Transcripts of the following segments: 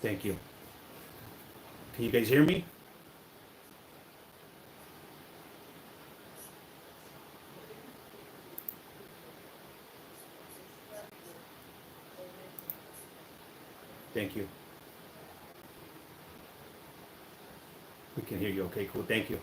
Thank you. Can you guys hear me? Thank you. We can hear you. Okay, cool. Thank you.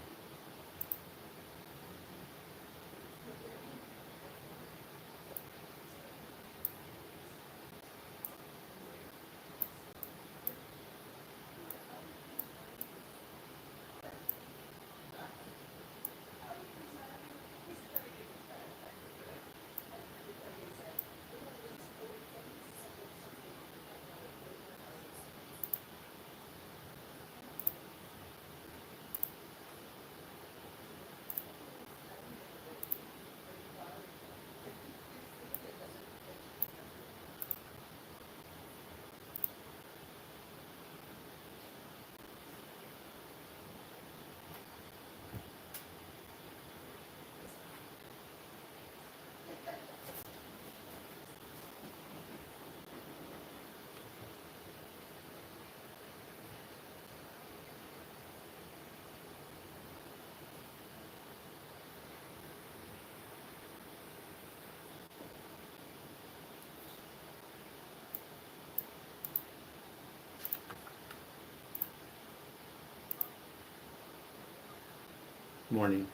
Morning.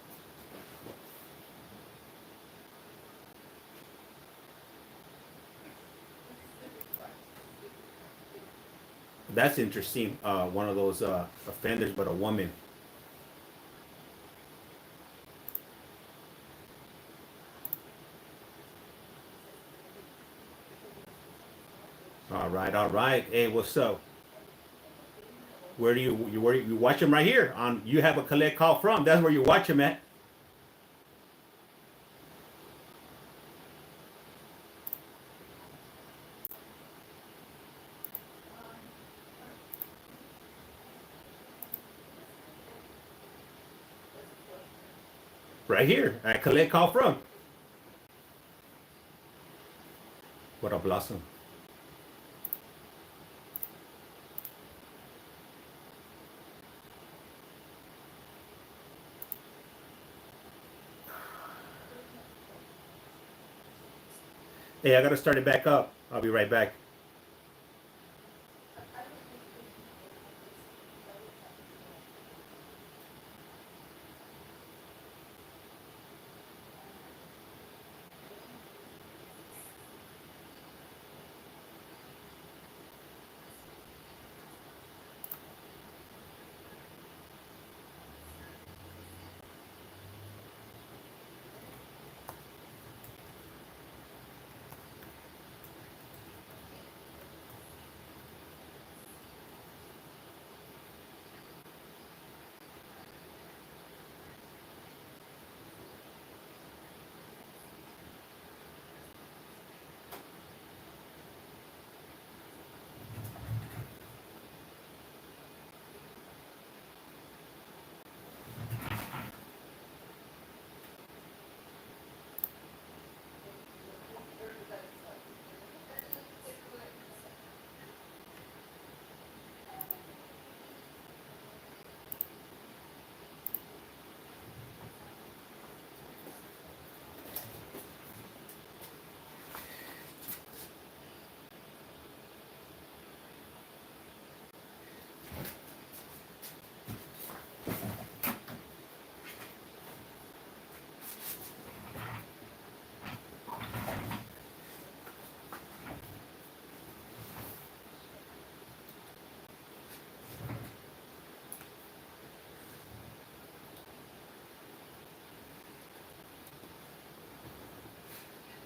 That's interesting. One of those offenders, but a woman. All right, all right. Hey, what's up? Where do you watch them right here on? You have a collect call from. That's where you watch them at. Right here at collect call from. What a blossom. Hey, I gotta start it back up. I'll be right back.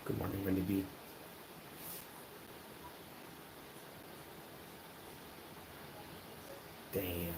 Good morning, Wendy B. Damn.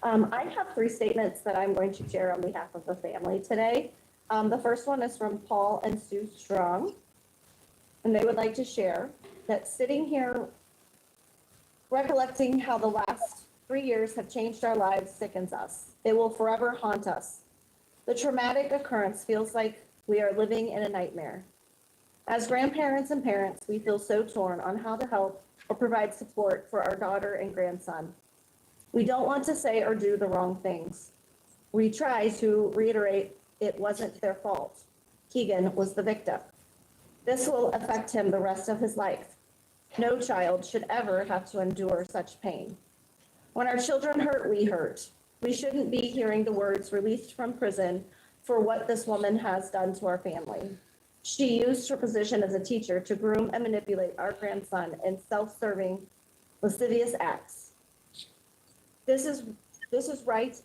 I have three statements that I'm going to share on behalf of the family today. The first one is from Paul and Sue Strong, and they would like to share that sitting here recollecting how the last 3 years have changed our lives sickens us. It will forever haunt us. The traumatic occurrence feels like we are living in a nightmare. As grandparents and parents, we feel so torn on how to help or provide support for our daughter and grandson. We don't want to say or do the wrong things. We try to reiterate it wasn't their fault. Keegan was the victim. This will affect him the rest of his life. No child should ever have to endure such pain. When our children hurt, we hurt. We shouldn't be hearing the words released from prison for what this woman has done to our family. She used her position as a teacher to groom and manipulate our grandson in self-serving, lascivious acts. This is right.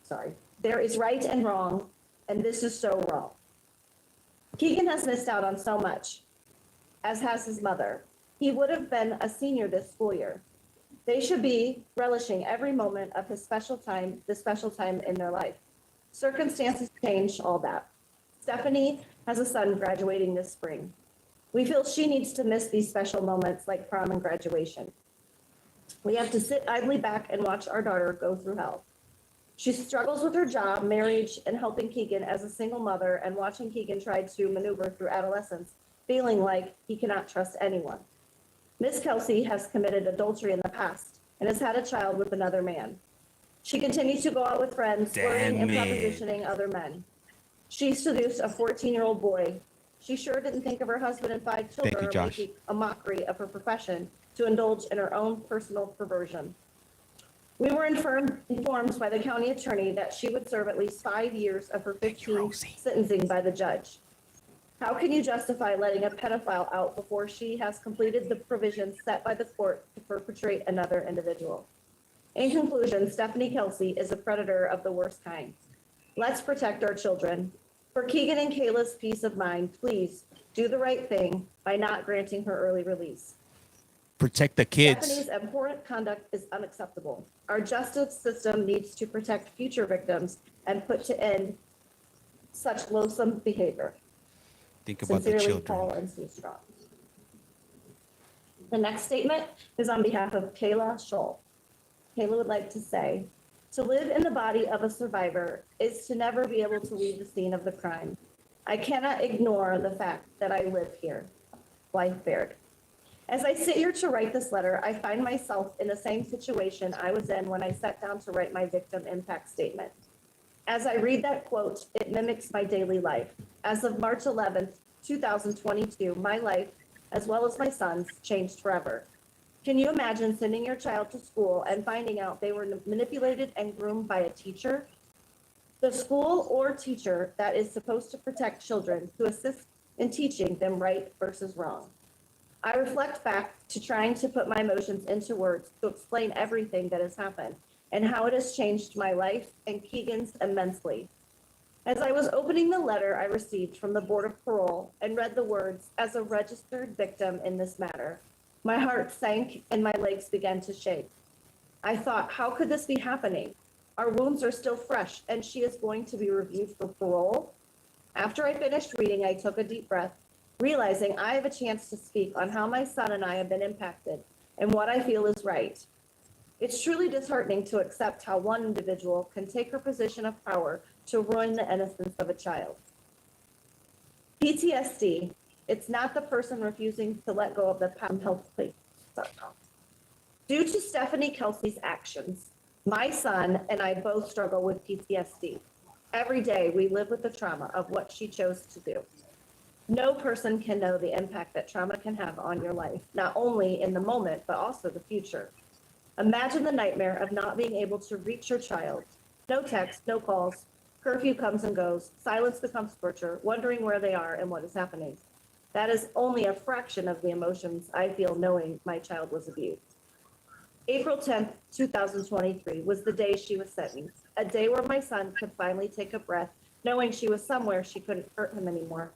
Sorry. There is right and wrong, and this is so wrong. Keegan has missed out on so much, as has his mother. He would have been a senior this school year. They should be relishing every moment of his special time, the special time in their life. Circumstances change all that. Stephanie has a son graduating this spring. We feel she needs to miss these special moments like prom and graduation. We have to sit idly back and watch our daughter go through hell. She struggles with her job, marriage, and helping Keegan as a single mother, and watching Keegan try to maneuver through adolescence, feeling like he cannot trust anyone. Miss Kelsey has committed adultery in the past and has had a child with another man. She continues to go out with friends, flirting and propositioning other men. She seduced a 14-year-old boy. She sure didn't think of her husband and 5 children or making a mockery of her profession to indulge in her own personal perversion. We were informed by the county attorney that she would serve at least 5 years of her 15 sentencing by the judge. How can you justify letting a pedophile out before she has completed the provisions set by the court to perpetrate another individual? In conclusion, Stefanie Kelsey is a predator of the worst kind. Let's protect our children. For Keegan and Kayla's peace of mind, please do the right thing by not granting her early release. Protect the kids. Stephanie's abhorrent conduct is unacceptable. Our justice system needs to protect future victims and put to end such loathsome behavior. Think about the Sincerely, children. Paul and Sue Strong. The next statement is on behalf of Kayla Scholl. Kayla would like to say, to live in the body of a survivor is to never be able to leave the scene of the crime. I cannot ignore the fact that I live here. Life bared. As I sit here to write this letter, I find myself in the same situation I was in when I sat down to write my victim impact statement. As I read that quote, it mimics my daily life. As of March 11th, 2022, my life, as well as my son's, changed forever. Can you imagine sending your child to school and finding out they were manipulated and groomed by a teacher? The school or teacher that is supposed to protect children to assist in teaching them right versus wrong. I reflect back to trying to put my emotions into words to explain everything that has happened and how it has changed my life and Keegan's immensely. As I was opening the letter I received from the Board of Parole and read the words, as a registered victim in this matter, my heart sank and my legs began to shake. I thought, how could this be happening? Our wounds are still fresh and she is going to be reviewed for parole? After I finished reading, I took a deep breath, realizing I have a chance to speak on how my son and I have been impacted and what I feel is right. It's truly disheartening to accept how one individual can take her position of power to ruin the innocence of a child. PTSD, it's not the person refusing to let go of the health plate. Due to Stefanie Kelsey's actions, my son and I both struggle with PTSD. Every day we live with the trauma of what she chose to do. No person can know the impact that trauma can have on your life, not only in the moment, but also the future. Imagine the nightmare of not being able to reach your child. No text, no calls, curfew comes and goes, silence becomes torture, wondering where they are and what is happening. That is only a fraction of the emotions I feel knowing my child was abused. April 10th, 2023 was the day she was sentenced, a day where my son could finally take a breath, knowing she was somewhere she couldn't hurt him anymore.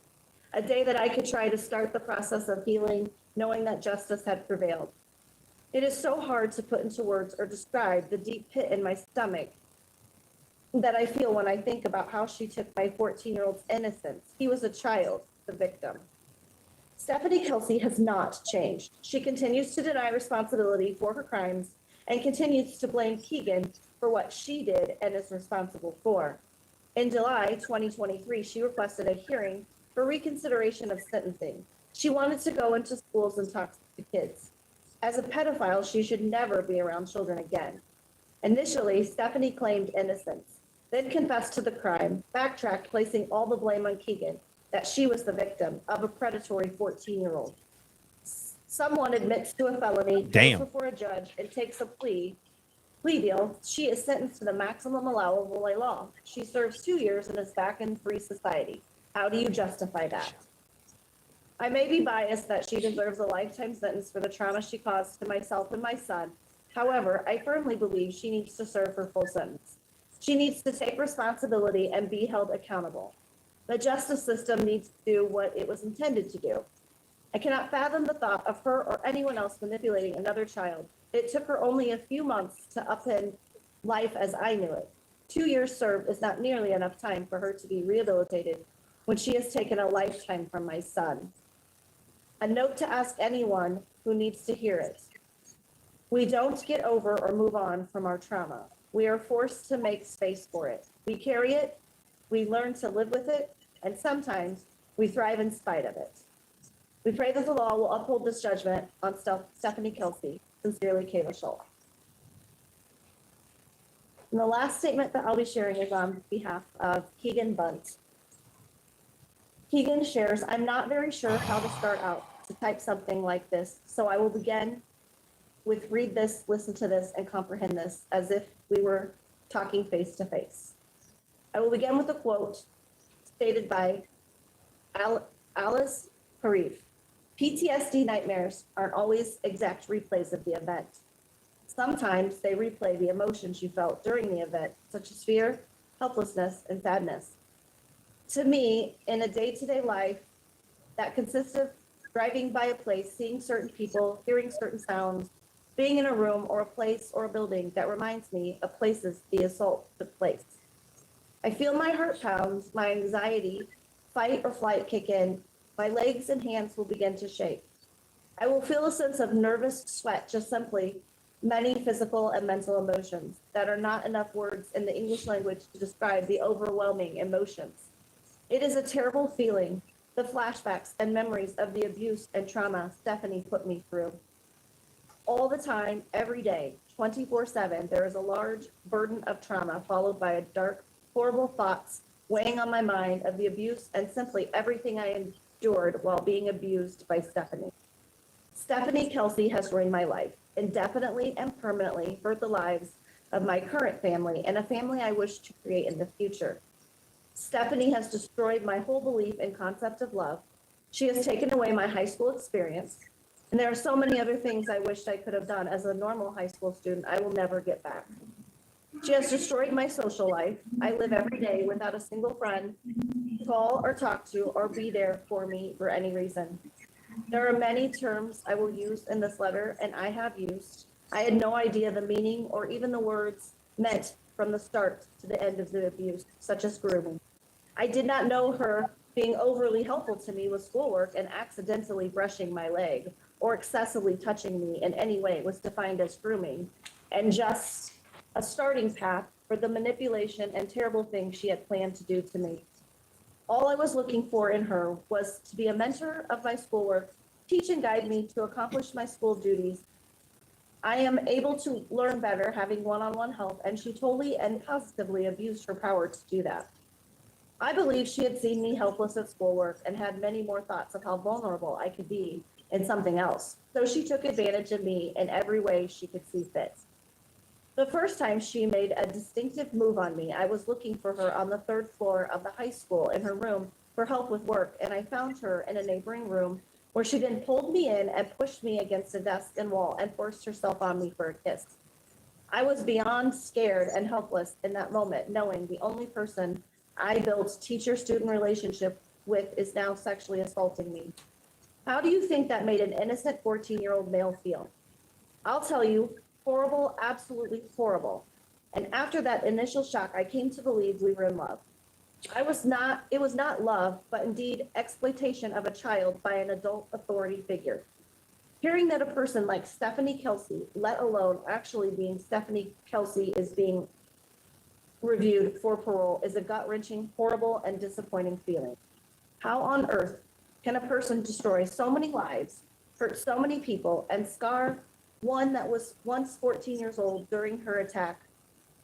A day that I could try to start the process of healing, knowing that justice had prevailed. It is so hard to put into words or describe the deep pit in my stomach that I feel when I think about how she took my 14-year-old's innocence. He was a child, the victim. Stefanie Kelsey has not changed. She continues to deny responsibility for her crimes and continues to blame Keegan for what she did and is responsible for. In July 2023, she requested a hearing for reconsideration of sentencing. She wanted to go into schools and talk to kids. As a pedophile, she should never be around children again. Initially, Stefanie claimed innocence, then confessed to the crime, backtracked, placing all the blame on Keegan, that she was the victim of a predatory 14-year-old. Someone admits to a felony, goes before a judge, and takes a plea deal. She is sentenced to the maximum allowable by law. She serves 2 years and is back in free society. How do you justify that? I may be biased that she deserves a lifetime sentence for the trauma she caused to myself and my son. However, I firmly believe she needs to serve her full sentence. She needs to take responsibility and be held accountable. The justice system needs to do what it was intended to do. I cannot fathom the thought of her or anyone else manipulating another child. It took her only a few months to upend life as I knew it. 2 years served is not nearly enough time for her to be rehabilitated when she has taken a lifetime from my son. A note to ask anyone who needs to hear it. We don't get over or move on from our trauma. We are forced to make space for it. We carry it, we learn to live with it, and sometimes we thrive in spite of it. We pray that the law will uphold this judgment on Stefanie Kelsey. Sincerely, Kayla Schultz. And the last statement that I'll be sharing is on behalf of Keegan Bunt. Keegan shares, I'm not very sure how to start out to type something like this, so I will begin with read this, listen to this, and comprehend this as if we were talking face to face. I will begin with a quote stated by Alice Parif. PTSD nightmares aren't always exact replays of the event. Sometimes they replay the emotions you felt during the event, such as fear, helplessness, and sadness. To me, in a day-to-day life that consists of driving by a place, seeing certain people, hearing certain sounds, being in a room or a place or a building that reminds me of places the assault took place. I feel my heart pound, my anxiety, fight or flight kick in, my legs and hands will begin to shake. I will feel a sense of nervous sweat, just simply many physical and mental emotions that are not enough words in the English language to describe the overwhelming emotions. It is a terrible feeling, the flashbacks and memories of the abuse and trauma Stefanie put me through. All the time, every day, 24/7, there is a large burden of trauma followed by a dark, horrible thoughts weighing on my mind of the abuse and simply everything I endured while being abused by Stefanie. Stefanie Kelsey has ruined my life, indefinitely and permanently hurt the lives of my current family and a family I wish to create in the future. Stefanie has destroyed my whole belief and concept of love. She has taken away my high school experience, and there are so many other things I wished I could have done as a normal high school student I will never get back. She has destroyed my social life. I live every day without a single friend to call or talk to or be there for me for any reason. There are many terms I will use in this letter, and I have used. I had no idea the meaning or even the words meant from the start to the end of the abuse, such as grooming. I did not know her being overly helpful to me with schoolwork and accidentally brushing my leg or excessively touching me in any way was defined as grooming, and just a starting path for the manipulation and terrible things she had planned to do to me. All I was looking for in her was to be a mentor of my schoolwork, teach and guide me to accomplish my school duties. I am able to learn better having one-on-one help, and she totally and positively abused her power to do that. I believe she had seen me helpless at schoolwork and had many more thoughts of how vulnerable I could be in something else. So she took advantage of me in every way she could see fit. The first time she made a distinctive move on me, I was looking for her on the 3rd floor of the high school in her room for help with work, and I found her in a neighboring room where she then pulled me in and pushed me against a desk and wall and forced herself on me for a kiss. I was beyond scared and helpless in that moment, knowing the only person I built teacher-student relationship with is now sexually assaulting me. How do you think that made an innocent 14-year-old male feel? I'll tell you, horrible, absolutely horrible. And after that initial shock, I came to believe we were in love. It was not love, but indeed exploitation of a child by an adult authority figure. Hearing that a person like Stefanie Kelsey, let alone actually being Stefanie Kelsey is being reviewed for parole, is a gut-wrenching, horrible, and disappointing feeling. How on earth can a person destroy so many lives, hurt so many people, and scar one that was once 14 years old during her attack,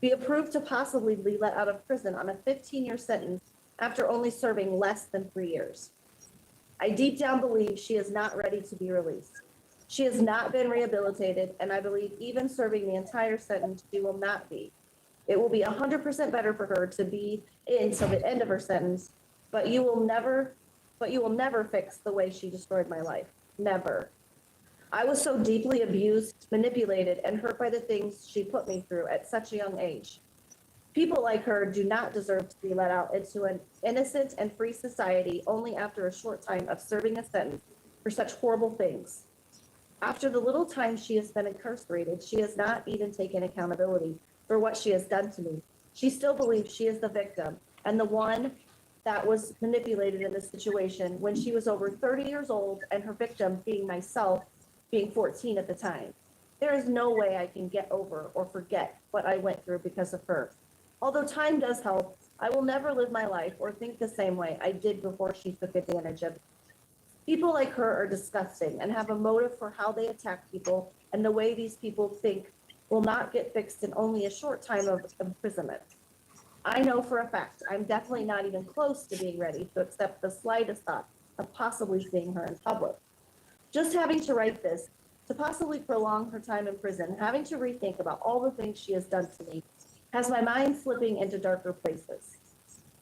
be approved to possibly be let out of prison on a 15-year sentence after only serving less than 3 years? I deep down believe she is not ready to be released. She has not been rehabilitated, and I believe even serving the entire sentence, she will not be. It will be 100% better for her to be in till the end of her sentence, but you will never fix the way she destroyed my life. Never. I was so deeply abused, manipulated, and hurt by the things she put me through at such a young age. People like her do not deserve to be let out into an innocent and free society only after a short time of serving a sentence for such horrible things. After the little time she has been incarcerated, she has not even taken accountability for what she has done to me. She still believes she is the victim and the one that was manipulated in this situation when she was over 30 years old and her victim being myself, being 14 at the time. There is no way I can get over or forget what I went through because of her. Although time does help, I will never live my life or think the same way I did before she took advantage of me. People like her are disgusting and have a motive for how they attack people, and the way these people think will not get fixed in only a short time of imprisonment. I know for a fact I'm definitely not even close to being ready to accept the slightest thought of possibly seeing her in public. Just having to write this, to possibly prolong her time in prison, having to rethink about all the things she has done to me, has my mind slipping into darker places.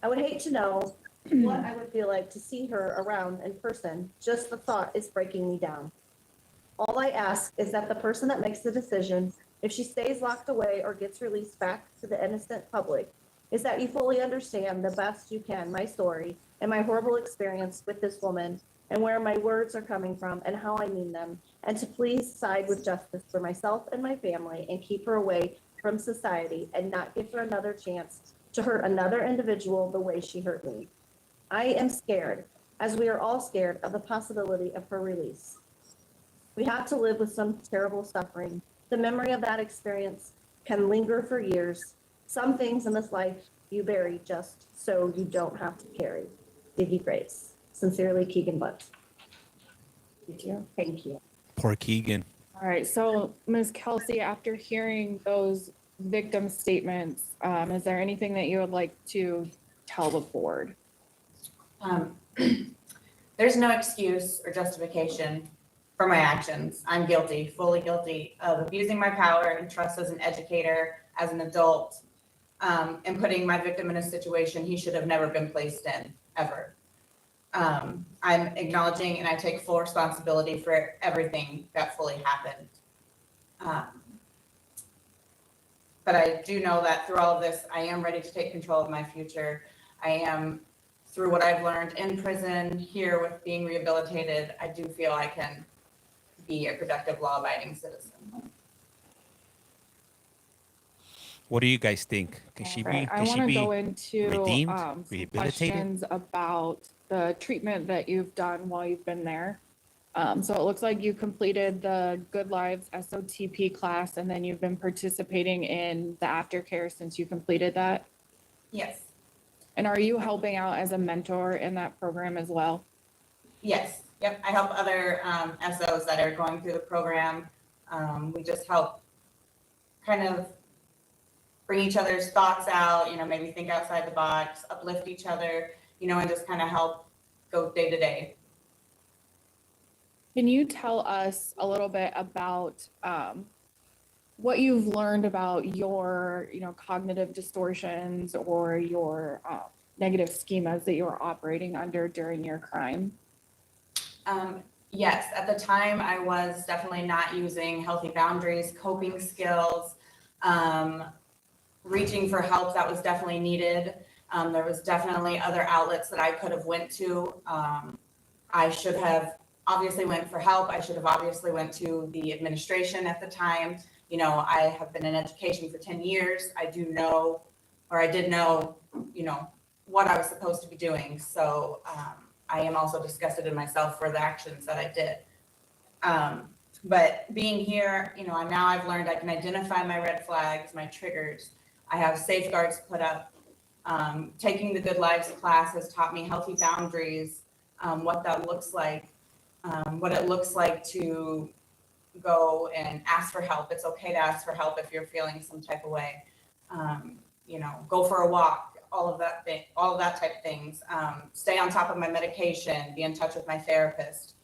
I would hate to know what I would feel like to see her around in person. Just the thought is breaking me down. All I ask is that the person that makes the decision, if she stays locked away or gets released back to the innocent public, is that you fully understand the best you can my story and my horrible experience with this woman and where my words are coming from and how I mean them, and to please side with justice for myself and my family and keep her away from society and not give her another chance to hurt another individual the way she hurt me. I am scared, as we are all scared, of the possibility of her release. We have to live with some terrible suffering. The memory of that experience can linger for years. Some things in this life you bury just so you don't have to carry. Diggy Grace. Sincerely, Keegan Butt. Thank you. Poor Keegan. All right, so Ms. Kelsey, after hearing those victim statements, is there anything that you would like to tell the board? There's no excuse or justification for my actions. I'm guilty, fully guilty of abusing my power and trust as an educator, as an adult, and putting my victim in a situation he should have never been placed in, ever. I'm acknowledging and I take full responsibility for everything that fully happened. But I do know that through all of this, I am ready to take control of my future. I am, through what I've learned in prison, here with being rehabilitated, I do feel I can be a productive, law-abiding citizen. What do you guys think? Can she Right, be? I Can she want to be go into redeemed, some rehabilitated? questions about the treatment that you've done while you've been there. So it looks like you completed the Good Lives SOTP class, and then you've been participating in the aftercare since you completed that. Yes, And are you helping out as a mentor in that program as well? yes, yep. I help other SOs that are going through the program. We just help kind of bring each other's thoughts out, maybe think outside the box, uplift each other, and just kind of help go day to day. Can you tell us a little bit about what you've learned about your, cognitive distortions or your negative schemas that you were operating under during your crime? Yes, at the time I was definitely not using healthy boundaries, coping skills, reaching for help that was definitely needed. There was definitely other outlets that I could have went to. I should have obviously went for help. I should have obviously went to the administration at the time. You know, I have been in education for 10 years. I did know, you know, what I was supposed to be doing. So I am also disgusted in myself for the actions that I did. But being here, you know, now I've learned I can identify my red flags, my triggers. I have safeguards put up. Taking the Good Lives class has taught me healthy boundaries, what that looks like, what it looks like to go and ask for help. It's okay to ask for help if you're feeling some type of way. You know, go for a walk, all of that type of things. Stay on top of my medication, be in touch with my therapist.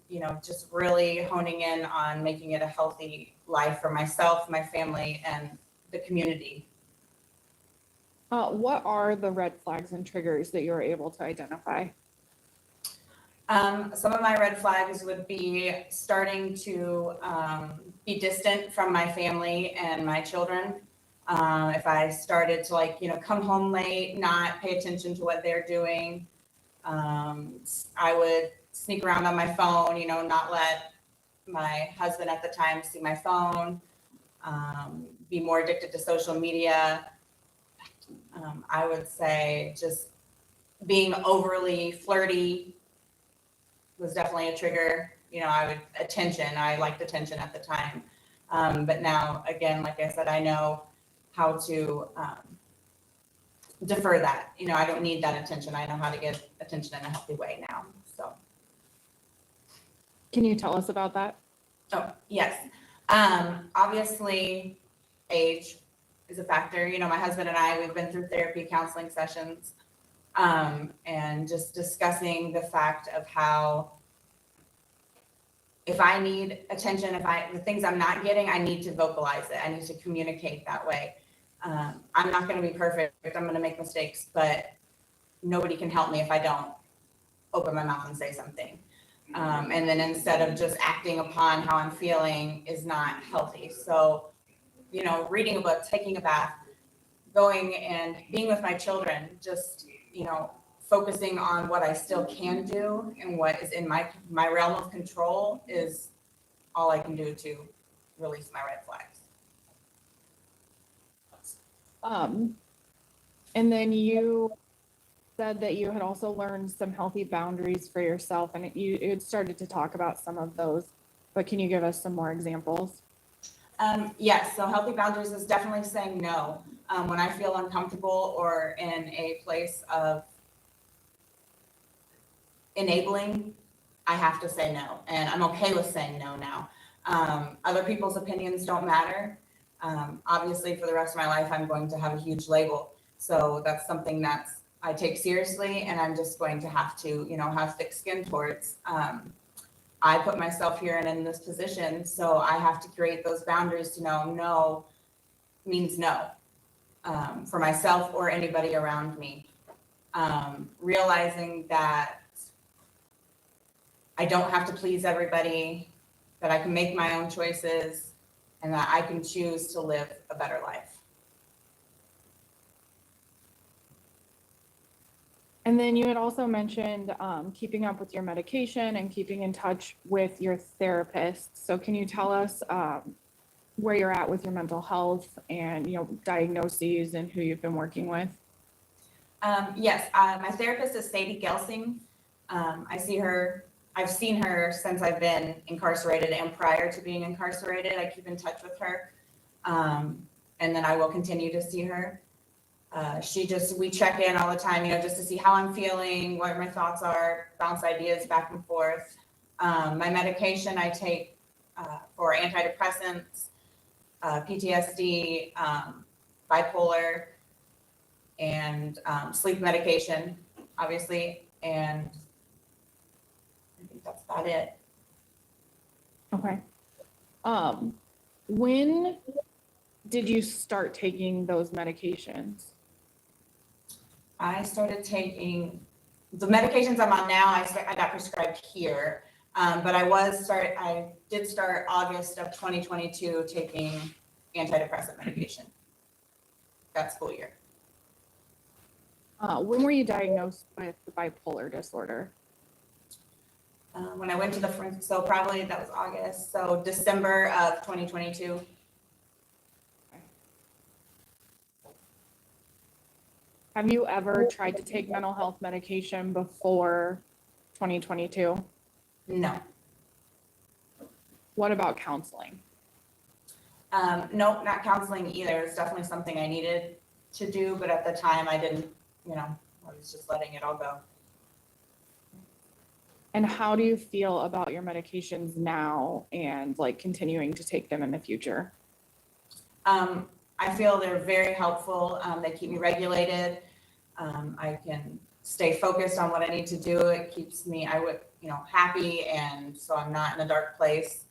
You know, just really honing in on making it a healthy life for myself, my family, and the community. What are the red flags and triggers that you're able to identify? Some of my red flags would be starting to be distant from my family and my children. If I started to, like, you know, come home late, not pay attention to what they're doing, I would sneak around on my phone, you know, not let my husband at the time see my phone, be more addicted to social media. I would say just being overly flirty was definitely a trigger. You know, I liked attention at the time. But now, again, like I said, I know how to defer that. You know, I don't need that attention. I know how to get attention in a healthy way now. So. Can you tell us about that? Oh, yes. Obviously, age is a factor. You know, my husband and I, we've been through therapy counseling sessions, and just discussing the fact of how if I need attention, the things I'm not getting, I need to vocalize it. I need to communicate that way. I'm not going to be perfect. I'm going to make mistakes, but nobody can help me if I don't open my mouth and say something. And then instead of just acting upon how I'm feeling is not healthy. So, you know, reading a book, taking a bath, going and being with my children, just, you know, focusing on what I still can do and what is in my realm of control is all I can do to release my red flags. And then you said that you had also learned some healthy boundaries for yourself, and you had started to talk about some of those, but can you give us some more examples? Yes, so healthy boundaries is definitely saying no. When I feel uncomfortable or in a place of enabling, I have to say no, and I'm okay with saying no now. Other people's opinions don't matter. Obviously, for the rest of my life, I'm going to have a huge label. So that's something I take seriously, and I'm just going to have to, you know, have thick skin towards. I put myself here and in this position, so I have to create those boundaries to know no means no, for myself or anybody around me. Realizing that I don't have to please everybody, that I can make my own choices, and that I can choose to live a better life. And then you had also mentioned keeping up with your medication and keeping in touch with your therapist. So can you tell us where you're at with your mental health and, you know, diagnoses and who you've been working with? Yes, my therapist is Stefanie Kelsey. I've seen her since I've been incarcerated and prior to being incarcerated. I keep in touch with her, and then I will continue to see her. We check in all the time, you know, just to see how I'm feeling, what my thoughts are, bounce ideas back and forth. My medication I take for antidepressants, PTSD, bipolar, and sleep medication, obviously, and I think that's about it. Okay. When did you start taking those medications? I started taking the medications I'm on now. I got prescribed here, but I did start August of 2022 taking antidepressant medication. That school year. When were you diagnosed with bipolar disorder? when I went to the, so probably that was August, so December of 2022. Have you ever tried to take mental health medication before 2022? No. What about counseling? Nope, not counseling either. It's definitely something I needed to do, but at the time I didn't, I was just letting it all go. And how do you feel about your medications now and like continuing to take them in the future? I feel they're very helpful. They keep me regulated. I can stay focused on what I need to do. It keeps me, happy, and so I'm not in a dark place.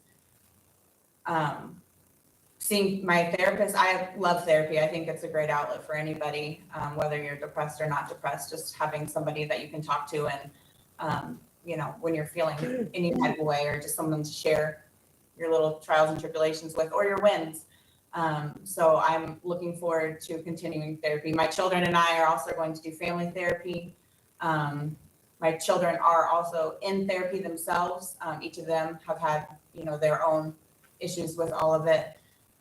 Seeing my therapist, I love therapy. I think it's a great outlet for anybody, whether you're depressed or not depressed, just having somebody that you can talk to and, when you're feeling any type of way, or just someone to share your little trials and tribulations with, or your wins. So I'm looking forward to continuing therapy. My children and I are also going to do family therapy. My children are also in therapy themselves. Each of them have had, their own issues with all of it.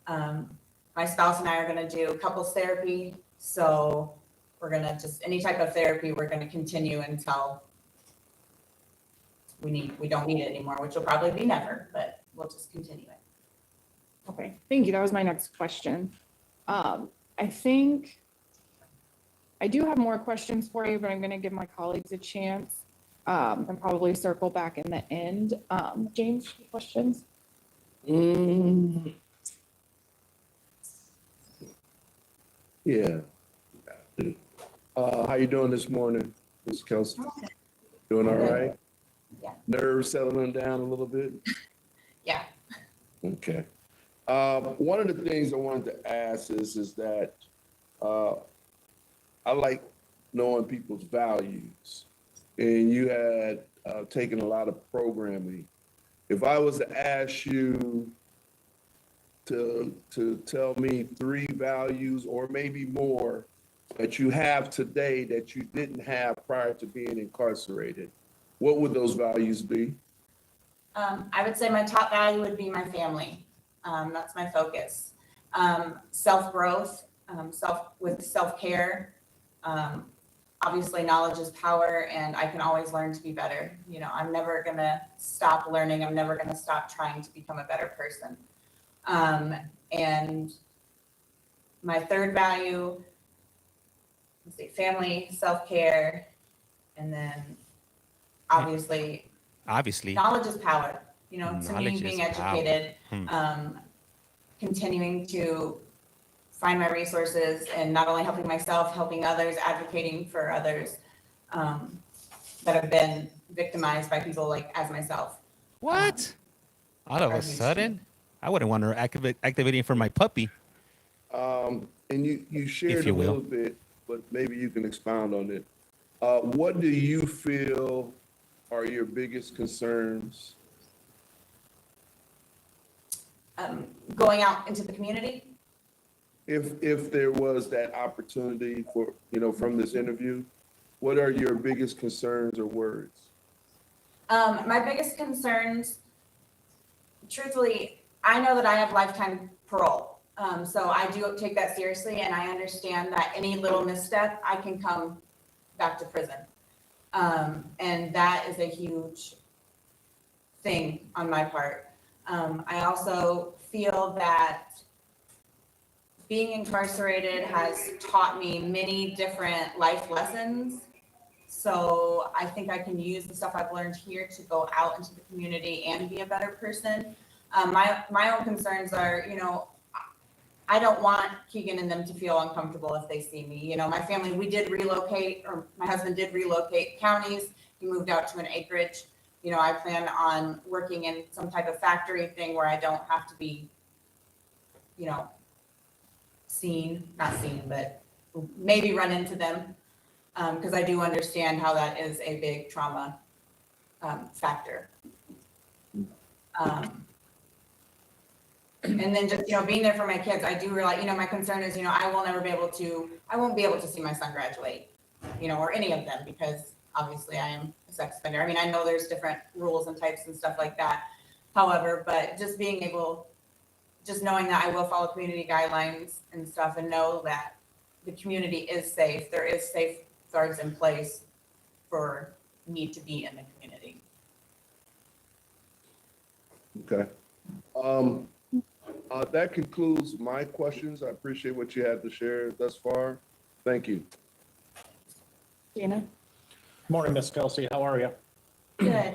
My spouse and I are going to do couples therapy. So we're going to just, any type of therapy, we're going to continue until we don't need it anymore, which will probably be never, but we'll just continue it. Okay, thank you. That was my next question. I think I do have more questions for you, but I'm going to give my colleagues a chance and probably circle back in the end. James, questions? Yeah. How you doing this morning, Ms. Kelsey? Doing all right? Yeah. Nerves settling down a little bit? Yeah. Okay. One of the things I wanted to ask is that I like knowing people's values, and you had taken a lot of programming. If I was to ask you to tell me 3 values or maybe more that you have today that you didn't have prior to being incarcerated, what would those values be? I would say my top value would be my family. That's my focus. Self-growth, self-care. Obviously knowledge is power, and I can always learn to be better. I'm never gonna stop learning. I'm never gonna stop trying to become a better person. And my third value, let's see, family, self-care, and then obviously knowledge is power. To me, being educated, continuing to find my resources, and not only helping myself, helping others, advocating for others that have been victimized by people like as myself. What? All of a sudden? I wouldn't want her activating for my puppy. And you shared If you a will. little bit, but maybe you can expound on it. What do you feel are your biggest concerns? Going out into the community. If there was that opportunity for, from this interview, what are your biggest concerns or words? My biggest concerns, truthfully, I know that I have lifetime parole. So I do take that seriously, and I understand that any little misstep, I can come back to prison. And that is a huge thing on my part. I also feel that being incarcerated has taught me many different life lessons. So I think I can use the stuff I've learned here to go out into the community and be a better person. My own concerns are, I don't want Keegan and them to feel uncomfortable if they see me. My family, we did relocate, or my husband did relocate counties. He moved out to an acreage. I plan on working in some type of factory thing where I don't have to be, not seen, but maybe run into them. Because I do understand how that is a big trauma factor. And then just, being there for my kids, I do realize, my concern is, I won't be able to see my son graduate, or any of them, because obviously I am a sex offender. I mean, I know there's different rules and types and stuff like that. However, but just knowing that I will follow community guidelines and stuff and know that the community is safe. There is safeguards in place for me to be in the community. Okay. That concludes my questions. I appreciate what you had to share thus far. Thank you. Gina? Morning, Ms. Kelsey. How are you? Good.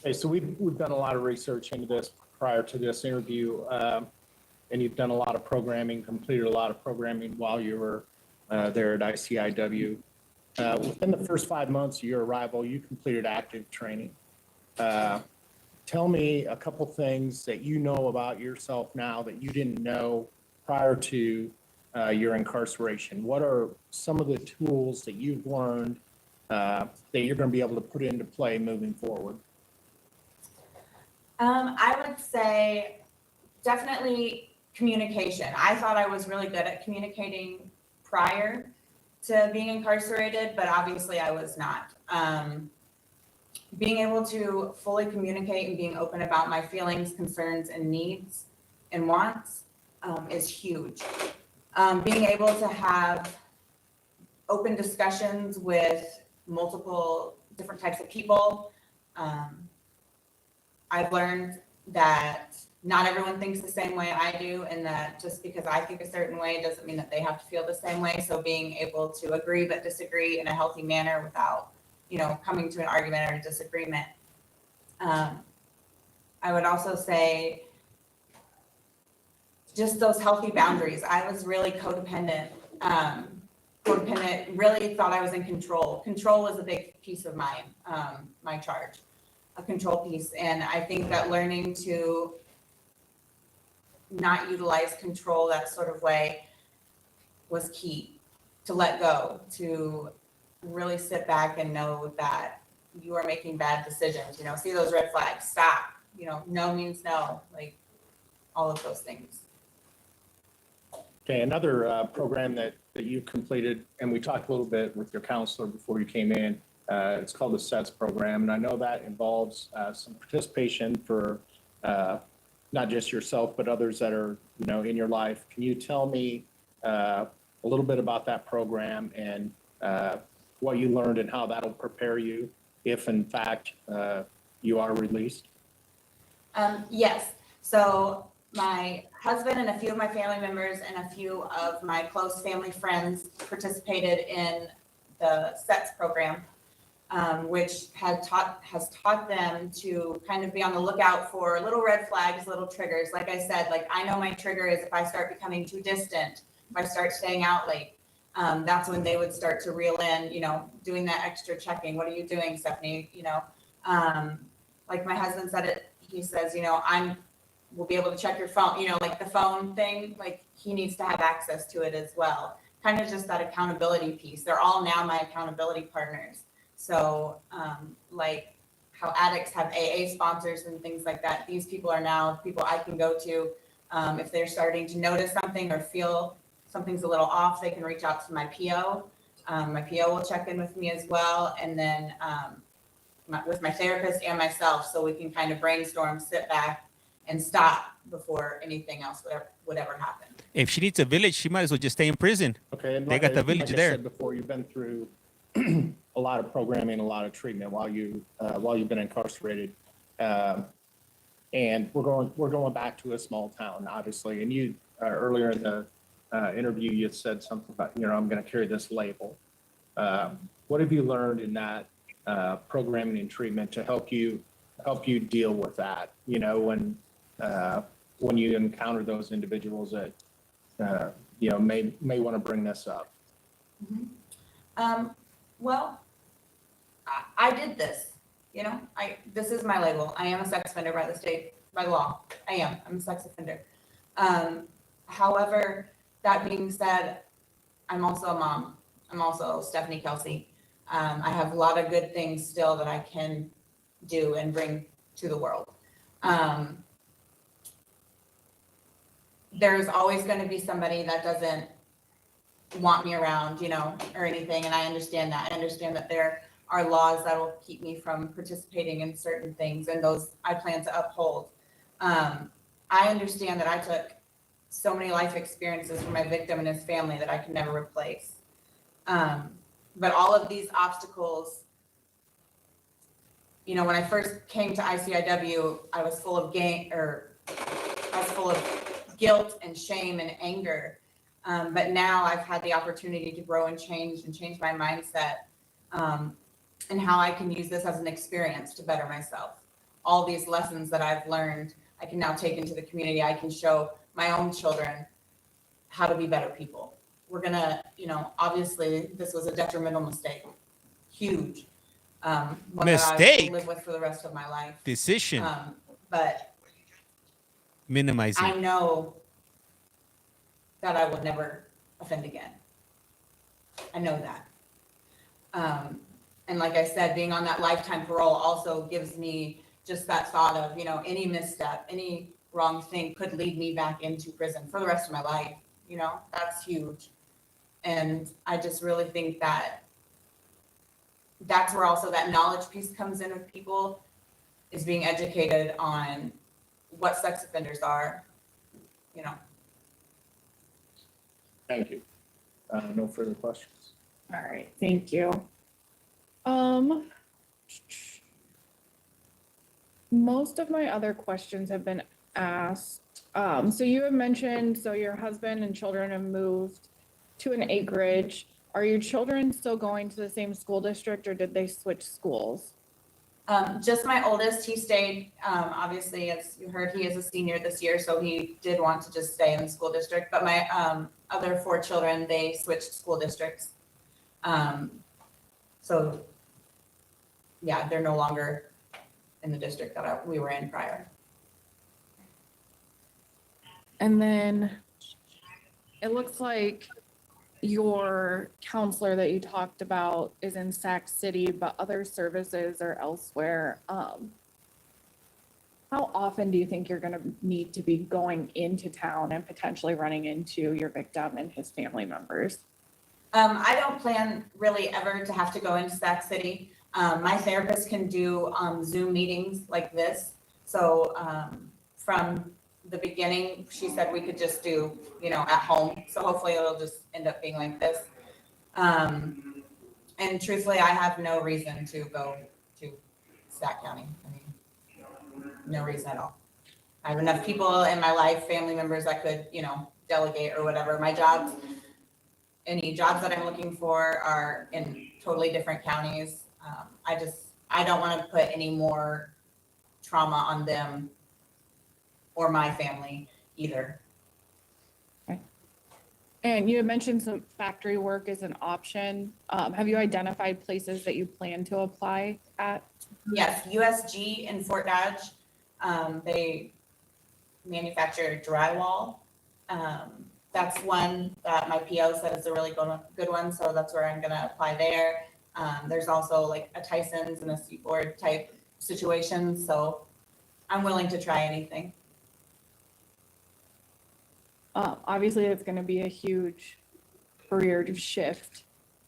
Hey, so we've done a lot of research into this prior to this interview, and you've done a lot of programming, completed a lot of programming while you were there at ICIW. Within the first 5 months of your arrival, you completed active training. Tell me a couple things that you know about yourself now that you didn't know prior to your incarceration. What are some of the tools that you've learned that you're going to be able to put into play moving forward? I would say definitely communication. I thought I was really good at communicating prior to being incarcerated, but obviously I was not. Being able to fully communicate and being open about my feelings, concerns, and needs and wants is huge. Being able to have open discussions with multiple different types of people. I've learned that not everyone thinks the same way I do, and that just because I think a certain way doesn't mean that they have to feel the same way. So being able to agree but disagree in a healthy manner without, coming to an argument or a disagreement. I would also say just those healthy boundaries. I was really codependent. Really thought I was in control. Control was a big piece of my charge, a control piece. And I think that learning to not utilize control that sort of way was key. To let go, to really sit back and know that you are making bad decisions, see those red flags, stop, no means no, like all of those things. Okay, another program that you completed, and we talked a little bit with your counselor before you came in, it's called the SETS program, and I know that involves some participation for not just yourself, but others that are, in your life. Can you tell me a little bit about that program and what you learned and how that'll prepare you if, in fact, you are released? Yes. So my husband and a few of my family members and a few of my close family friends participated in the SETS program, which has taught them to kind of be on the lookout for little red flags, little triggers. Like I said, I know my trigger is if I start becoming too distant, if I start staying out late. That's when they would start to reel in, doing that extra checking. What are you doing, Stefanie? Like my husband said it, he says, we'll be able to check your phone, like the phone thing, like he needs to have access to it as well. Kind of just that accountability piece. They're all now my accountability partners. So like how addicts have AA sponsors and things like that, these people are now people I can go to if they're starting to notice something or feel something's a little off, they can reach out to my PO. My PO will check in with me as well. And then with my therapist and myself, so we can kind of brainstorm, sit back and stop before anything else would ever happen. If she needs a village, she might as well just stay in prison. Okay, and They got the village like there. I said before, you've been through a lot of programming, a lot of treatment while you've been incarcerated. And we're going back to a small town, obviously. And you earlier in the interview, you had said something about, I'm going to carry this label. What have you learned in that programming and treatment to help you deal with that? When you encounter those individuals that may want to bring this up. Mm-hmm. Well, I did this. This is my label. I am a sex offender by the state, by law. I'm a sex offender. However, that being said, I'm also a mom. I'm also Stefanie Kelsey. I have a lot of good things still that I can do and bring to the world. There's always going to be somebody that doesn't want me around, you know, or anything. And I understand that. I understand that there are laws that will keep me from participating in certain things, and those I plan to uphold. I understand that I took so many life experiences from my victim and his family that I can never replace. But all of these obstacles, you know, when I first came to ICIW, I was full of guilt and shame and anger. But now I've had the opportunity to grow and change my mindset, and how I can use this as an experience to better myself. All these lessons that I've learned, I can now take into the community. I can show my own children how to be better people. We're gonna, you know, obviously this was a detrimental mistake, huge. One Mistake? that I will live with for the rest of my life. Decision. But Minimizing. I know that I would never offend again. I know that. And like I said, being on that lifetime parole also gives me just that thought of, you know, any misstep, any wrong thing could lead me back into prison for the rest of my life. You know, that's huge. And I just really think that that's where also that knowledge piece comes in with people, is being educated on what sex offenders are, you know. Thank you. No further questions. All right, thank you. Most of my other questions have been asked. So you have mentioned, so your husband and children have moved to an acreage. Are your children still going to the same school district, or did they switch schools? Just my oldest, he stayed, obviously, as you heard, he is a senior this year, so he did want to just stay in the school district. But my other 4 children, they switched school districts. So yeah, they're no longer in the district that we were in prior. And then it looks like your counselor that you talked about is in Sac City, but other services are elsewhere. How often do you think you're gonna need to be going into town and potentially running into your victim and his family members? I don't plan really ever to have to go into Sac City. My therapist can do Zoom meetings like this. So from the beginning, she said we could just do, you know, at home. So hopefully it'll just end up being like this. And truthfully, I have no reason to go to Sac County. I mean, no reason at all. I have enough people in my life, family members that could, you know, delegate or whatever. My jobs, any jobs that I'm looking for are in totally different counties. I don't want to put any more trauma on them or my family either. Okay. And you had mentioned some factory work is an option. Have you identified places that you plan to apply at? Yes, USG in Fort Dodge. They manufacture drywall. That's one that my PO said is a really good one, so that's where I'm gonna apply there. There's also like a Tyson's and a Seaboard type situation, so I'm willing to try anything. Obviously, it's going to be a huge career shift.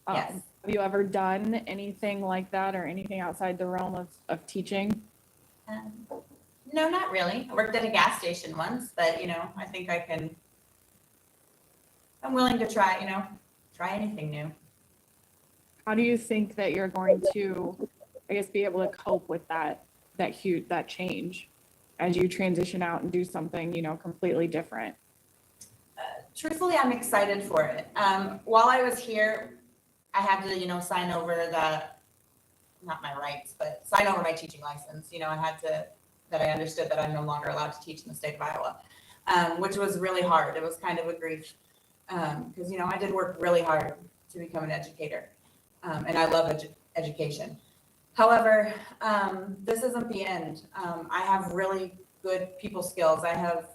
Yes. Have you ever done anything like that or anything outside the realm of teaching? No, not really. I worked at a gas station once, but you know, I think I'm willing to try, you know, try anything new. How do you think that you're going to, I guess, be able to cope with that change as you transition out and do something, you know, completely different? Truthfully, I'm excited for it. While I was here, I had to, you know, sign over not my rights, but sign over my teaching license. You know, that I understood that I'm no longer allowed to teach in the state of Iowa, which was really hard. It was kind of a grief because, you know, I did work really hard to become an educator, and I love education. However, this isn't the end. I have really good people skills. I have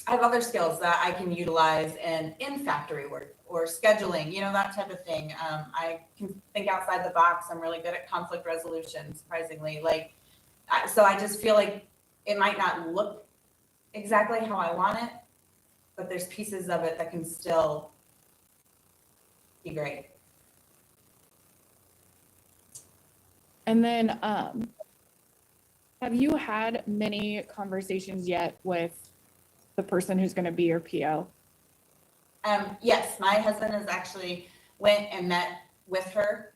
other skills that I can utilize in factory work or scheduling, you know, that type of thing. I can think outside the box. I'm really good at conflict resolution, surprisingly. So I just feel like it might not look exactly how I want it, but there's pieces of it that can still be great. And then, have you had many conversations yet with the person who's going to be your PO? Yes, my husband has actually went and met with her.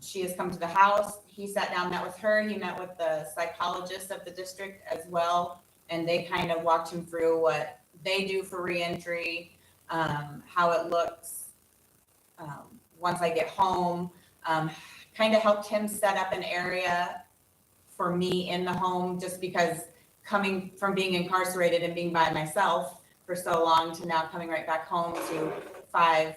She has come to the house. He sat down, met with her. He met with the psychologist of the district as well. And they kind of walked him through what they do for reentry, how it looks once I get home, kind of helped him set up an area for me in the home, just because coming from being incarcerated and being by myself for so long to now coming right back home to 5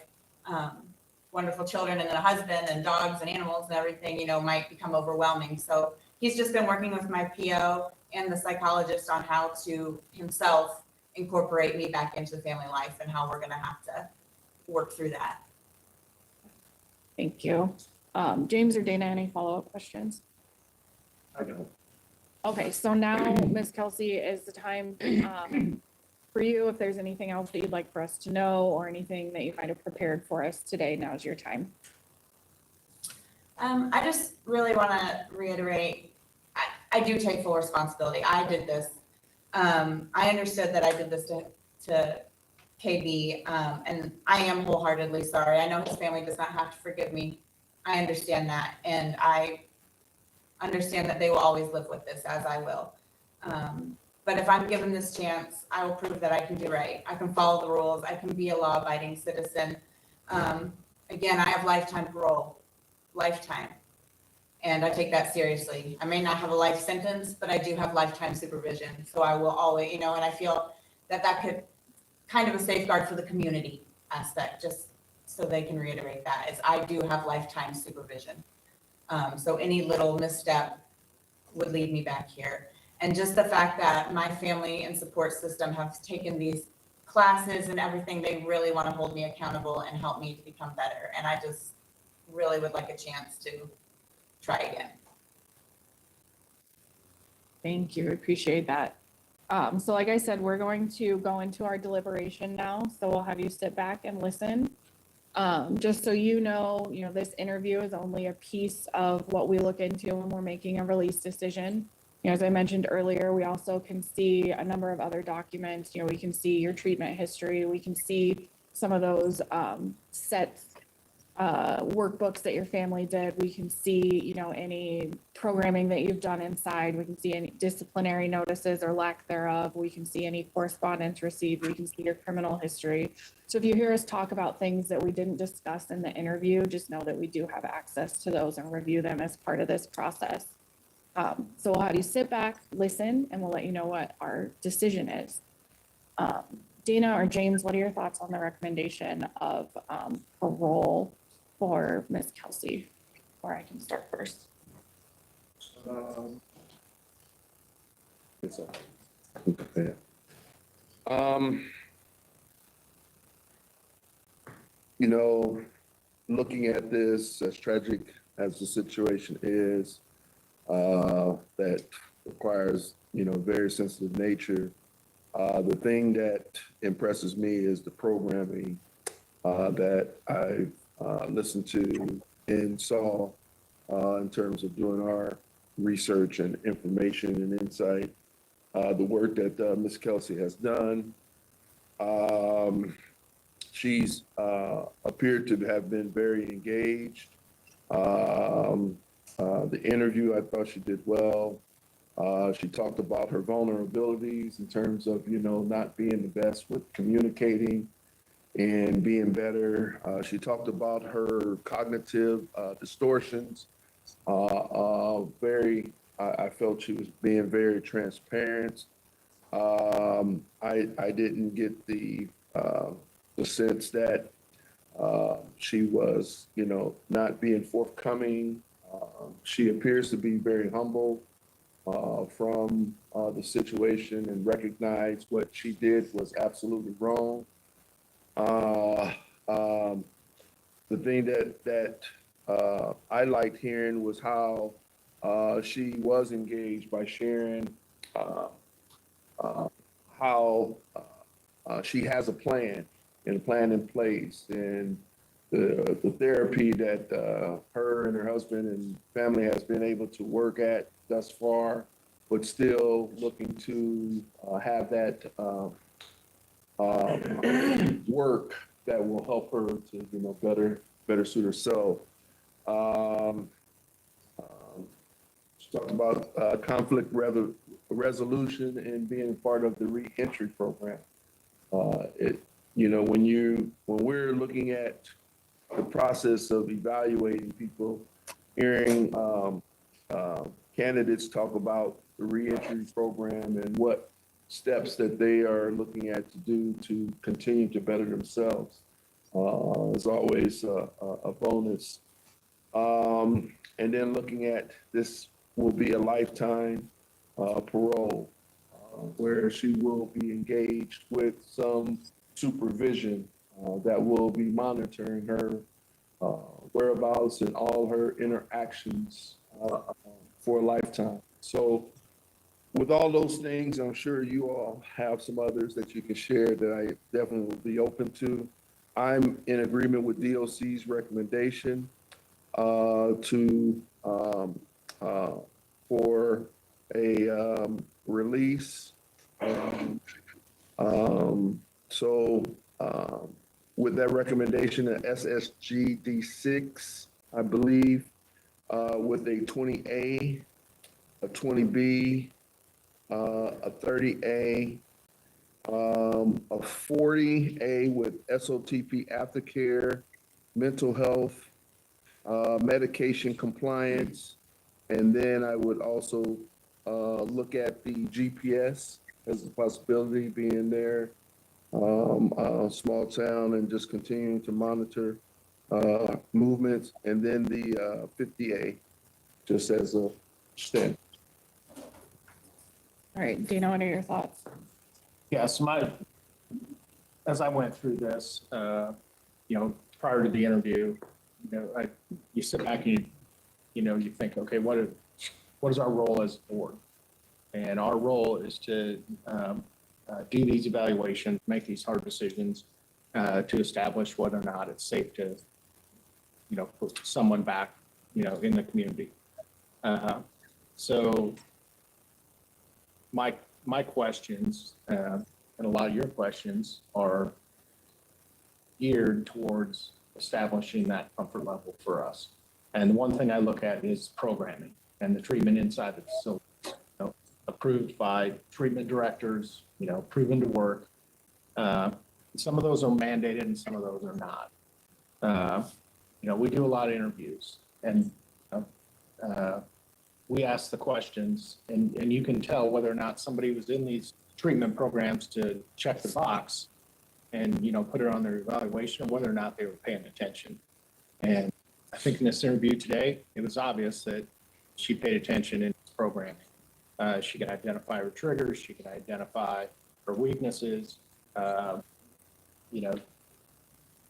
wonderful children and a husband and dogs and animals and everything, you know, might become overwhelming. So he's just been working with my PO and the psychologist on how to himself incorporate me back into the family life and how we're going to have to work through that. Thank you. James or Dana, any follow-up questions? I don't. Okay, so now, Ms. Kelsey, is the time for you. If there's anything else that you'd like for us to know or anything that you might have prepared for us today, now's your time. I just really want to reiterate, I do take full responsibility. I did this. I understood that I did this to KB, and I am wholeheartedly sorry. I know his family does not have to forgive me. I understand that, and I understand that they will always live with this, as I will. But if I'm given this chance, I will prove that I can do right. I can follow the rules. I can be a law-abiding citizen. Again, I have lifetime parole, lifetime. And I take that seriously. I may not have a life sentence, but I do have lifetime supervision. So I will always, you know, and I feel that that could kind of a safeguard for the community aspect, just so they can reiterate that, is I do have lifetime supervision. So any little misstep would lead me back here. And just the fact that my family and support system have taken these classes and everything, they really want to hold me accountable and help me to become better. And I just really would like a chance to try again. Thank you. Appreciate that. So like I said, we're going to go into our deliberation now. So we'll have you sit back and listen. Just so you know, this interview is only a piece of what we look into when we're making a release decision. As I mentioned earlier, we also can see a number of other documents. We can see your treatment history. We can see some of those sets, workbooks that your family did. We can see, any programming that you've done inside. We can see any disciplinary notices or lack thereof. We can see any correspondence received. We can see your criminal history. So if you hear us talk about things that we didn't discuss in the interview, just know that we do have access to those and review them as part of this process. So we'll have you sit back, listen, and we'll let you know what our decision is. Dana or James, what are your thoughts on the recommendation of parole for Ms. Kelsey? Or I can start first. It's okay. Looking at this, as tragic as the situation is, that requires, very sensitive nature. The thing that impresses me is the programming that I've listened to and saw in terms of doing our research and information and insight. The work that Ms. Kelsey has done. She's appeared to have been very engaged. The interview, I thought she did well. She talked about her vulnerabilities in terms of, not being the best with communicating and being better. She talked about her cognitive distortions. I felt she was being very transparent. I didn't get the sense that she was, not being forthcoming. She appears to be very humble from the situation and recognize what she did was absolutely wrong. The thing that I liked hearing was how she was engaged by sharing how she has a plan and a plan in place. And the therapy that her and her husband and family has been able to work at thus far, but still looking to have that work that will help her to better suit herself. She talked about conflict resolution and being part of the reentry program. When we're looking at the process of evaluating people, hearing candidates talk about the reentry program and what steps that they are looking at to do to continue to better themselves is always a bonus. And then looking at this will be a lifetime parole, where she will be engaged with some supervision that will be monitoring her whereabouts and all her interactions for a lifetime. So with all those things, I'm sure you all have some others that you can share that I definitely will be open to. I'm in agreement with DOC's recommendation for a release. With that recommendation, an SSGD6, I believe, with a 20A, a 20B, a 30A, a 40A with SOTP aftercare, mental health, medication compliance, and then I would also look at the GPS as a possibility being there, small town, and just continuing to monitor movements, and then the 50A just as a step. All right, Dana, what are your thoughts? Yes, as I went through this, prior to the interview, you sit back and you think, okay, what is our role as a board? And our role is to do these evaluations, make these hard decisions to establish whether or not it's safe to, put someone back, in the community. So my questions and a lot of your questions are geared towards establishing that comfort level for us. And the one thing I look at is programming and the treatment inside the facility, approved by treatment directors, proven to work. Some of those are mandated and some of those are not. We do a lot of interviews and we ask the questions and you can tell whether or not somebody was in these treatment programs to check the box and, put it on their evaluation, or whether or not they were paying attention. And I think in this interview today, it was obvious that she paid attention in this programming. She could identify her triggers. She could identify her weaknesses.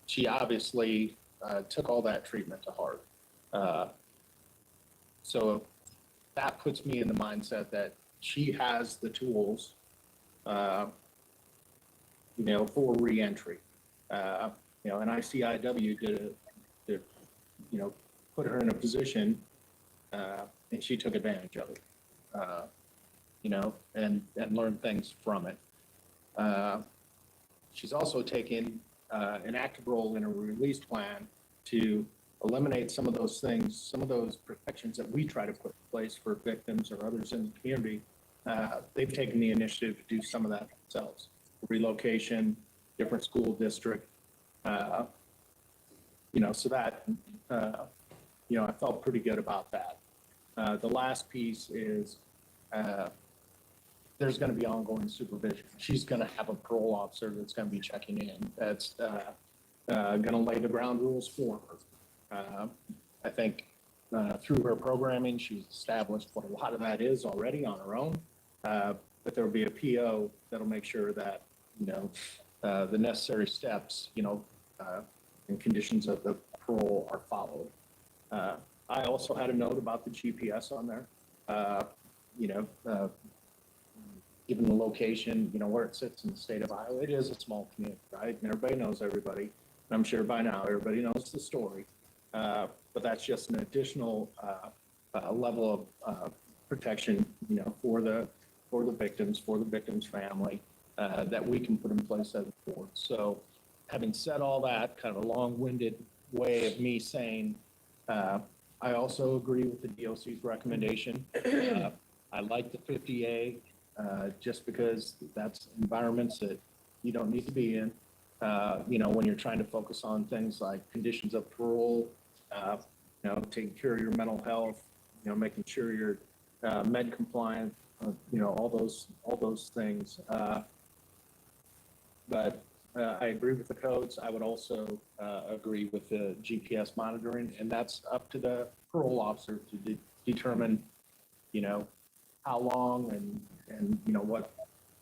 She obviously took all that treatment to heart. So that puts me in the mindset that she has the tools, for reentry. And ICIW did put her in a position, and she took advantage of it. And learn things from it. She's also taken an active role in a release plan to eliminate some of those things, some of those protections that we try to put in place for victims or others in the community. They've taken the initiative to do some of that themselves. Relocation, different school district, so that, I felt pretty good about that. The last piece is there's going to be ongoing supervision. She's going to have a parole officer that's going to be checking in, that's going to lay the ground rules for her. I think through her programming, she's established what a lot of that is already on her own, but there will be a PO that'll make sure that, the necessary steps, and conditions of the parole are followed. I also had a note about the GPS on there. Given the location, where it sits in the state of Iowa, it is a small community, right? And everybody knows everybody. I'm sure by now everybody knows the story. But that's just an additional level of protection, for the victim's family that we can put in place as a board. So having said all that, kind of a long-winded way of me saying, I also agree with the DOC's recommendation. I like the 50A just because that's environments that you don't need to be in. When you're trying to focus on things like conditions of parole, taking care of your mental health, making sure you're med compliant, all those things. But I agree with the codes. I would also agree with the GPS monitoring, and that's up to the parole officer to determine, how long and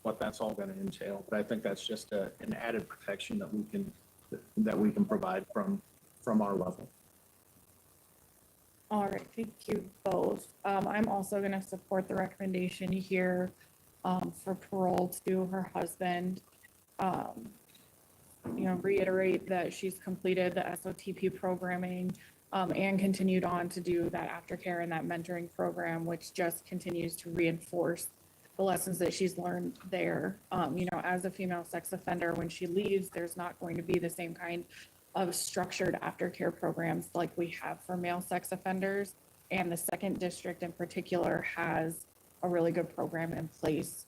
what that's all going to entail. But I think that's just an added protection that we can provide from our level. All right, thank you both. I'm also going to support the recommendation here for parole to her husband. Reiterate that she's completed the SOTP programming and continued on to do that aftercare and that mentoring program, which just continues to reinforce the lessons that she's learned there. As a female sex offender, when she leaves, there's not going to be the same kind of structured aftercare programs like we have for male sex offenders. And the second district in particular has a really good program in place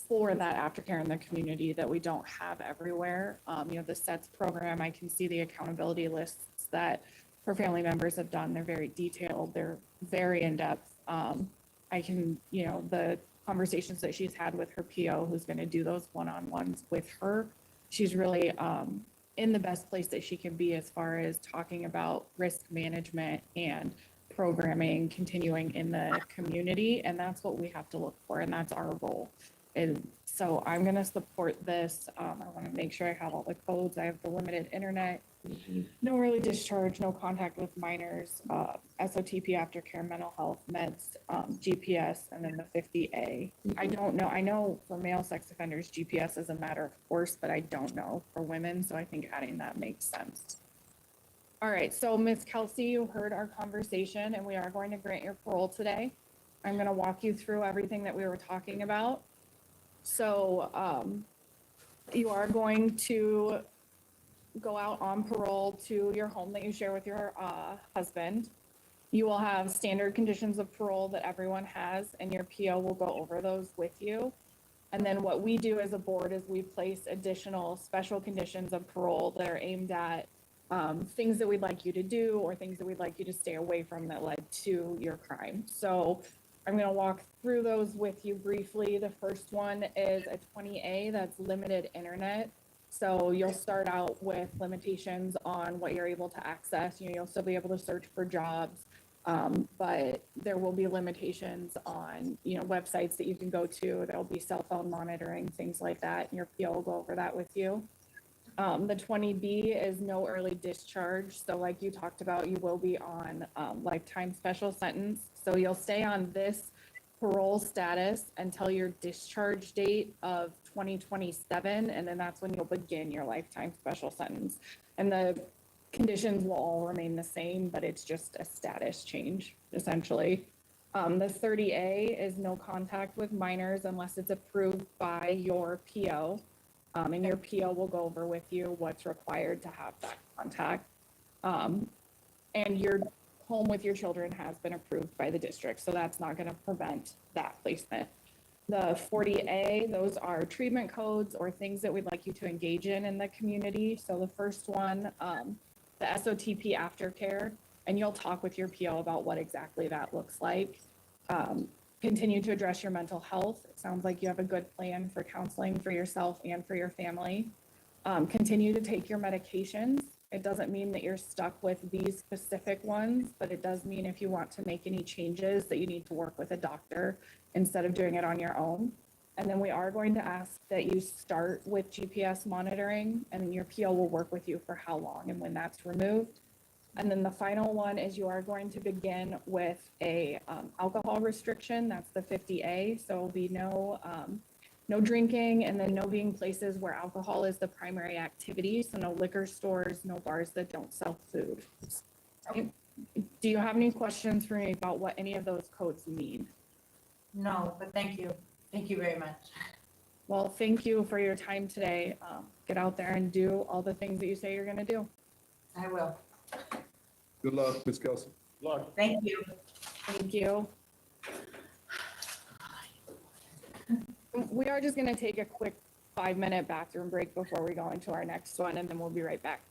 for that aftercare in the community that we don't have everywhere. The SETS program, I can see the accountability lists that her family members have done. They're very detailed. They're very in-depth. I can, the conversations that she's had with her PO, who's going to do those one-on-ones with her, she's really in the best place that she can be as far as talking about risk management and programming continuing in the community. And that's what we have to look for. And that's our role. And so I'm going to support this. I want to make sure I have all the codes. I have the limited internet, no early discharge, no contact with minors, SOTP aftercare, mental health, meds, GPS, and then the 50A. I don't know. I know for male sex offenders, GPS is a matter of course, but I don't know for women. So I think adding that makes sense. All right. So Ms. Kelsey, you heard our conversation and we are going to grant your parole today. I'm going to walk you through everything that we were talking about. So you are going to go out on parole to your home that you share with your husband. You will have standard conditions of parole that everyone has, and your PO will go over those with you. And then what we do as a board is we place additional special conditions of parole that are aimed at things that we'd like you to do or things that we'd like you to stay away from that led to your crime. So I'm going to walk through those with you briefly. The first one is a 20A, that's limited internet. So you'll start out with limitations on what you're able to access. You'll still be able to search for jobs, but there will be limitations on, websites that you can go to. There'll be cell phone monitoring, things like that. And your PO will go over that with you. The 20B is no early discharge. So like you talked about, you will be on lifetime special sentence. So you'll stay on this parole status until your discharge date of 2027, and then that's when you'll begin your lifetime special sentence. And the conditions will all remain the same, but it's just a status change, essentially. The 30A is no contact with minors unless it's approved by your PO. And your PO will go over with you what's required to have that contact. And your home with your children has been approved by the district, so that's not going to prevent that placement. The 40A, those are treatment codes or things that we'd like you to engage in the community. So the first one, the SOTP aftercare, and you'll talk with your PO about what exactly that looks like. Continue to address your mental health. It sounds like you have a good plan for counseling for yourself and for your family. Continue to take your medications. It doesn't mean that you're stuck with these specific ones, but it does mean if you want to make any changes that you need to work with a doctor instead of doing it on your own. And then we are going to ask that you start with GPS monitoring, and your PO will work with you for how long and when that's removed. And then the final one is you are going to begin with a alcohol restriction. That's the 50A. So it'll be no no drinking, and then no being places where alcohol is the primary activity. So no liquor stores, no bars that don't sell food. Okay. Do you have any questions for me about what any of those codes mean? No, but thank you. Thank you very much. Well, thank you for your time today. Get out there and do all the things that you say you're gonna do. I will. Good luck, Ms. Kelsey. Thank you. Thank you. We are just gonna take a quick 5-minute bathroom break before we go into our next one, and then we'll be right back.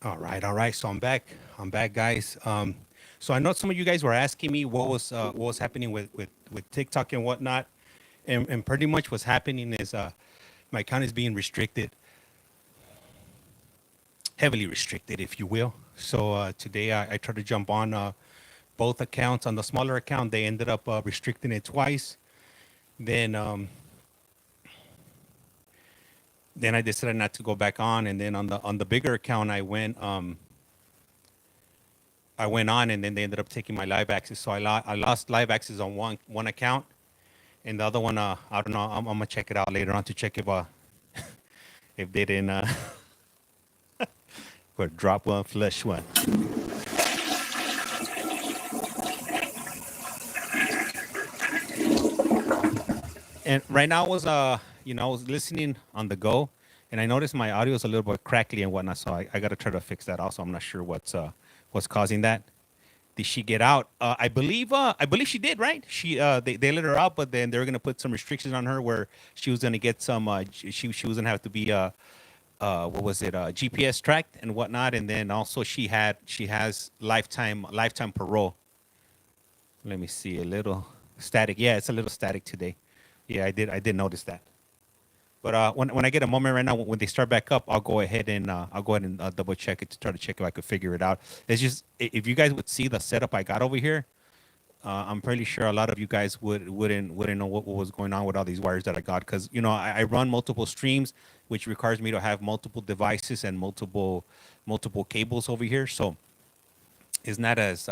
All right, all right. So I'm back. I'm back, guys. So I know some of you guys were asking me what was happening with TikTok and whatnot, and pretty much what's happening is my account is being restricted, heavily restricted, if you will. So today I tried to jump on both accounts. On the smaller account, they ended up restricting it twice. Then I decided not to go back on, and then on the bigger account, I went on, and then they ended up taking my live access. So I lost live access on one account, and the other one, I don't know. I'm gonna check it out later on to check if if they didn't drop one, flush one. And right now I was I was listening on the go, and I noticed my audio is a little bit crackly and whatnot. So I got to try to fix that. Also, I'm not sure what's causing that. Did she get out? I believe she did. Right? They let her out, but then they were gonna put some restrictions on her where she was gonna get some. She was gonna have to be what was it? GPS tracked and whatnot. And then also she has lifetime parole. Let me see, a little static. Yeah, it's a little static today. Yeah, I did notice that. But when I get a moment right now, when they start back up, I'll go ahead and double check it to try to check if I could figure it out. It's just, if you guys would see the setup I got over here, I'm pretty sure a lot of you guys wouldn't know what was going on with all these wires that I got, because I run multiple streams, which requires me to have multiple devices and multiple cables over here. So it's not as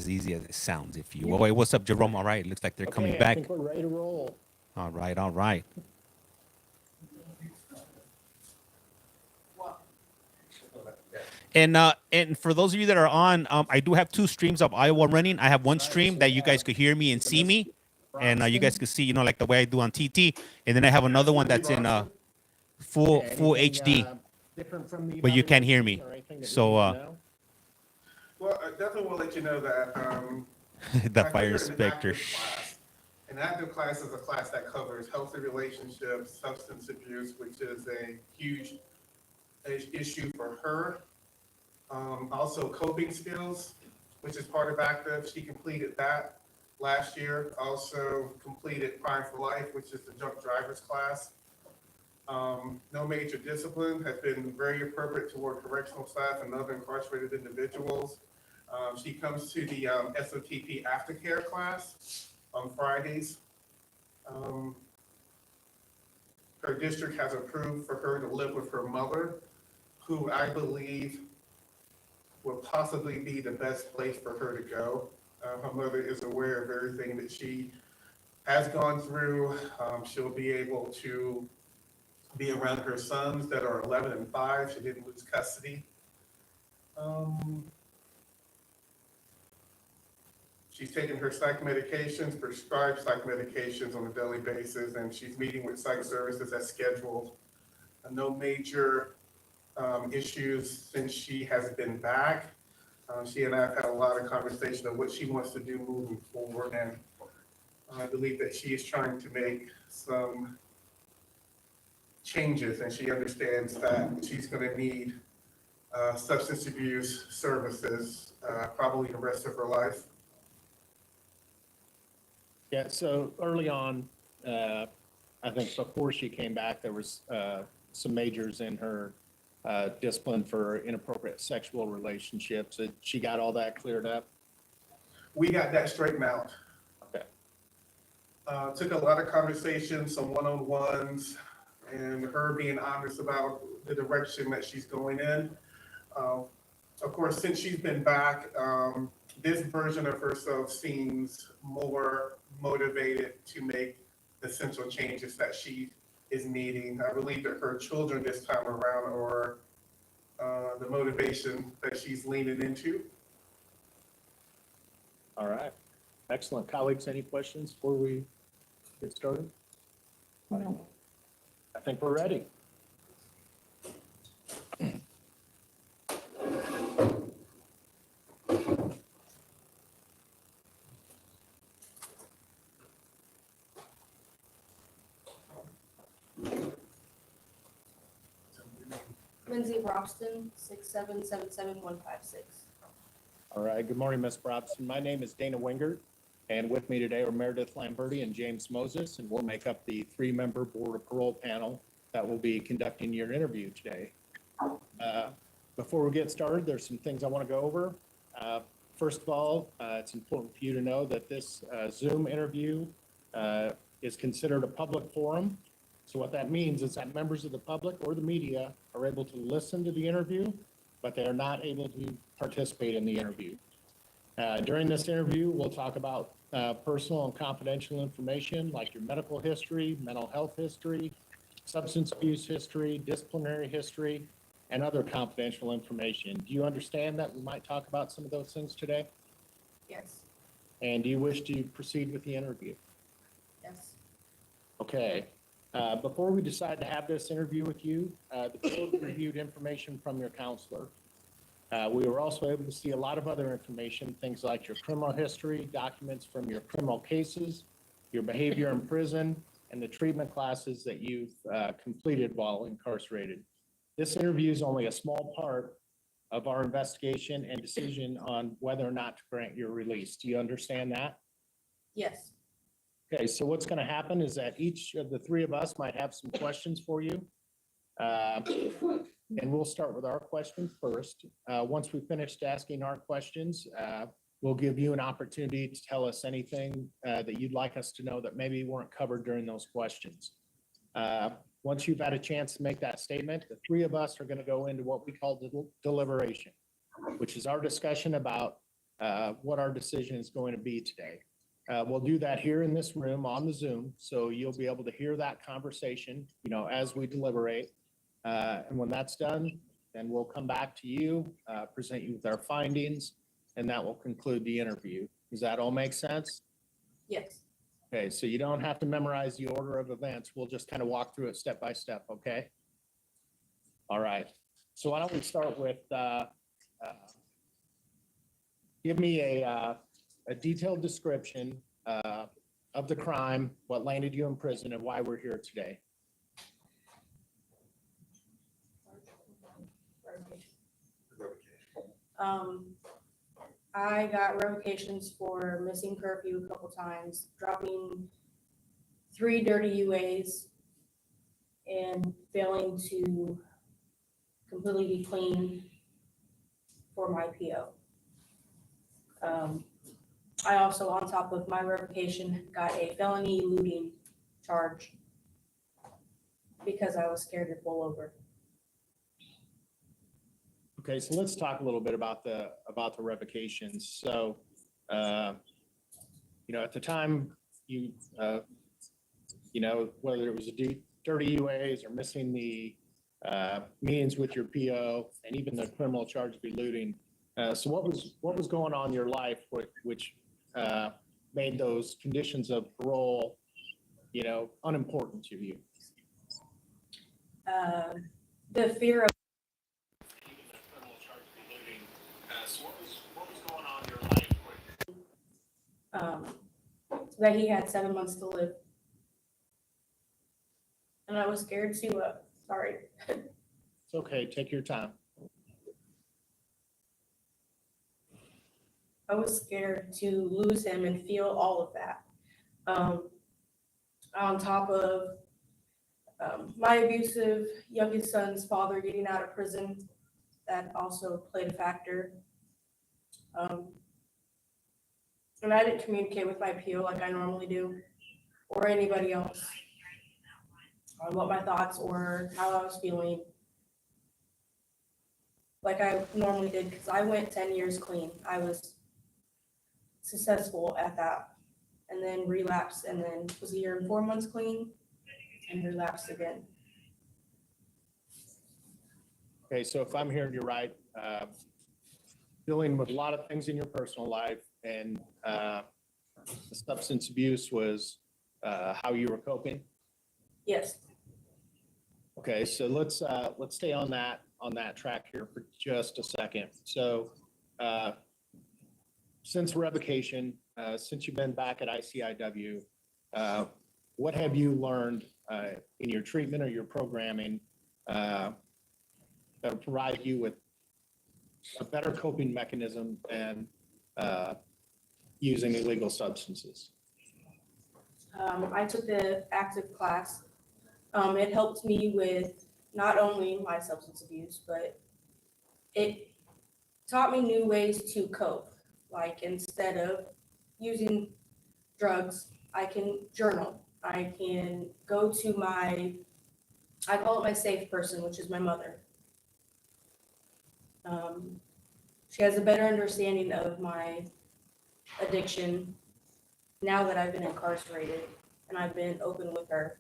easy as it sounds, if you will. Wait, what's up, Jerome? All right, looks like they're coming back. I think we're ready to roll. All right. And for those of you that are on, I do have 2 streams of Iowa running. I have one stream that you guys could hear me and see me, and you guys could see, like the way I do on TT. And then I have another one that's in full HD, but you can't hear me. So well, I definitely will let you know that the I fire consider inspector. An active class. An active class is a class that covers healthy relationships, substance abuse, which is a huge issue for her. Also coping skills, which is part of active. She completed that last year. Also completed Prime for Life, which is the drunk drivers class. No major discipline has been very appropriate toward correctional staff and other incarcerated individuals. She comes to the SOTP aftercare class on Fridays. Her district has approved for her to live with her mother, who I believe will possibly be the best place for her to go. Her mother is aware of everything that she has gone through. She'll be able to be around her sons that are 11 and 5. She didn't lose custody. She's taking her psych medications, prescribed psych medications on a daily basis, and she's meeting with psych services as scheduled. No major issues since she has been back. She and I have had a lot of conversation of what she wants to do moving forward, and I believe that she is trying to make some changes, and she understands that she's going to need substance abuse services probably the rest of her life. Yeah, so early on, I think before she came back, there was some majors in her discipline for inappropriate sexual relationships. She got all that cleared up? We got that straightened out. Okay. Took a lot of conversations, some one-on-ones, and her being honest about the direction that she's going in. Of course, since she's been back, this version of herself seems more motivated to make essential changes that she is needing. I believe that her children this time around are the motivation that she's leaning into. All right. Excellent. Colleagues, any questions before we get started? I think we're ready. Lindsay Robston, 6777156. All right. Good morning, Ms. Robson. My name is Dana Wingert, and with me today are Meredith Lamberti and James Moses, and we'll make up the 3-member Board of Parole panel that will be conducting your interview today. Before we get started, there's some things I want to go over. First of all, it's important for you to know that this Zoom interview is considered a public forum. So what that means is that members of the public or the media are able to listen to the interview, but they are not able to participate in the interview. During this interview, we'll talk about personal and confidential information like your medical history, mental health history, substance abuse history, disciplinary history, and other confidential information. Do you understand that we might talk about some of those things today? Yes. And do you wish to proceed with the interview? Yes. Okay. Before we decide to have this interview with you, the board reviewed information from your counselor. We were also able to see a lot of other information, things like your criminal history, documents from your criminal cases, your behavior in prison, and the treatment classes that you've completed while incarcerated. This interview is only a small part of our investigation and decision on whether or not to grant your release. Do you understand that? Yes. Okay, so what's going to happen is that each of the three of us might have some questions for you. And we'll start with our question first. Once we've finished asking our questions, we'll give you an opportunity to tell us anything that you'd like us to know that maybe weren't covered during those questions. Once you've had a chance to make that statement, the three of us are going to go into what we call deliberation, which is our discussion about what our decision is going to be today. We'll do that here in this room on the Zoom, so you'll be able to hear that conversation, as we deliberate. And when that's done, then we'll come back to you, present you with our findings, and that will conclude the interview. Does that all make sense? Yes. Okay, so you don't have to memorize the order of events. We'll just kind of walk through it step by step, okay? All right. So why don't we start with, give me a detailed description of the crime, what landed you in prison, and why we're here today. I got revocations for missing curfew a couple times, dropping 3 dirty UAs, and failing to completely be clean for my PO. I also, on top of my revocation, got a felony looting charge because I was scared to pull over. Okay, so let's talk a little bit about the revocations. So, at the time, whether it was dirty UAs or missing the meetings with your PO, and even the criminal charge of eluding. So, what was going on in your life which made those conditions of parole, unimportant to you? The fear of that he had 7 months to live. And I was scared to, sorry. It's okay, take your time. I was scared to lose him and feel all of that. On top of my abusive youngest son's father getting out of prison, that also played a factor. And I didn't communicate with my PO like I normally do, or anybody else, on what my thoughts or how I was feeling, like I normally did, because I went 10 years clean. I was successful at that, and then relapsed, and then was a year and 4 months clean, and relapsed again. Okay, so if I'm hearing you right, dealing with a lot of things in your personal life, and the substance abuse was how you were coping. Yes. Okay, so let's stay on that track here for just a second. So since revocation, since you've been back at ICIW, what have you learned in your treatment or your programming that will provide you with a better coping mechanism than using illegal substances? I took the active class. It helped me with not only my substance abuse, but it taught me new ways to cope. Like instead of using drugs, I can journal. I can go to I call it my safe person, which is my mother. She has a better understanding of my addiction now that I've been incarcerated and I've been open with her.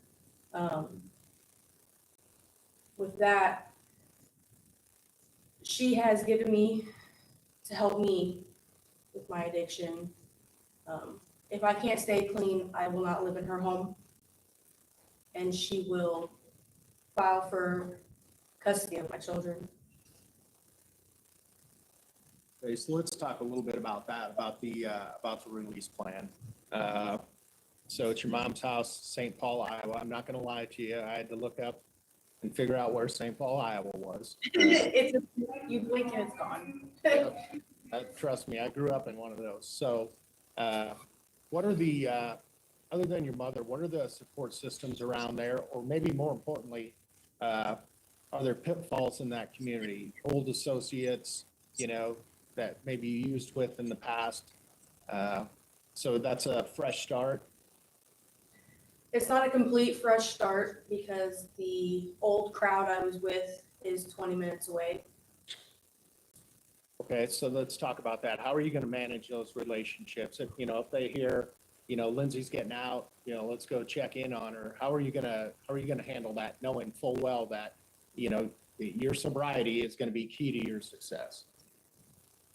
With that, she has given me to help me with my addiction. If I can't stay clean, I will not live in her home. And she will file for custody of my children. Okay, so let's talk a little bit about that, about the release plan. So it's your mom's house, St. Paul, Iowa. I'm not gonna lie to you. I had to look up and figure out where St. Paul, Iowa was. You blink and it's gone. Trust me, I grew up in one of those. So, what are the, other than your mother, what are the support systems around there? Or maybe more importantly, are there pitfalls in that community? Old associates, you know, that maybe you used with in the past? So that's a fresh start. It's not a complete fresh start because the old crowd I was with is 20 minutes away. Okay, so let's talk about that. How are you gonna manage those relationships? If, you know, if they hear, you know, Lindsay's getting out, you know, let's go check in on her. How are you gonna handle that, knowing full well that, you know, your sobriety is gonna be key to your success?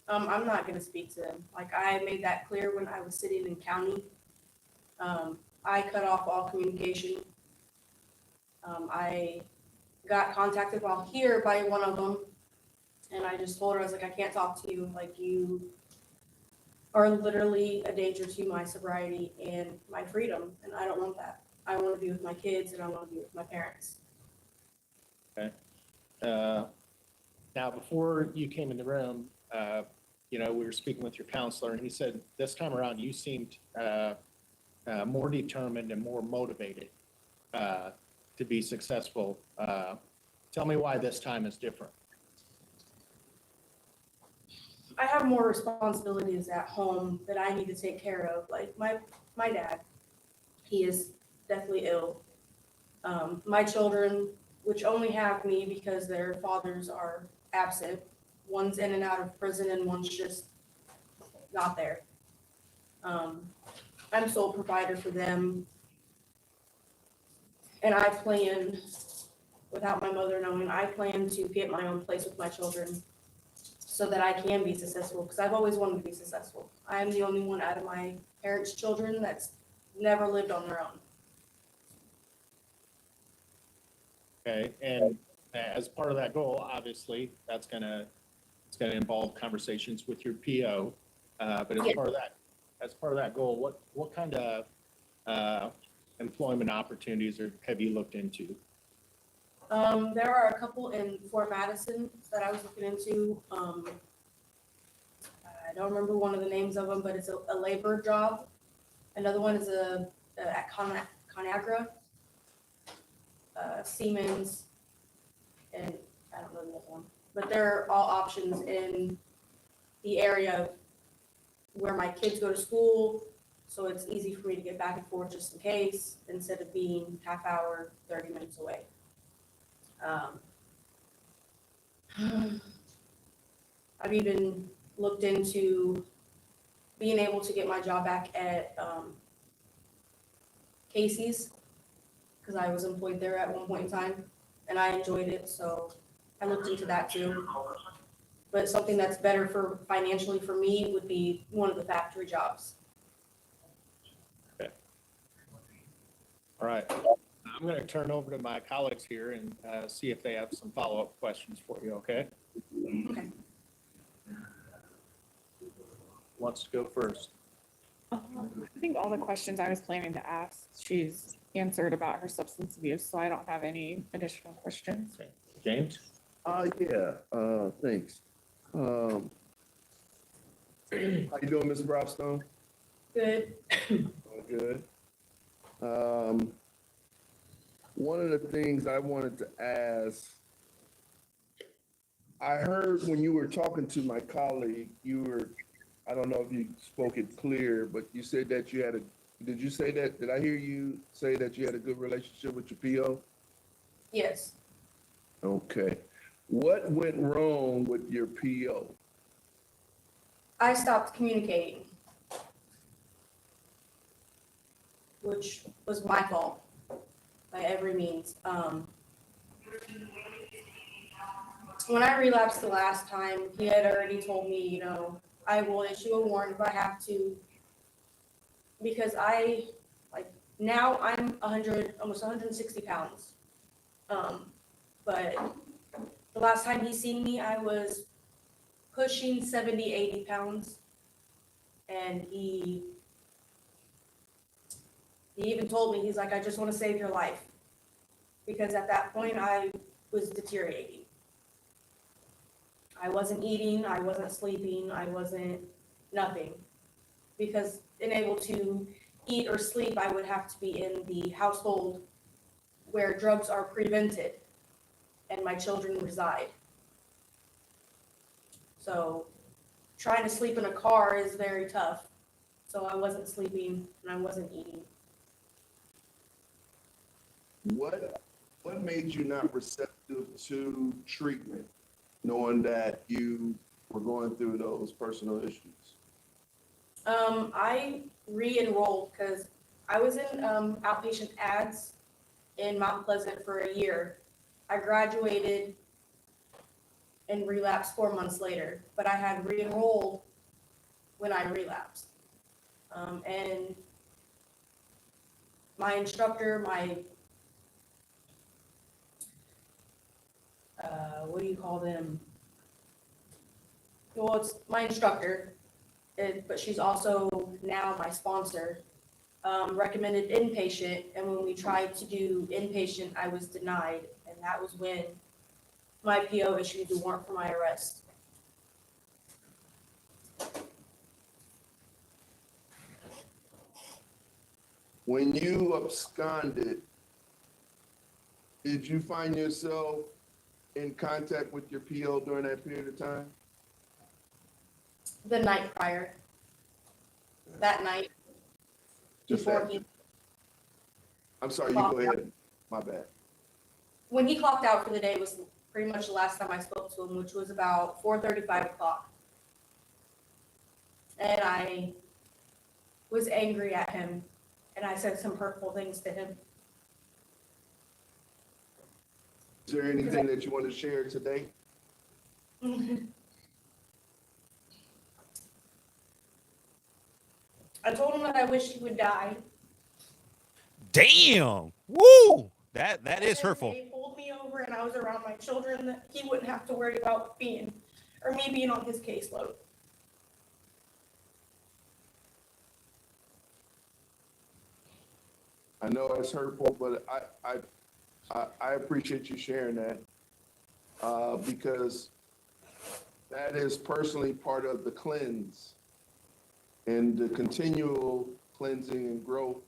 I'm not gonna speak to them. Like I made that clear when I was sitting in county. I cut off all communication. I got contacted while here by one of them. And I just told her, I was like, I can't talk to you. Like you are literally a danger to my sobriety and my freedom. And I don't want that. I want to be with my kids and I want to be with my parents. Okay. Now, before you came in the room, you know, we were speaking with your counselor and he said, this time around, you seemed more determined and more motivated to be successful. Tell me why this time is different. I have more responsibilities at home that I need to take care of. Like my dad, he is deathly ill. My children, which only have me because their fathers are absent, one's in and out of prison and one's just not there. I'm sole provider for them. And I plan, without my mother knowing, I plan to get my own place with my children so that I can be successful, because I've always wanted to be successful. I'm the only one out of my parents' children that's never lived on their own. Okay, and as part of that goal, obviously, it's gonna involve conversations with your PO. But as part of that goal, what kind of employment opportunities have you looked into? There are a couple in Fort Madison that I was looking into. I don't remember one of the names of them, but it's a labor job. Another one is at ConAgra, Siemens, and I don't know the other one. But they're all options in the area of where my kids go to school, so it's easy for me to get back and forth just in case, instead of being half hour, 30 minutes away. I've even looked into being able to get my job back at Casey's, because I was employed there at one point in time and I enjoyed it, so I looked into that too. But something that's better for financially for me would be one of the factory jobs. Okay. All right. I'm going to turn over to my colleagues here and see if they have some follow-up questions for you, okay? Okay. Who wants to go first? I think all the questions I was planning to ask, she's answered about her substance abuse, so I don't have any additional questions. Okay. James? Thanks. How you doing, Ms. Bropstone? Good. Good. One of the things I wanted to ask, I heard when you were talking to my colleague, I don't know if you spoke it clear, but you said that you had a, did you say that, did I hear you say that you had a good relationship with your PO? Yes. Okay. What went wrong with your PO? I stopped communicating, which was my fault by every means. When I relapsed the last time, he had already told me, you know, I will issue a warrant if I have to, because now I'm 100, almost 160 pounds. But the last time he seen me, I was pushing 70, 80 pounds. And he even told me, he's like, I just want to save your life. Because at that point, I was deteriorating. I wasn't eating, I wasn't sleeping, I wasn't nothing. Because unable to eat or sleep, I would have to be in the household where drugs are prevented and my children reside. So trying to sleep in a car is very tough. So I wasn't sleeping and I wasn't eating. What made you not receptive to treatment, knowing that you were going through those personal issues? I re-enrolled because I was in outpatient ads in Mount Pleasant for a year. I graduated and relapsed 4 months later, but I had re-enrolled when I relapsed. And my instructor, what do you call them? Well, it's my instructor, but she's also now my sponsor, recommended inpatient. And when we tried to do inpatient, I was denied. And that was when my PO issued the warrant for my arrest. When you absconded, did you find yourself in contact with your PO during that period of time? The night prior. That night. Just Before that. he, I'm sorry, you go ahead. My bad. when he clocked out for the day was pretty much the last time I spoke to him, which was about 4:30, 5 o'clock. And I was angry at him and I said some hurtful things to him. Is there anything that you want to share today? I told him that I wish he would die. Damn. Woo. That is And hurtful. They pulled me over and I was around my children, that he wouldn't have to worry about me being on his caseload. I know it's hurtful, but I appreciate you sharing that, because that is personally part of the cleanse and the continual cleansing and growth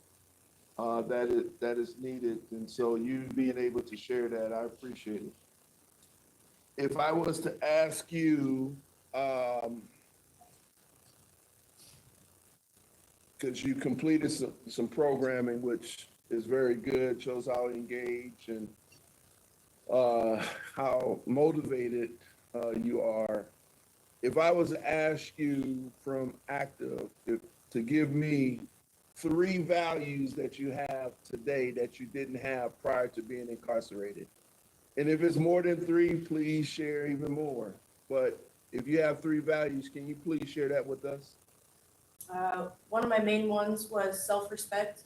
that is needed. And so you being able to share that, I appreciate it. If I was to ask you, because you completed some programming, which is very good, shows how engaged and how motivated you are. If I was to ask you from active to give me 3 values that you have today that you didn't have prior to being incarcerated. And if it's more than 3, please share even more. But if you have 3 values, can you please share that with us? One of my main ones was self-respect.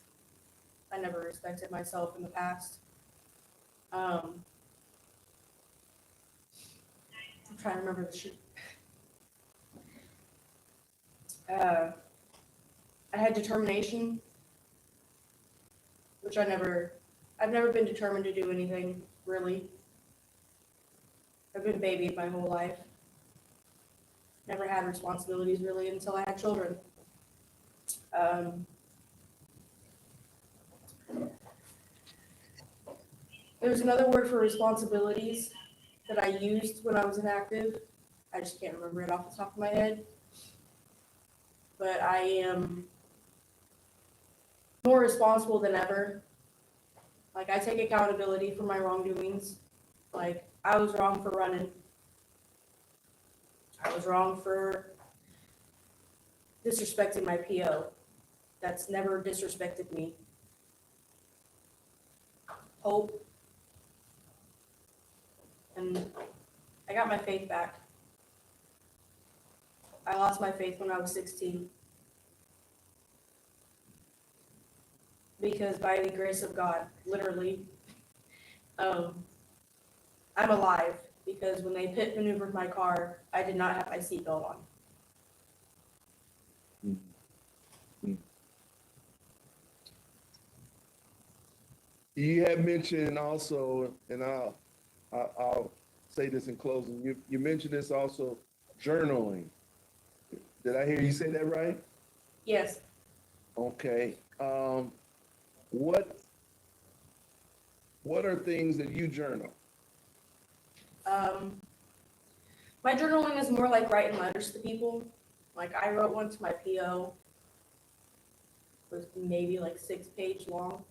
I never respected myself in the past. I'm trying to remember the shit. I had determination, which I've never been determined to do anything, really. I've been babied my whole life. Never had responsibilities really until I had children. There's another word for responsibilities that I used when I was inactive. I just can't remember it off the top of my head. but I am more responsible than ever. Like, I take accountability for my wrongdoings. Like, I was wrong for running. I was wrong for disrespecting my PO. That's never disrespected me. Hope. And I got my faith back. I lost my faith when I was 16. Because by the grace of God, literally, I'm alive. Because when they pit maneuvered my car, I did not have my seatbelt on. You had mentioned also, and I'll say this in closing, you mentioned this also, journaling. Did I hear you say that right? Yes. Okay. What are things that you journal? My journaling is more like writing letters to people. Like, I wrote one to my PO. It was maybe like 6-page long.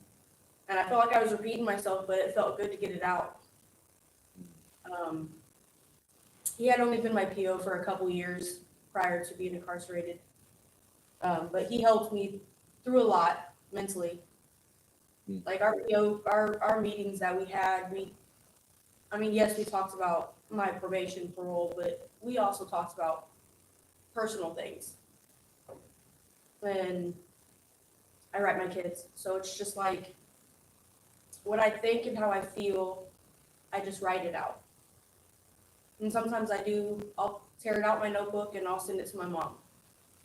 And I felt like I was repeating myself, but it felt good to get it out. He had only been my PO for a couple years prior to being incarcerated. But he helped me through a lot mentally. Like, our PO, our meetings that we had, yes, we talked about my probation, parole, but we also talked about personal things. And I write my kids, so it's just like what I think and how I feel, I just write it out. And sometimes I'll tear it out my notebook and I'll send it to my mom.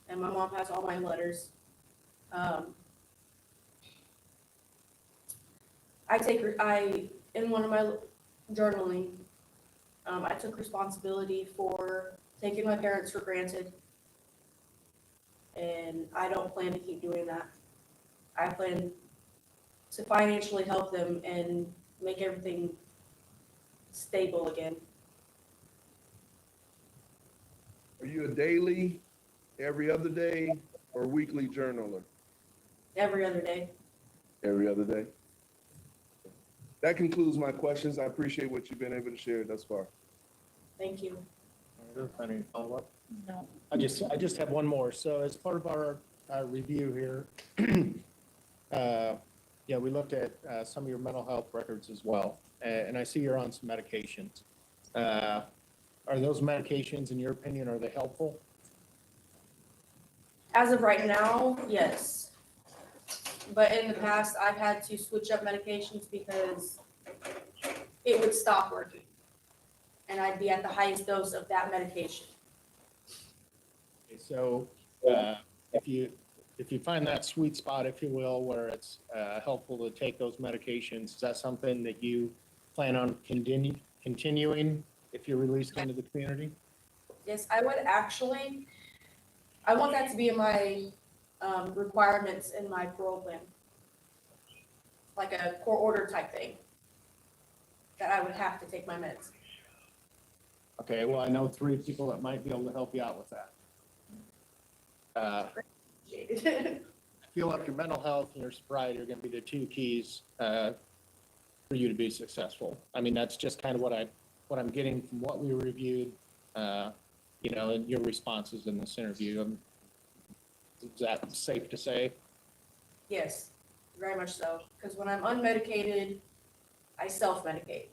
And my mom has all my letters. In one of my journaling, I took responsibility for taking my parents for granted. And I don't plan to keep doing that. I plan to financially help them and make everything stable again. Are you a daily, every other day, or weekly journaler? Every other day. Every other day? That concludes my questions. I appreciate what you've been able to share thus far. Thank you. Any follow-up? No. I just have one more. So as part of our review here, we looked at some of your mental health records as well. And I see you're on some medications. Are those medications, in your opinion, are they helpful? As of right now, yes. But in the past, I've had to switch up medications because it would stop working. And I'd be at the highest dose of that medication. So if you find that sweet spot, if you will, where it's helpful to take those medications, is that something that you plan on continuing if you're released into the community? Yes, I would actually. I want that to be in my requirements in my parole plan. Like a court order type thing. That I would have to take my meds. Okay, well, I know 3 people that might be able to help you out with that. I feel like your mental health and your sobriety are going to be the 2 keys for you to be successful. I mean, that's just kind of what I'm getting from what we reviewed, and your responses in this interview. Is that safe to say? Yes, very much so. Because when I'm unmedicated, I self-medicate.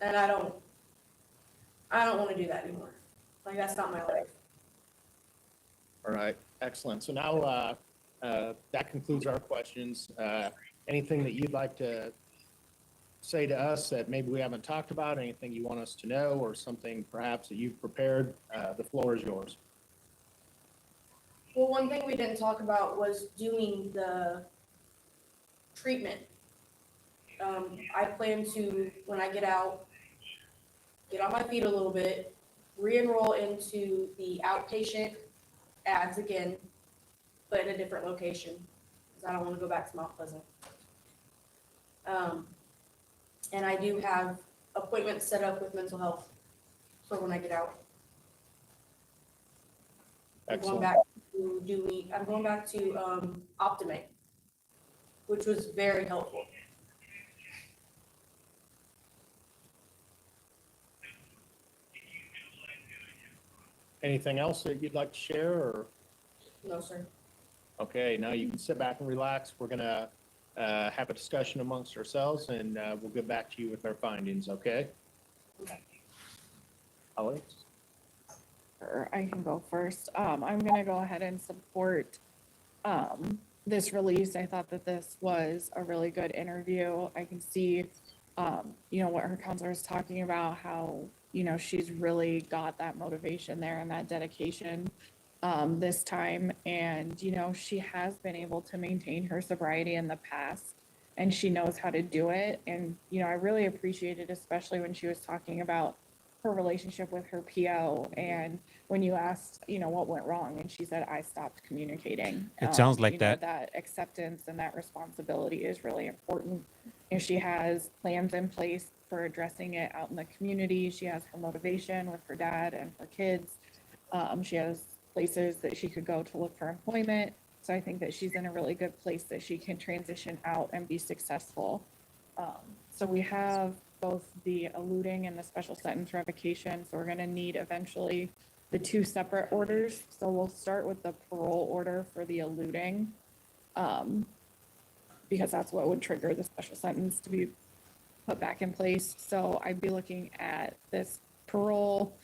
And I don't want to do that anymore. Like, that's not my life. All right, excellent. So now that concludes our questions. Anything that you'd like to say to us that maybe we haven't talked about, anything you want us to know, or something perhaps that you've prepared, the floor is yours. Well, one thing we didn't talk about was doing the treatment. I plan to, when I get out, get on my feet a little bit, re-enroll into the outpatient ads again, but in a different location, because I don't want to go back to Mount Pleasant. And I do have appointments set up with mental health for when I get out. I'm going Excellent. back to I'm going back to Optimate, which was very helpful. Anything else that you'd like to share, or? No, sir. Okay, now you can sit back and relax. We're gonna have a discussion amongst ourselves, and we'll get back to you with our findings, okay? Okay. Alex? Sure, I can go first. I'm gonna go ahead and support this release. I thought that this was a really good interview. I can see, what her counselor is talking about, how, she's really got that motivation there and that dedication this time. And, she has been able to maintain her sobriety in the past, and she knows how to do it. And, I really appreciated, especially when she was talking about her relationship with her PO, and when you asked, what went wrong, and she said, I stopped communicating. It sounds like that. That acceptance and that responsibility is really important. And she has plans in place for addressing it out in the community. She has her motivation with her dad and her kids. She has places that she could go to look for employment. So I think that she's in a really good place that she can transition out and be successful. So we have both the eluding and the special sentence revocation. So we're going to need eventually the two separate orders. So we'll start with the parole order for the eluding, because that's what would trigger the special sentence to be put back in place. So I'd be looking at this parole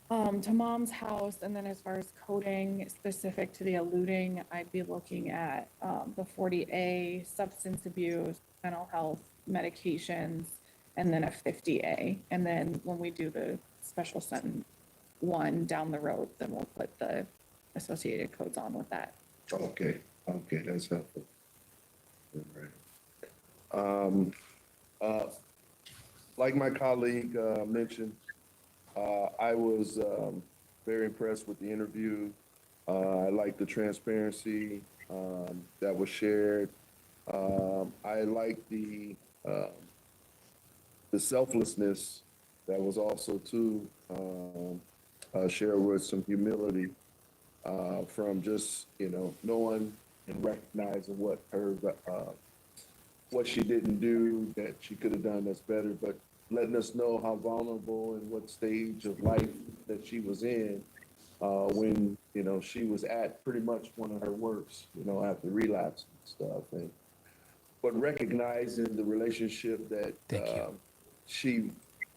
to mom's house. And then as far as coding specific to the eluding, I'd be looking at the 40A, substance abuse, mental health, medications, and then a 50A. And then when we do the special sentence one down the road, then we'll put the associated codes on with that. Okay, that's helpful. All right. Like my colleague mentioned, I was very impressed with the interview. I like the transparency that was shared. I like the selflessness that was also too shared with some humility from just knowing and recognizing what she didn't do that she could have done that's better, but letting us know how vulnerable and what stage of life that she was in when she was at pretty much one of her worst, after relapse and stuff, but recognizing the relationship that she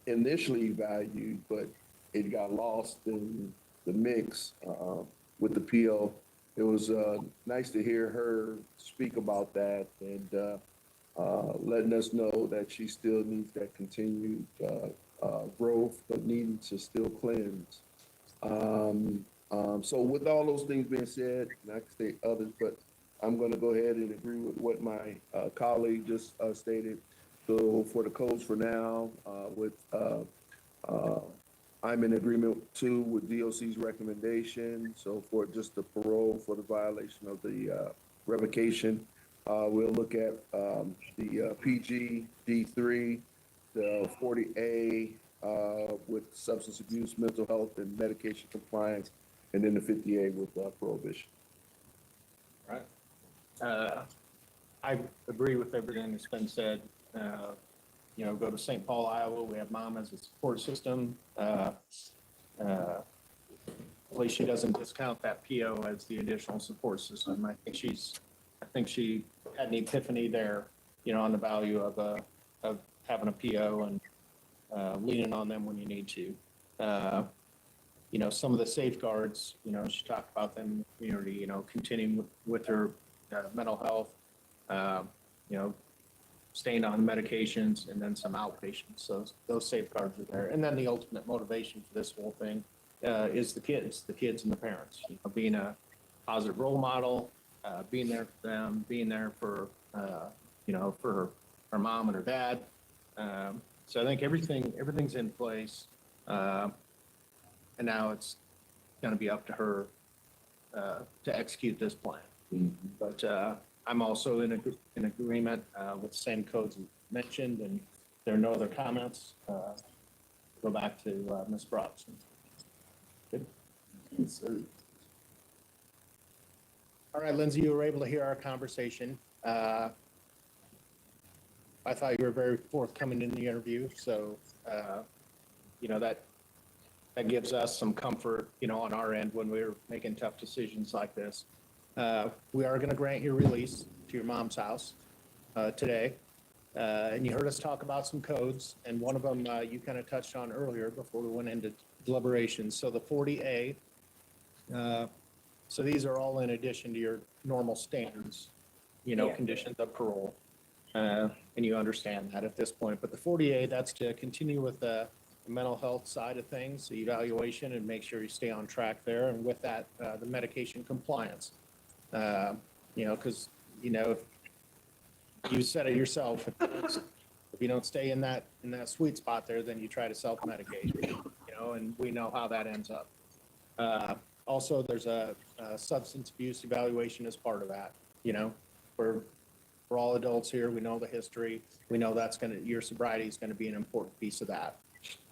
initially valued, but it got lost in the mix with the PO. It was nice to hear her speak about that and letting us know that she still needs that continued growth, but needing to still cleanse. So with all those things being said, and I can say others, but I'm going to go ahead and agree with what my colleague just stated. So for the codes for now, I'm in agreement too with DOC's recommendation. So for just the parole for the violation of the revocation, we'll look at the PG D3, the 40A with substance abuse, mental health, and medication compliance, and then the 50A with prohibition. Right. I agree with everything that's been said. Go to St. Paul, Iowa. We have mom as a support system. At least she doesn't discount that PO as the additional support system. I think she had an epiphany there, on the value of having a PO and leaning on them when you need to. Some of the safeguards, she talked about them in the community, continuing with her mental health, staying on medications, and then some outpatients. So those safeguards are there. And then the ultimate motivation for this whole thing is the kids and the parents, being a positive role model, being there for them, being there for, for her mom and her dad. So I think everything's in place. And now it's going to be up to her to execute this plan. Mm-hmm. But I'm also in agreement with the same codes mentioned, and there are no other comments. Go back to Ms. Bronson. Good. All right, Lindsay, you were able to hear our conversation. I thought you were very forthcoming in the interview, so, you know, that gives us some comfort, you know, on our end when we're making tough decisions like this. We are going to grant your release to your mom's house today. And you heard us talk about some codes, and one of them you kind of touched on earlier before we went into deliberations. So the 40A, so these are all in addition to your normal standards, you know, Yeah. conditions of parole. And you understand that at this point. But the 40A, that's to continue with the mental health side of things, the evaluation, and make sure you stay on track there. And with that, the medication compliance. You know, because, you know, you said it yourself, if you don't stay in that sweet spot there, then you try to self-medicate, you know, and we know how that ends up. Also, there's a substance abuse evaluation as part of that, you know, we're all adults here, we know the history, we know your sobriety is gonna be an important piece of that,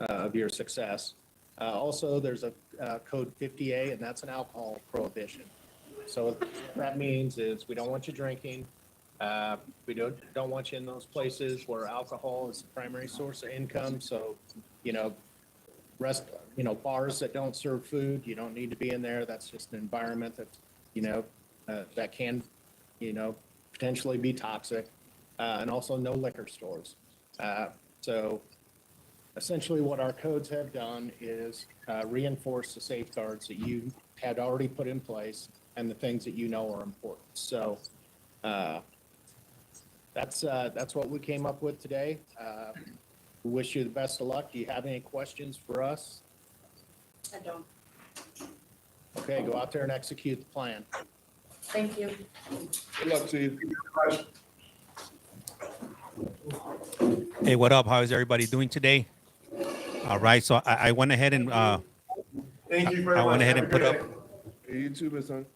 of your success. Also, there's a code 50A, and that's an alcohol prohibition. So what that means is we don't want you drinking. We don't want you in those places where alcohol is the primary source of income. So, you know, bars that don't serve food, you don't need to be in there. That's just an environment that, you know, that can, you know, potentially be toxic. And also no liquor stores. So essentially what our codes have done is reinforce the safeguards that you had already put in place and the things that you know are important. So that's what we came up with today. We wish you the best of luck. Do you have any questions for us? I don't. Okay, go out there and execute the plan. Thank you. Good luck to you. Hey, what up? How is everybody doing today? All right, so I went ahead and Thank you very much. I went ahead Have and a put good up. day. Hey, you too, my son.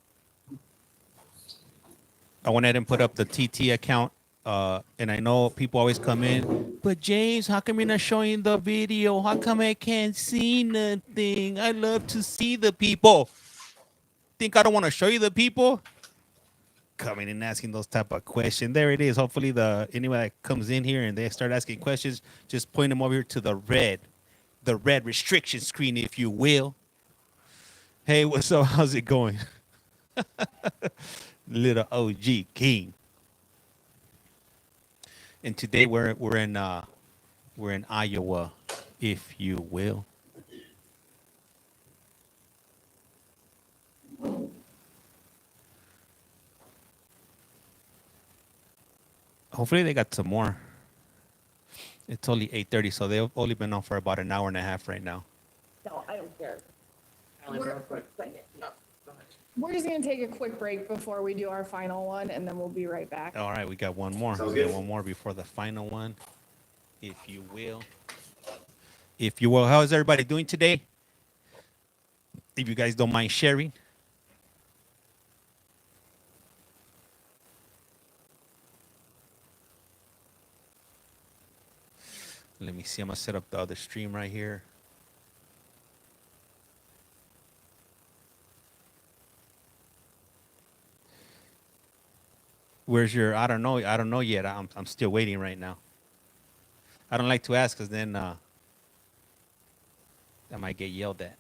I went ahead and put up the TT account, and I know people always come in, but James, how come you're not showing the video? How come I can't see nothing? I love to see the people. Think I don't want to show you the people? Coming and asking those type of questions. There it is. Hopefully, anyone that comes in here and they start asking questions, just point them over here to the red restriction screen, if you will. Hey, what's up? How's it going? Little OG King. And today we're in Iowa, if you will. Hopefully they got some more. It's only 8:30, so they've only been on for about an hour and a half right now. No, I don't care. We're just gonna take a quick break before we do our final one, and then we'll be right back. All right, we got one more. Sounds We got good. one more before the final one, if you will. If you will, how is everybody doing today? If you guys don't mind sharing. Let me see. I'm gonna set up the other stream right here. Where's your? I don't know. I don't know yet. I'm still waiting right now. I don't like to ask because then I might get yelled at.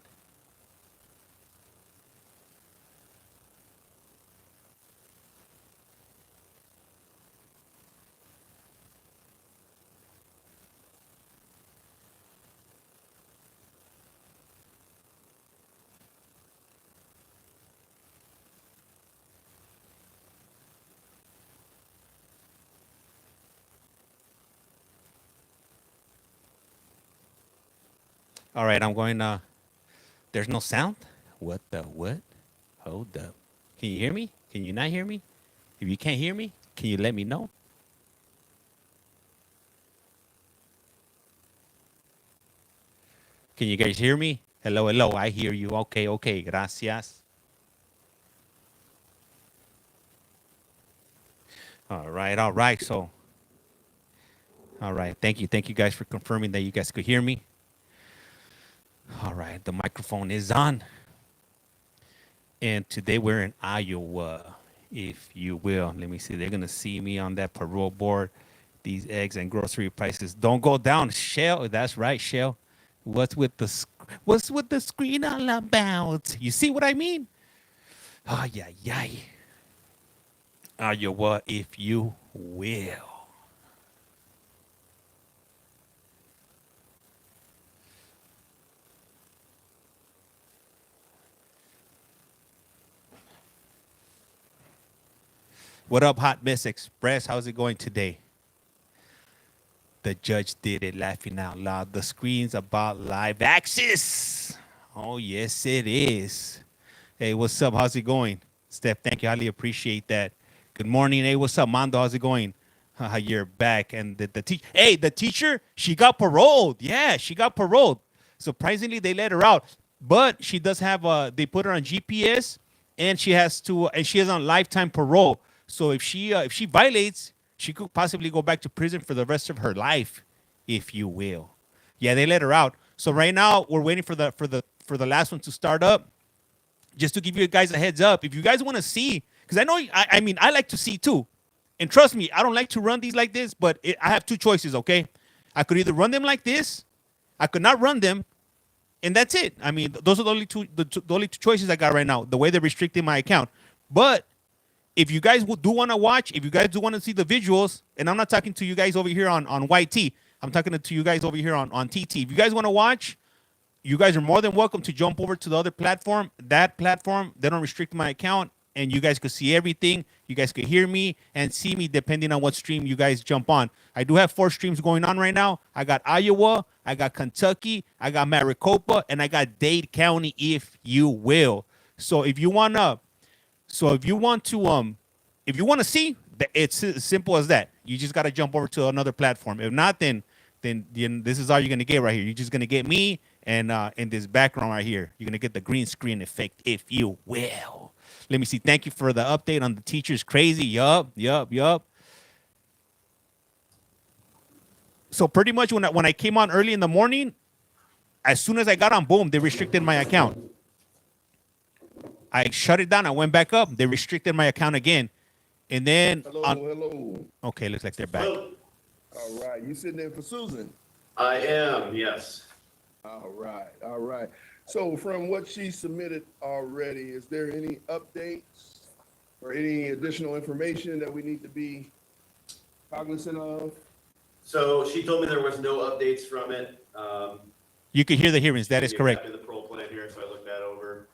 All right, I'm going. There's no sound. What the what? Hold up. Can you hear me? Can you not hear me? If you can't hear me, can you let me know? Can you guys hear me? Hello, hello. I hear you. Okay, okay. Gracias. All right, all right. So, all right. Thank you guys for confirming that you guys could hear me. All right, the microphone is on. And today we're in Iowa, if you will. Let me see. They're gonna see me on that parole board. These eggs and grocery prices don't go down. Shell, that's right, Shell. What's with the screen all about? You see what I mean? Oh yeah, yeah. Are you what, if you will? What up, Hot Miss Express? How's it going today? The judge did it, laughing out loud. The screen's about live access. Oh, yes, it is. Hey, what's up? How's it going? Steph, thank you. Highly appreciate that. Good morning. Hey, what's up, Mondo? How's it going? You're back. And the teacher, hey, the teacher, she got paroled. Yeah, she got paroled. Surprisingly, they let her out. But she does have they put her on GPS, and she has to, and she is on lifetime parole. So if she violates, she could possibly go back to prison for the rest of her life, if you will. Yeah, they let her out. So right now we're waiting for the last one to start up. Just to give you guys a heads up, if you guys want to see, because I know, I mean, I like to see too. And trust me, I don't like to run these like this, but I have two choices, okay? I could either run them like this, I could not run them, and that's it. I mean, those are the only two choices I got right now, the way they're restricting my account. But if you guys do want to watch, if you guys do want to see the visuals, and I'm not talking to you guys over here on YT, I'm talking to you guys over here on TT. If you guys want to watch, you guys are more than welcome to jump over to the other platform. That platform, they don't restrict my account, and you guys could see everything. You guys could hear me and see me depending on what stream you guys jump on. I do have 4 streams going on right now. I got Iowa, I got Kentucky, I got Maricopa, and I got Dade County, if you will. So if you want to see, it's as simple as that. You just got to jump over to another platform. If not, then this is all you're gonna get right here. You're just gonna get me and in this background right here. You're gonna get the green screen effect, if you will. Let me see. Thank you for the update on the teachers. Crazy. Yup. So pretty much when I came on early in the morning, as soon as I got on, boom, they restricted my account. I shut it down. I went back up. They restricted my account again. And then... Hello. Okay, looks like they're back. All right. You sitting there for Susan? I am, yes. All right. So from what she submitted already, is there any updates or any additional information that we need to be cognizant of? So she told me there was no updates from it. You can hear the hearings. That is correct. The parole plan here, so I looked that over.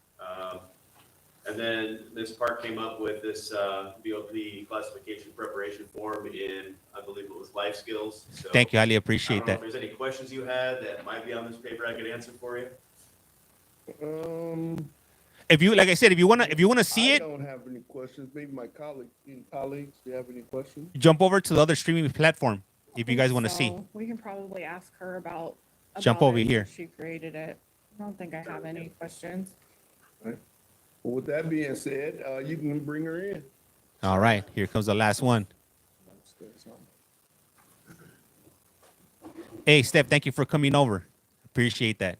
And then Ms. Park came up with this BOP classification preparation form in, I believe it was life skills. So thank you. Highly appreciate that. If there's any questions you had that might be on this paper I could answer for you. If you, like I said, if you wanna see it, I don't have any questions. Maybe my colleagues, do you have any questions? jump over to the other streaming platform. If you guys want to see, We can probably ask her about Jump it over since here. She created it. I don't think I have any questions. Right. Well, with that being said, you can bring her in. all right, here comes the last one. Hey, Steph, thank you for coming over. Appreciate that.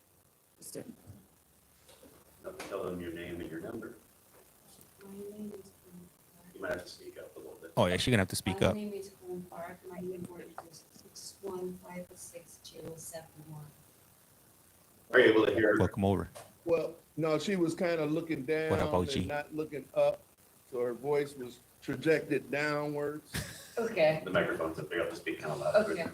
Tell them your name and your number. You might have to speak up a little bit. Oh yeah, she's gonna have to speak up. My name is Gowun Park. My number is 6156071. Are you able to hear? Welcome over. Well, no, she was kind of looking down What up, OG? and not looking up, so her voice was trajected downwards. Okay. The microphone's up. You have to speak kind of loud. Okay.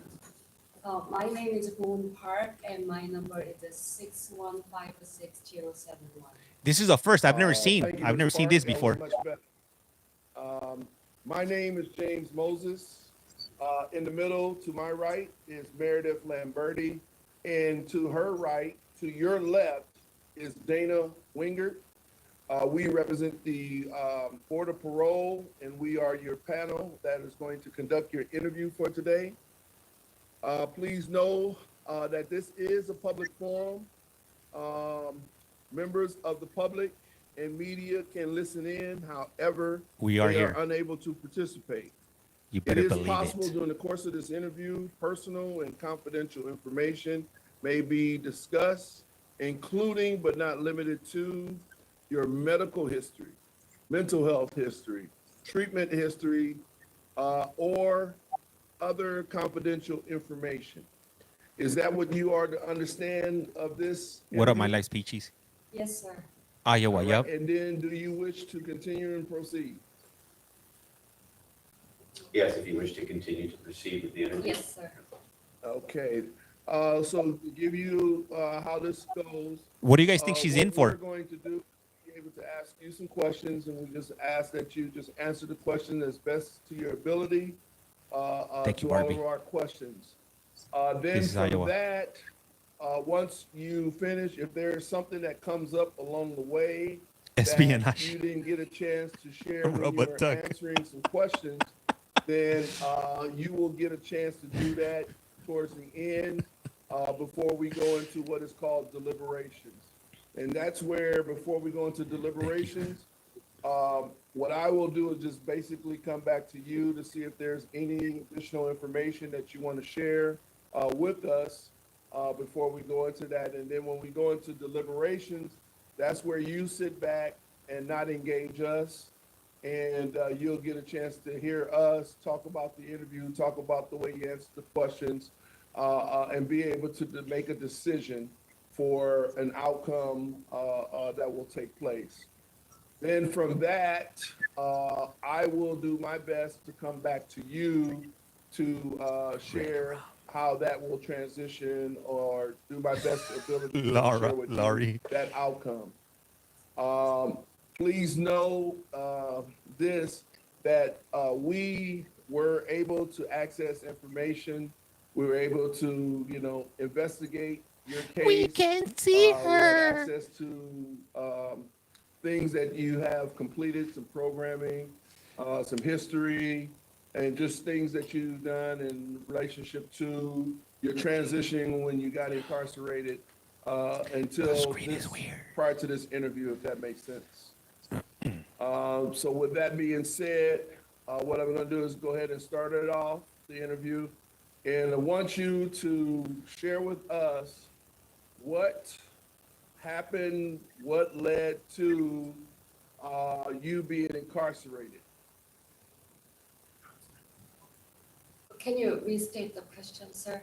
My name is Gowun Park and my number is 6156071. This is a first. I've never Thank seen. you, I've Ms. never seen Park. this That was before. much better. My name is James Moses. In the middle, to my right, is Meredith Lamberti. And to her right, to your left, is Dana Wingert. We represent the Board of Parole, and we are your panel that is going to conduct your interview for today. Please know that this is a public forum. Members of the public and media can listen in, however, We are they here. are unable to participate. You It better is believe possible it. during the course of this interview, personal and confidential information may be discussed, including but not limited to your medical history, mental health history, treatment history, or other confidential information. Is that what you are to understand of this? What up, my interview? life species? Yes, sir. Iowa, All right, yup. and then do you wish to continue and proceed? Yes, if you wish to continue to proceed with the interview. Yes, sir. Okay, so to give you how this goes. What do you guys think she's what in for? We're going to do, be able to ask you some questions, and we just ask that you just answer the question as best to your ability Thank you, to all Barbie. of our questions. Then This is from Iowa. that, once you finish, if there's something that comes up along the way that Espionage. you didn't get a chance to share when you Robot were duck. answering some questions, then you will get a chance to do that towards the end before we go into what is called deliberations. And that's where, before we go into deliberations, what I will do is just basically come back to you to see if there's any additional information that you want to share with us before we go into that. And then when we go into deliberations, that's where you sit back and not engage us. And you'll get a chance to hear us talk about the interview, talk about the way you answer the questions, and be able to make a decision for an outcome that will take place. Then from that, I will do my best to come back to you to share how that will transition, or do my best ability to share with you that outcome. Please know this, that we were able to access information. We were able to, investigate your case. We can see We had her. access to things that you have completed, some programming, some history, and just things that you've done in relationship to your transition when you got incarcerated until prior to this interview, if that makes sense. So with that being said, what I'm going to do is go ahead and start it off, the interview. And I want you to share with us what happened, what led to you being incarcerated. Can you restate the question, sir?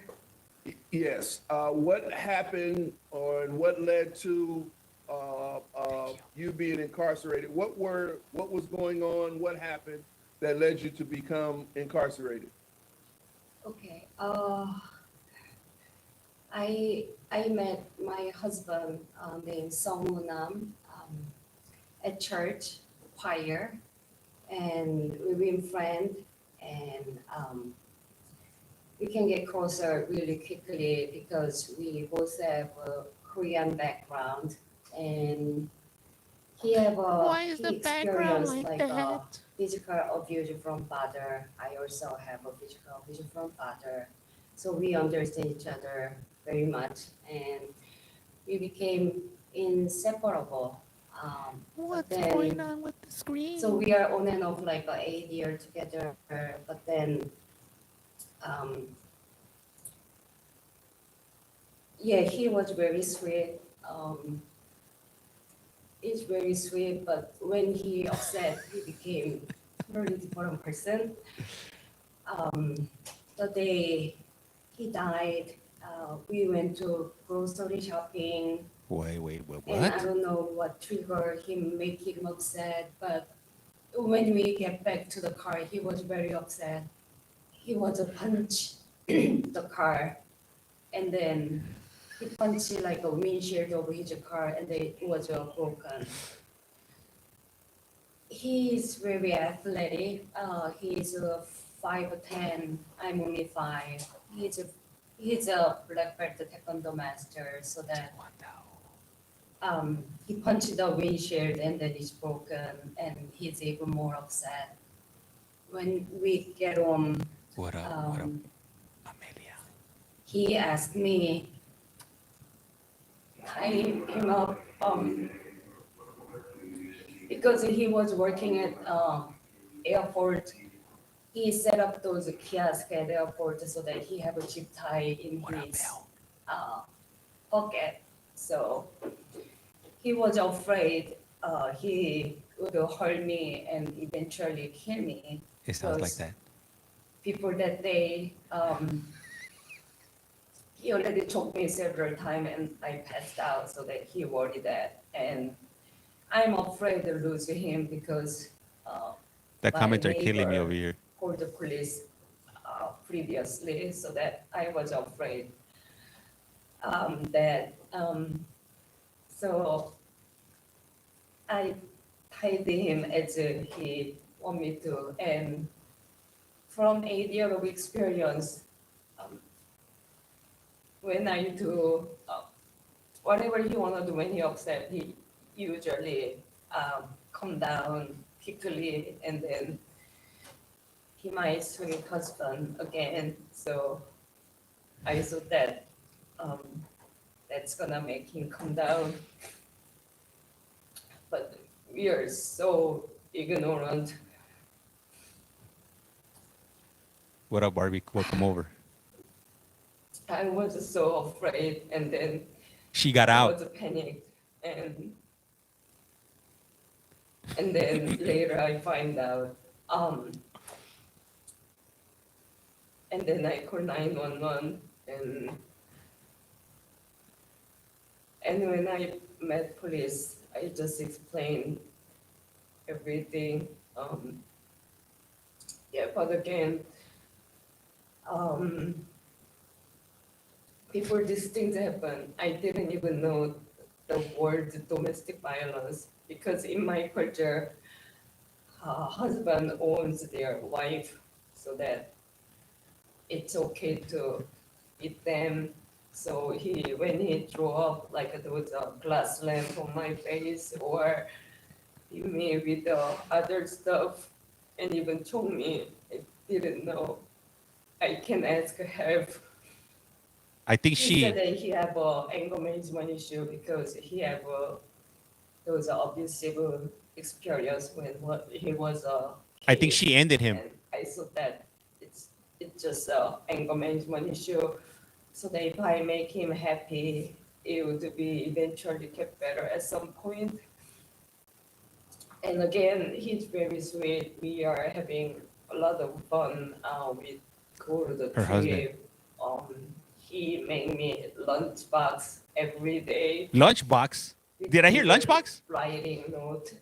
Yes. What happened, and what led to you being incarcerated? What was going on? What happened that led you to become incarcerated? Okay. I met my husband named Song Nam at church choir, and we've been friends, and we can get closer really quickly because we both have a Korean background, and he experienced physical abuse from father. I also have a physical abuse from father, so we understand each other very much, and we became inseparable. What's going on with the screen? So we are on and off like 8 years together, but then, yeah, he was very sweet. He's very sweet, but when he upset, he became a very different person. The day he died, we went to grocery shopping. Wait, And I what? don't know what triggered him, make him upset, but when we get back to the car, he was very upset. He was a punch the car, and then he punched like a windshield of his car, and then it was broken. He's very athletic. He's 5'10". I'm only 5. He's a black belt taekwondo master, so that he punched the windshield and then it's broken, and he's even more upset. When we get home, What up, Amelia? he asked me, I him up because he was working at airport. He set up those kiosks at airport so that he have a zip tie in his pocket. So he was afraid he would hurt me and eventually kill me. It sounds like Because that. Before that day, he already choked me several times and I passed out, so that he worried that. And I'm afraid to lose him because The my comments are killing me neighbor over here. called the police previously, so that I was afraid so I tied him as he want me to. And from 8 years of experience, when I do whatever he wanna do when he upset, he usually calm down quickly, and then he might swing his husband again. So I thought that that's gonna make him calm down. But we are so ignorant. What up, Barbie? Welcome over. I was so afraid, and then She got I out. was panicked, and then later I find out, and then I call 911, and when I met police, I just explained everything. But again, before these things happened, I didn't even know the word domestic violence, because in my culture, husband owns their wife, so that it's okay to beat them. So when he threw up, like there was a glass lamp on my face, or hit me with the other stuff, and even told me, I didn't know I can ask help. I think He said she, that he have a anger management issue because he have those abusive experience when he was a kid. I think she ended him. And I thought that it's just a anger management issue. So that if I make him happy, it would be eventually get better at some point. And again, he's very sweet. We are having a lot of fun. We go to the Her husband. trip. He made me lunchbox every day. Lunchbox? Did I hear With lunchbox? Writing note.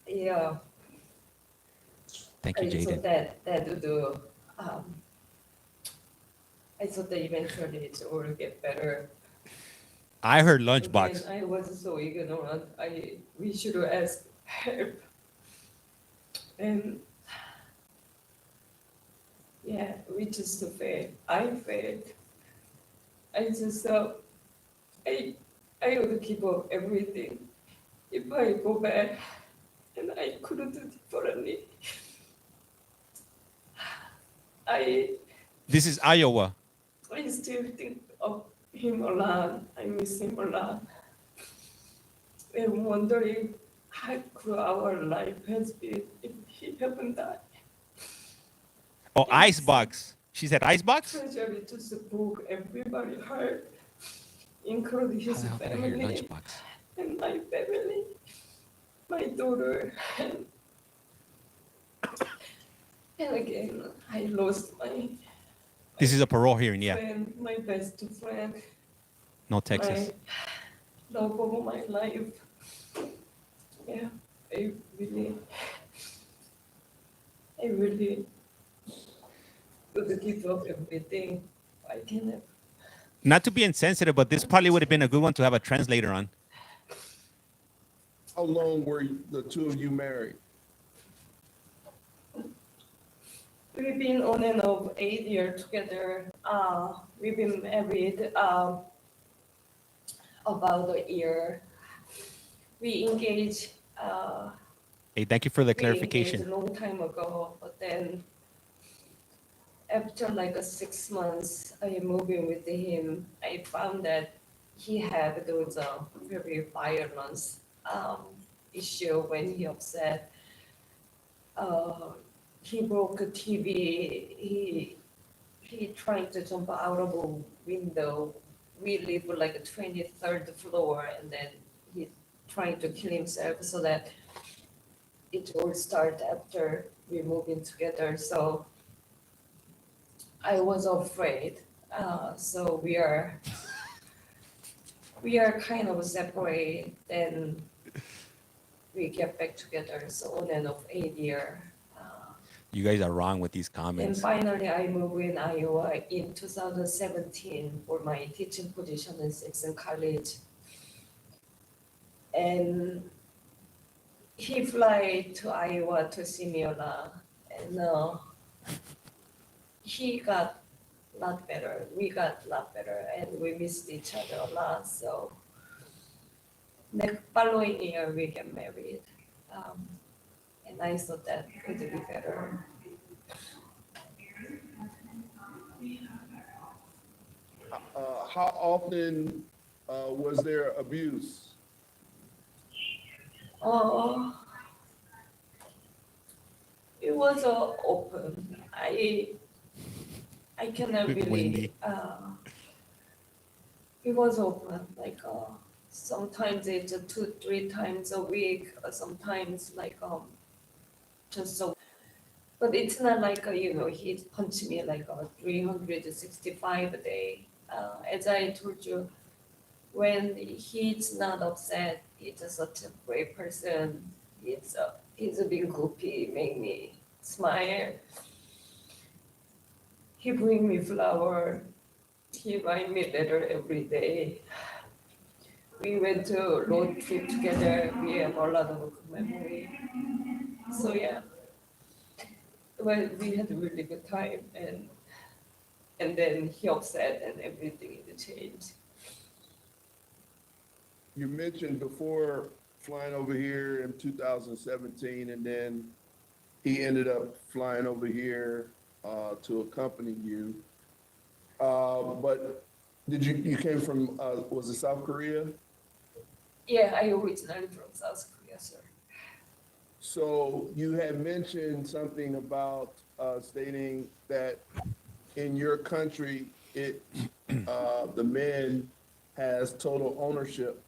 Yeah. Thank you, I thought Jaden. that would do. I thought that eventually it will get better. I heard lunchbox. Again, I was so ignorant. We should ask help. And yeah, we just failed. I failed. I just I would give up everything if I go back, and I couldn't do differently. This is Iowa. I still think of him a lot. I miss him a lot. I'm wondering how could our life has been if he hadn't died. Oh, icebox. She said icebox? Treasury just broke everybody's heart, including his How the hell did I hear family lunchbox? and my family, my daughter, and again, I lost my This is a parole hearing, yeah. friend, my best friend, No Texas. my love of my life. Yeah, I really would give up everything I can have. Not to be insensitive, but this probably would have been a good one to have a translator on. How long were the two of you married? We've been on and off 8 years together. We've been married about a year. We engaged. Hey, thank you for the We engaged clarification. a long time ago, but then after like 6 months, I moved in with him. I found that he had those very violent issue when he upset. He broke a TV. He tried to jump out of a window. We live like a 23rd floor, and then he trying to kill himself so that it all start after we move in together. So I was afraid. So we are kind of separate. Then we get back together. So on and off 8 year. You guys are wrong with these And comments. finally, I moved in Iowa in 2017 for my teaching position in Saxon College. And he fly to Iowa to see me a lot, and he got a lot better. We got a lot better, and we missed each other a lot. So the following year, we get married, and I thought that could be better. How often was there abuse? It was open. I cannot really. Wendy. It was open. Like sometimes it's 2-3 times a week. Or sometimes like just so. But it's not like he punched me like 365 a day. As I told you, when he's not upset, he's such a great person. He's a big goofy, make me smile. He bring me flower. He write me letter every day. We went to road trip together. We have a lot of good memory. So yeah, well, we had a really good time, and then he upset and everything changed. You mentioned before flying over here in 2017, and then he ended up flying over here to accompany you. But you came from, was it South Korea? Yeah, I originally from South Korea, sir. So you had mentioned something about stating that in your country, the men has total ownership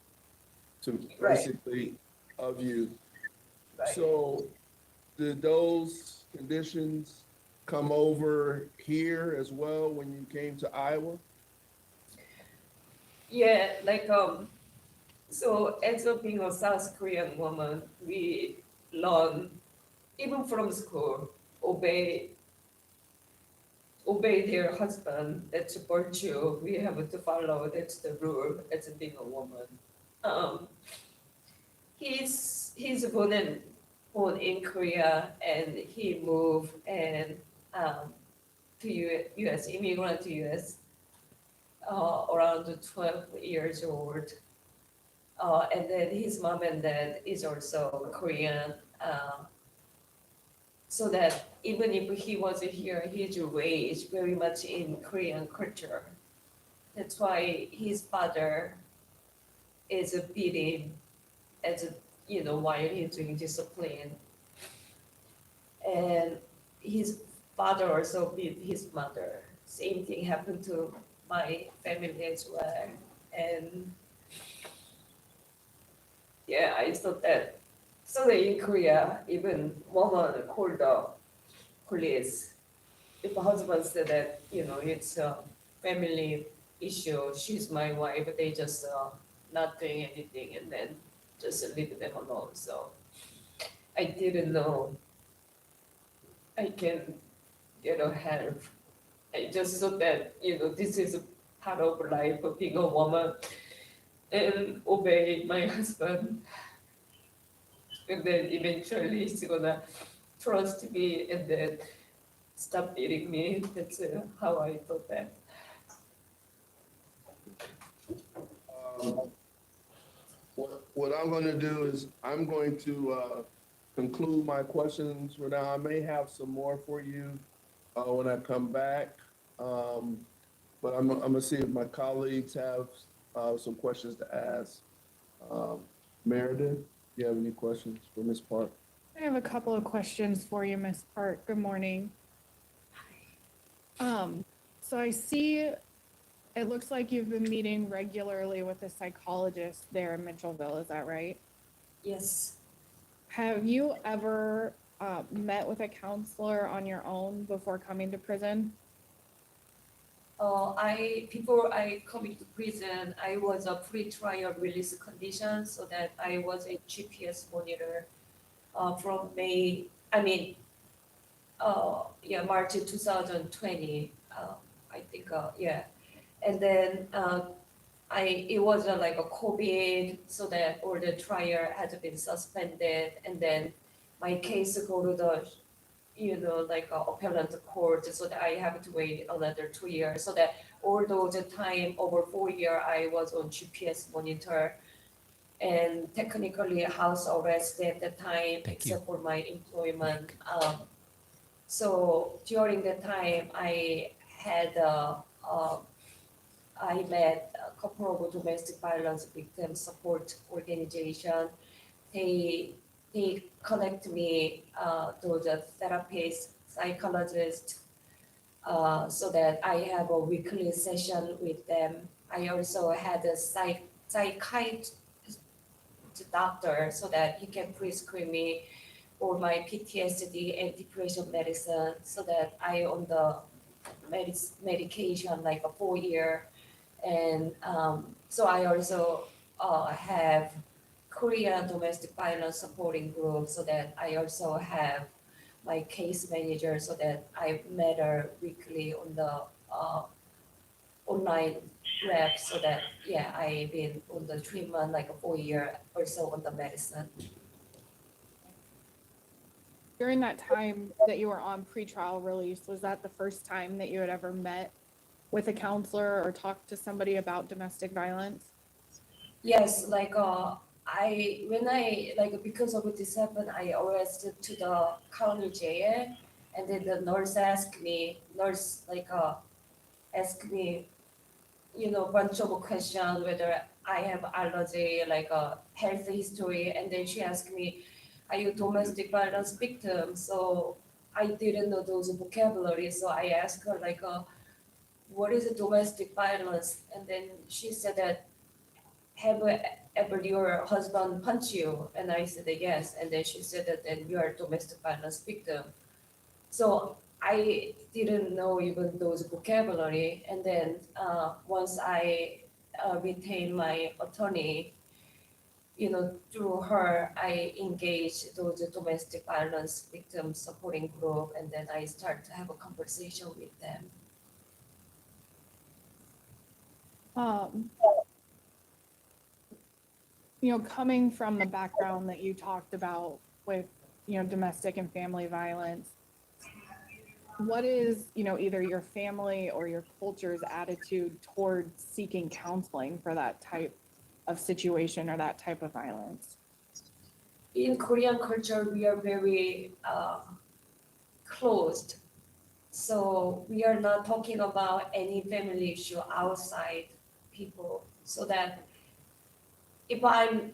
to basically of you. Right. So did those conditions come over here as well when you came to Iowa? Yeah, like so as of being a South Korean woman, we learn even from school, obey their husband. That's a virtue. We have to follow. That's the rule as being a woman. He's born in Korea, and he moved and to U.S. immigrant to U.S. Around 12 years old. And then his mom and dad is also Korean. So that even if he wasn't here, he's raised very much in Korean culture. That's why his father is beating while he's doing discipline. And his father also beat his mother. Same thing happened to my family as well. And yeah, I thought that. So in Korea, even woman called the police. If a husband said that, it's a family issue, she's my wife, they just not doing anything and then just leave them alone. So I didn't know I can, help. I just thought that, this is a part of life of being a woman and obey my husband. And then eventually he's gonna trust me and then stop beating me. That's how I thought that. What I'm going to do is I'm going to conclude my questions for now. I may have some more for you when I come back, but I'm going to see if my colleagues have some questions to ask. Meredith, do you have any questions for Ms. Park? I have a couple of questions for you, Ms. Park. Good morning. So I see it looks like you've been meeting regularly with a psychologist there in Mitchellville. Is that right? Yes. Have you ever met with a counselor on your own before coming to prison? Before I come into prison, I was a pre-trial release condition, so that I was a GPS monitor from March 2020. I think, yeah. And then it was like a COVID, so that all the trial had been suspended, and then my case go to the like appellate court, so that I have to wait another 2 years. So that although the time over 4 years I was on GPS monitor and technically house arrest at the time, except for my employment. So during the time I had I met a couple of domestic violence victim support organization. They connect me to the therapist, psychologist, so that I have a weekly session with them. I also had a psychiatrist doctor, so that he can prescribe me for my PTSD and depression medicine, so that I on the medication like a 4 year. And so I also have Korean domestic violence supporting group, so that I also have my case manager, so that I met her weekly on the online rep, so that I've been on the treatment like a 4 year or so on the medicine. During that time that you were on pretrial release, was that the first time that you had ever met with a counselor or talked to somebody about domestic violence? Yes, like because of this happened, I arrested to the county jail, and then the nurse asked me, bunch of questions, whether I have allergy, like a health history, and then she asked me, are you domestic violence victim? So I didn't know those vocabulary, so I asked her like, what is a domestic violence? And then she said that, have ever your husband punch you? And I said yes. And then she said that then you are a domestic violence victim. So I didn't know even those vocabulary. And then once I retained my attorney, through her, I engaged those domestic violence victim supporting group, and then I start to have a conversation with them. Coming from the background that you talked about with, domestic and family violence, what is, either your family or your culture's attitude towards seeking counseling for that type of situation or that type of violence? In Korean culture, we are very closed. So we are not talking about any family issue outside people. So that if I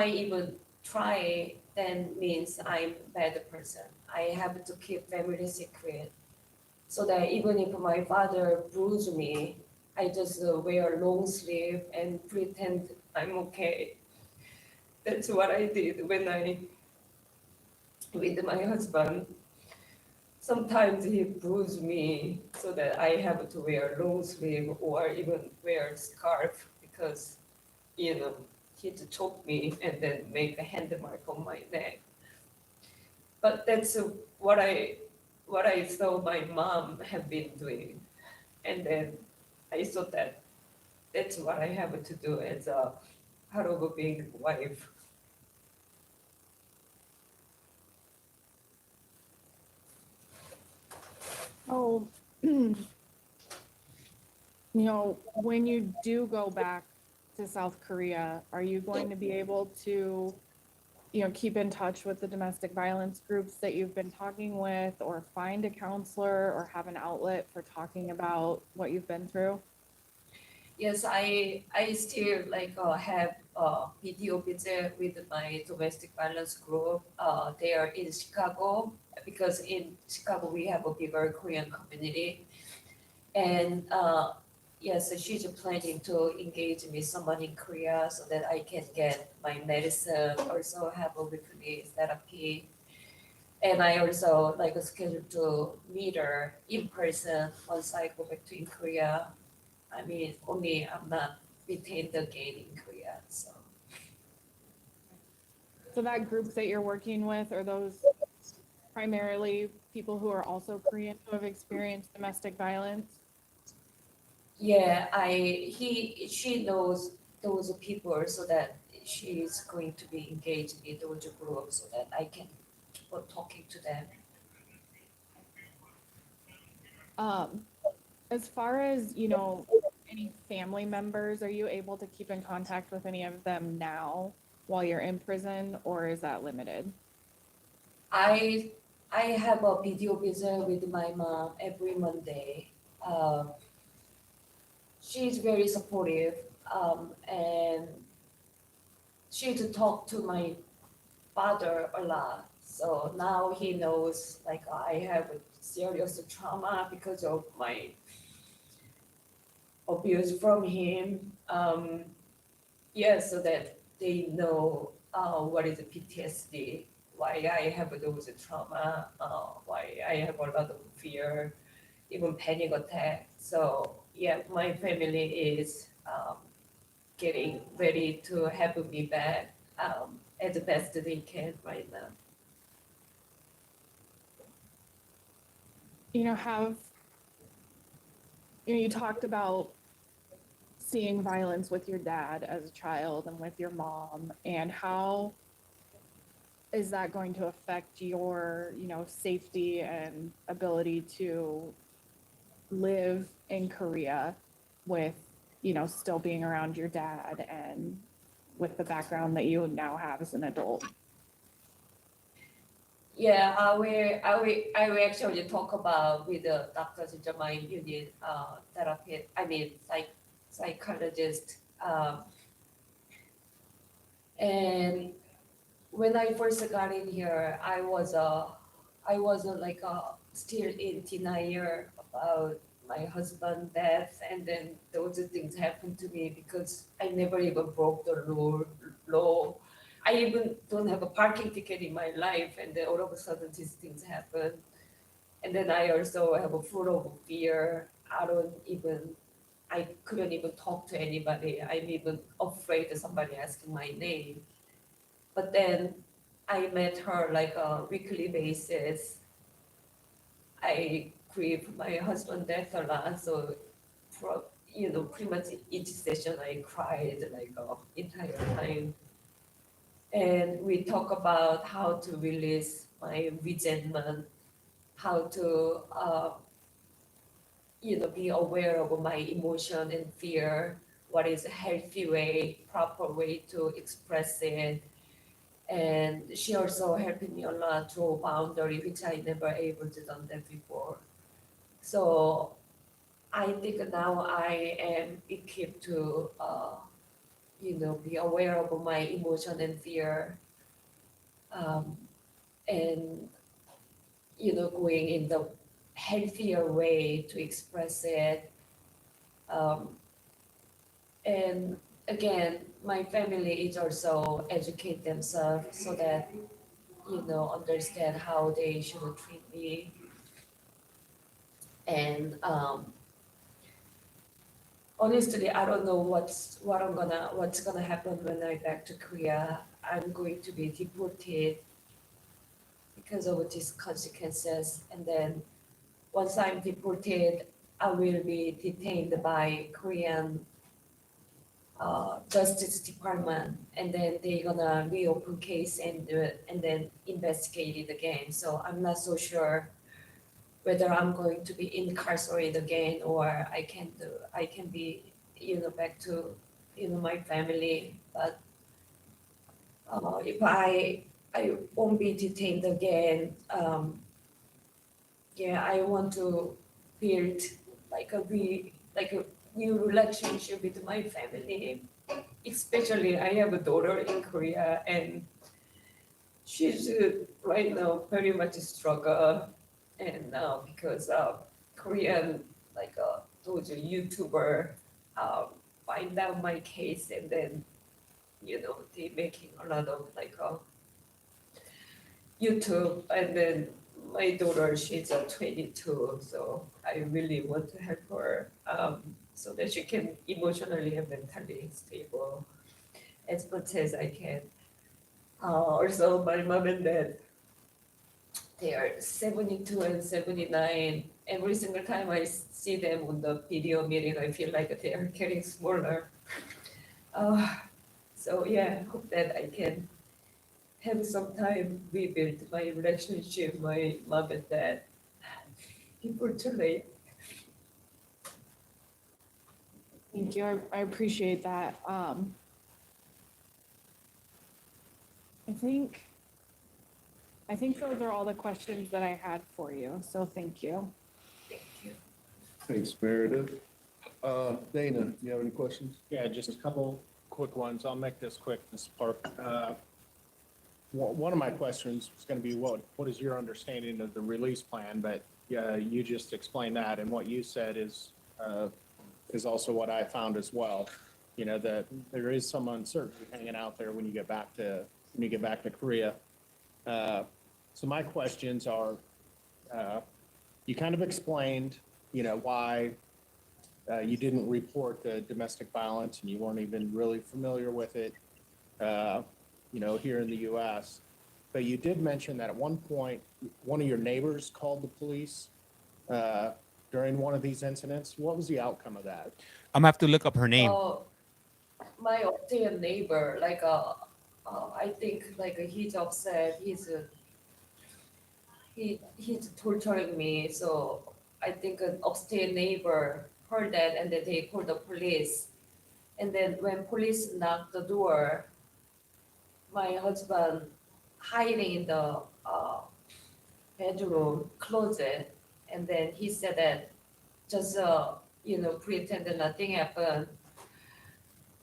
even try, then means I'm a bad person. I have to keep family secret. So that even if my father bruised me, I just wear long sleeve and pretend I'm okay. That's what I did when with my husband. Sometimes he bruised me so that I have to wear long sleeve or even wear scarf because, he'd choke me and then make a hand mark on my neck. But that's what I saw my mom have been doing. And then I thought that that's what I have to do as a part of being a wife. Oh, when you do go back to South Korea, are you going to be able to, keep in touch with the domestic violence groups that you've been talking with, or find a counselor, or have an outlet for talking about what you've been through? Yes, I still have video visit with my domestic violence group. They are in Chicago, because in Chicago we have a bigger Korean community, and yes, she's planning to engage with someone in Korea so that I can get my medicine, also have a weekly therapy. And I also like scheduled to meet her in person once I go back to in Korea. I mean, only I'm not retained again in Korea, so. So that group that you're working with, are those primarily people who are also Korean who have experienced domestic violence? Yeah, she knows those people so that she's going to be engaged in those groups so that I can keep on talking to them. As far as, any family members, are you able to keep in contact with any of them now while you're in prison, or is that limited? I have a video visit with my mom every Monday. She's very supportive, and she's talked to my father a lot. So now he knows like I have a serious trauma because of my abuse from him. So that they know what is PTSD, why I have those trauma, why I have a lot of fear, even panic attack. So yeah, my family is getting ready to have me back as best they can right now. You talked about seeing violence with your dad as a child and with your mom, and how is that going to affect your, safety and ability to live in Korea with, still being around your dad and with the background that you now have as an adult? Yeah, I will actually talk about with the doctors in my unit therapist, psychologist. And when I first got in here, I was still in denial about my husband's death, and then those things happened to me because I never even broke the law. I even don't have a parking ticket in my life, and then all of a sudden these things happen. And then I also have a full of fear. I couldn't even talk to anybody. I'm even afraid of somebody asking my name. But then I met her like a weekly basis. I grieve my husband's death a lot, so pretty much each session I cried like entire time. And we talk about how to release my resentment, how to be aware of my emotion and fear, what is a healthy way, proper way to express it. And she also helped me a lot to boundary, which I never able to done that before. So I think now I am equipped to, be aware of my emotion and fear, and, going in the healthier way to express it. And again, my family is also educate themselves so that, understand how they should treat me. And honestly, I don't know what's gonna happen when I back to Korea. I'm going to be deported because of these consequences. And then once I'm deported, I will be detained by Korean Justice Department, and then they're gonna reopen case and then investigate it again. So I'm not so sure whether I'm going to be incarcerated again or I can be back to my family. But if I won't be detained again, I want to build like a new relationship with my family. Especially I have a daughter in Korea, and she's right now very much struggle, and because Korean those YouTuber find out my case, and then they making a lot of like YouTube, and then my daughter, she's 22, so I really want to help her so that she can emotionally and mentally stable as much as I can. Also, my mom and dad, they are 72 and 79. Every single time I see them on the video meeting, I feel like they are getting smaller. So yeah, hope that I can have some time rebuild my relationship, my mom and dad, before too late. Thank you. I appreciate that. I think those are all the questions that I had for you. So thank you. Thank you. Thanks, Meredith. Dana, you have any questions? Yeah, just a couple quick ones. I'll make this quick, Ms. Park. One of my questions was going to be, what is your understanding of the release plan? But yeah, you just explained that, and what you said is also what I found as well. That there is some uncertainty hanging out there when you get back to Korea. So my questions are, you kind of explained, why you didn't report the domestic violence and you weren't even really familiar with it, here in the U.S. But you did mention that at one point, one of your neighbors called the police during one of these incidents. What was the outcome of that? I'm gonna have to look up her name. My upstairs neighbor, like I think like he's upset. He's torturing me. So I think an upstairs neighbor heard that, and then they called the police. And then when police knocked the door, my husband hiding in the bedroom closet, and then he said that just pretend that nothing happened.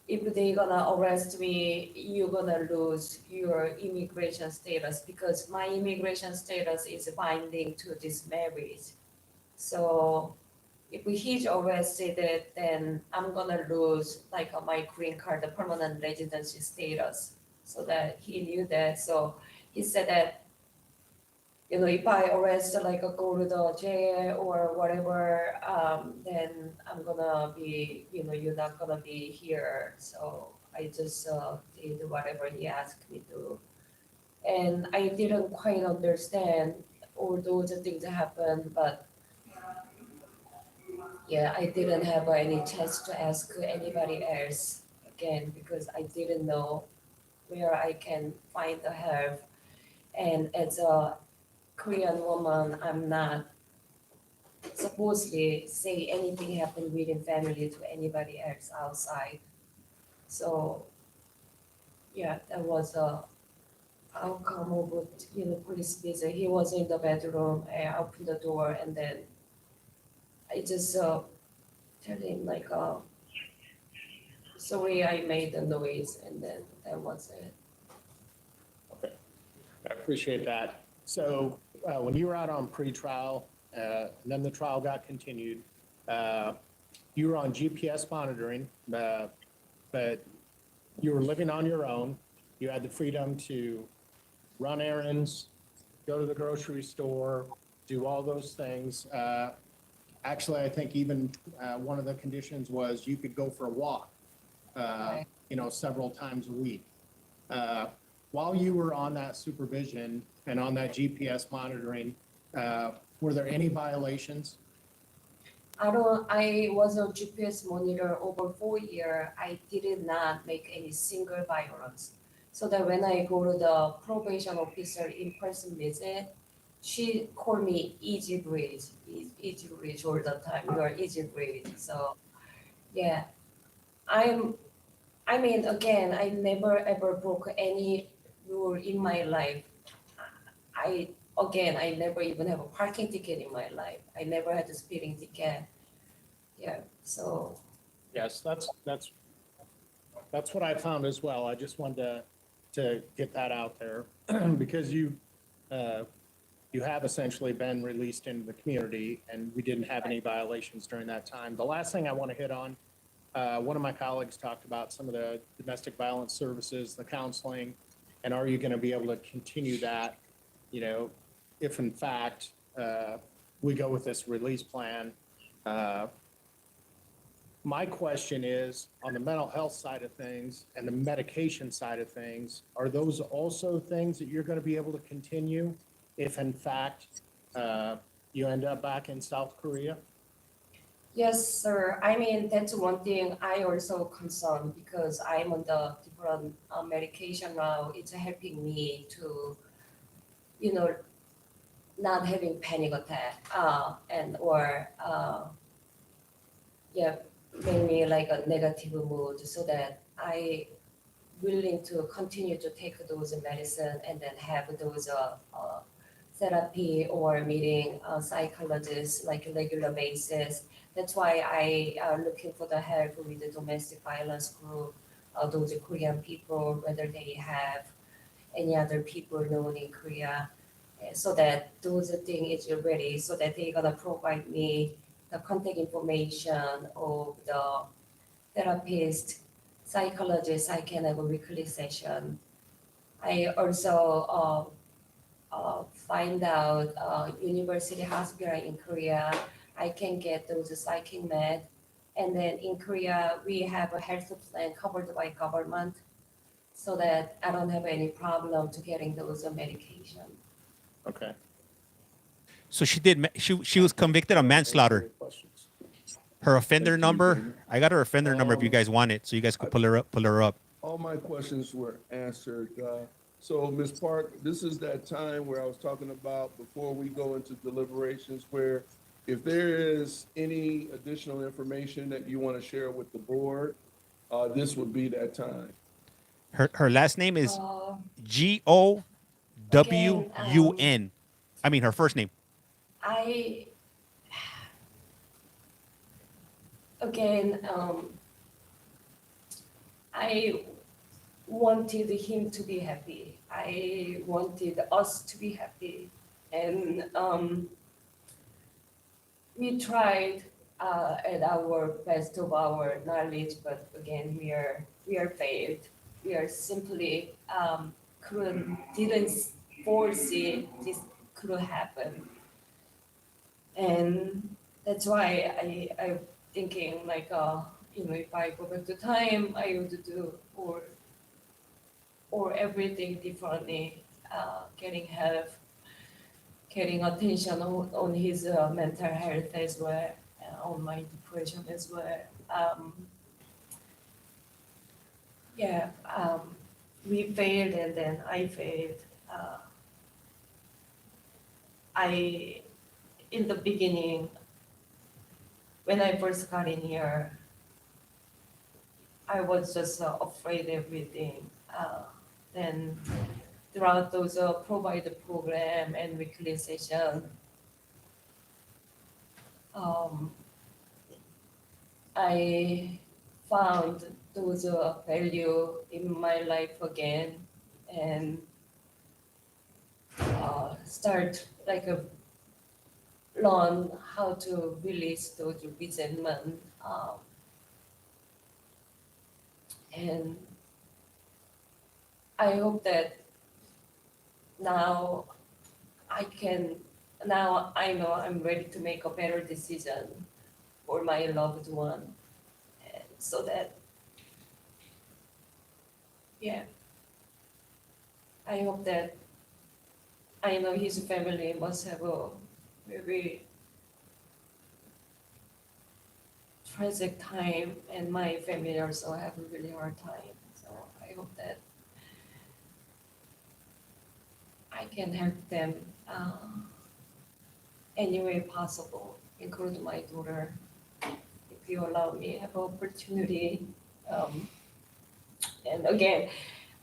If they gonna arrest me, you're gonna lose your immigration status, because my immigration status is binding to this marriage. So if he's arrested, then I'm gonna lose like my green card, the permanent residency status. So that he knew that. So he said that, if I arrest, like go to the jail or whatever, then I'm gonna be, you're not gonna be here. So I just did whatever he asked me to. And I didn't quite understand all those things that happened, but yeah, I didn't have any chance to ask anybody else again, because I didn't know where I can find the help. And as a Korean woman, I'm not supposedly say anything happened within family to anybody else outside. So yeah, that was a outcome of police visit. He was in the bedroom, I opened the door, and then I just tell him like, sorry, I made the noise, and then that was it. Okay, I appreciate that. So when you were out on pretrial, and then the trial got continued, you were on GPS monitoring, but you were living on your own. You had the freedom to run errands, go to the grocery store, do all those things. Actually, I think even one of the conditions was you could go for a walk, several times a week. While you were on that supervision and on that GPS monitoring, were there any violations? I was a GPS monitor over 4 years. I did not make any single violence. So that when I go to the probation officer in-person visit, she called me easy breed all the time. You are easy breed. So yeah, I never ever broke any rule in my life. I never even have a parking ticket in my life. I never had a speeding ticket. Yeah, so. Yes, that's what I found as well. I just wanted to get that out there because you you have essentially been released into the community, and we didn't have any violations during that time. The last thing I want to hit on, one of my colleagues talked about some of the domestic violence services, the counseling, and are you going to be able to continue that, you know, if in fact we go with this release plan? My question is, on the mental health side of things and the medication side of things, are those also things that you're going to be able to continue if in fact you end up back in South Korea? Yes, sir. I mean, that's one thing I also concerned because I'm on the different medication now. It's helping me to, you know, not having panic attack make me like a negative mood, so that I willing to continue to take those medicine and then have those therapy or meeting psychologists like regular basis. That's why I are looking for the help with the domestic violence group, those Korean people, whether they have any other people known in Korea, so that those things is ready, so that they're gonna provide me the contact information of the therapist, psychologist. I can have a weekly session. I also find out university hospital in Korea, I can get those psychic med. And then in Korea, we have a health plan covered by government, so that I don't have any problem to getting those medication. Okay. So she was convicted of manslaughter. Her offender number, I got her offender number if you guys want it, so you guys could pull her up. All my questions were answered. So Ms. Park, this is that time where I was talking about before we go into deliberations, where if there is any additional information that you want to share with the board, this would be that time. Her last name is Gowun. I mean, her first name. I wanted him to be happy. I wanted us to be happy. And we tried at our best of our knowledge, but again, we are failed. We are simply didn't foresee this could happen. And that's why I'm thinking like, if I go back to time, I would do or everything differently, getting help, getting attention on his mental health as well, on my depression as well. We failed, and then I failed. In the beginning, when I first got in here, I was just afraid of everything. Then throughout those provider program and weekly session, I found those value in my life again, and start like learn how to release those resentment, and I hope that now I know I'm ready to make a better decision for my loved one, and so that I hope that I know his family must have a very tragic time, and my family also have a really hard time. So I hope that I can help them any way possible, including my daughter, if you allow me have opportunity. And again,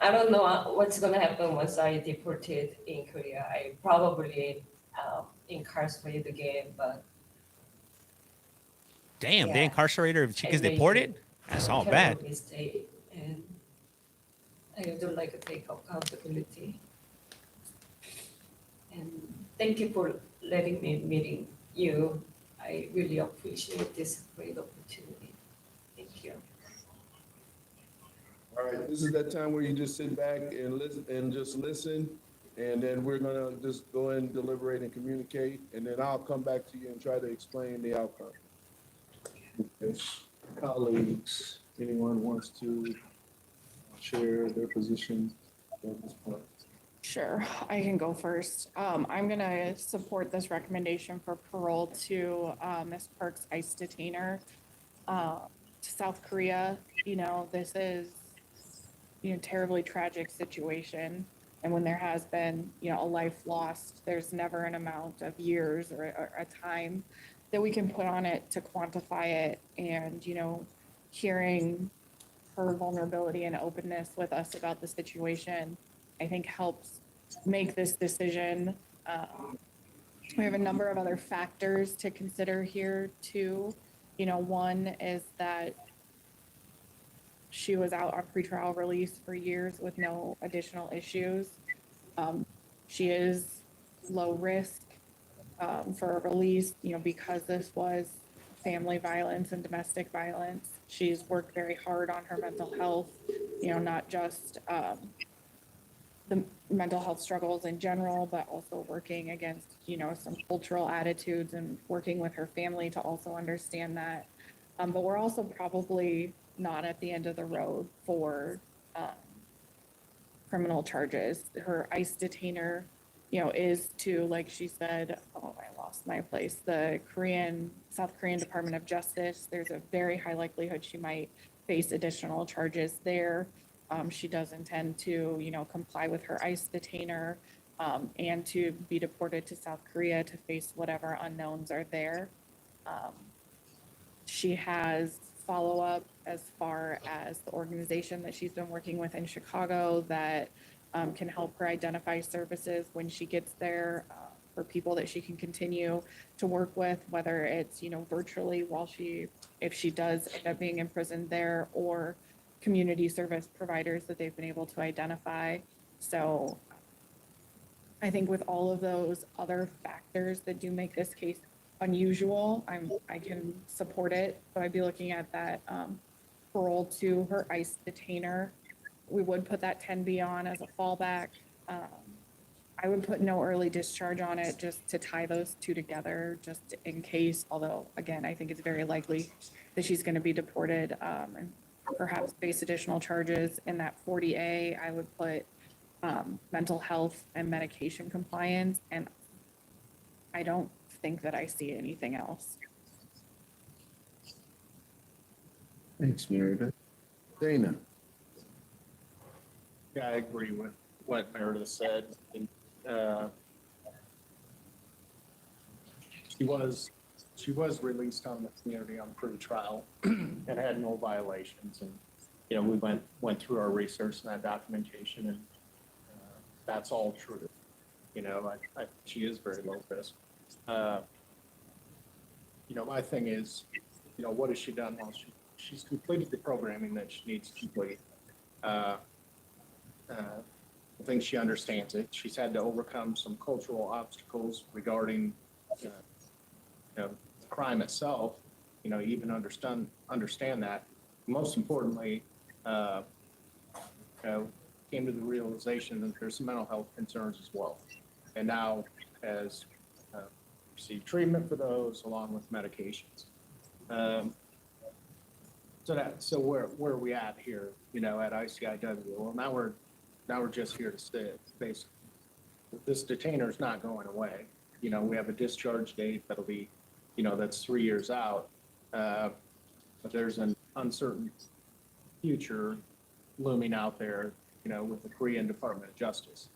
I don't know what's gonna happen once I deported in Korea. I probably incarcerated again, but Damn, they incarcerated her if she gets deported? That's all bad. Mistake, and I would like to take accountability. And thank you for letting me meeting you. I really appreciate this great opportunity. Thank you. All right, this is that time where you just sit back and listen, and just listen. And then we're gonna just go and deliberate and communicate, and then I'll come back to you and try to explain the outcome. Okay. Colleagues, anyone wants to share their position at this point? Sure, I can go first. I'm gonna support this recommendation for parole to Ms. Park's ICE detainer to South Korea. You know, this is, terribly tragic situation. And when there has been, a life lost, there's never an amount of years or a time that we can put on it to quantify it. And, hearing her vulnerability and openness with us about the situation, I think helps make this decision. We have a number of other factors to consider here too. One is that she was out on pretrial release for years with no additional issues. She is low risk for a release, because this was family violence and domestic violence. She's worked very hard on her mental health, not just the mental health struggles in general, but also working against, some cultural attitudes and working with her family to also understand that. But we're also probably not at the end of the road for criminal charges. Her ICE detainer, is to, like she said, oh, I lost my place, the South Korean Department of Justice. There's a very high likelihood she might face additional charges there. She does intend to, comply with her ICE detainer and to be deported to South Korea to face whatever unknowns are there. She has follow-up as far as the organization that she's been working with in Chicago that can help her identify services when she gets there for people that she can continue to work with, whether it's, virtually if she does end up being imprisoned there, or community service providers that they've been able to identify. So I think with all of those other factors that do make this case unusual, I can support it. So I'd be looking at that parole to her ICE detainer. We would put that 10B on as a fallback. I would put no early discharge on it just to tie those two together, just in case, although again, I think it's very likely that she's going to be deported and perhaps face additional charges. In that 40A, I would put mental health and medication compliance, and I don't think that I see anything else. Thanks, Meredith. Dana? Yeah, I agree with what Meredith said. And, she was released on the community on pre-trial and had no violations. And, we went through our research and that documentation, and that's all true. She is very low risk. My thing is, what has she done while she's completed the programming that she needs to complete? I think she understands it. She's had to overcome some cultural obstacles regarding, the crime itself. Even understand that. Most importantly, came to the realization that there's some mental health concerns as well, and now has received treatment for those along with medications. So where are we at here? At ICIW? Well, now we're just here to stay. Basically, this detainer is not going away. We have a discharge date that'll be, that's 3 years out. But there's an uncertain future looming out there, with the Korean Department of Justice,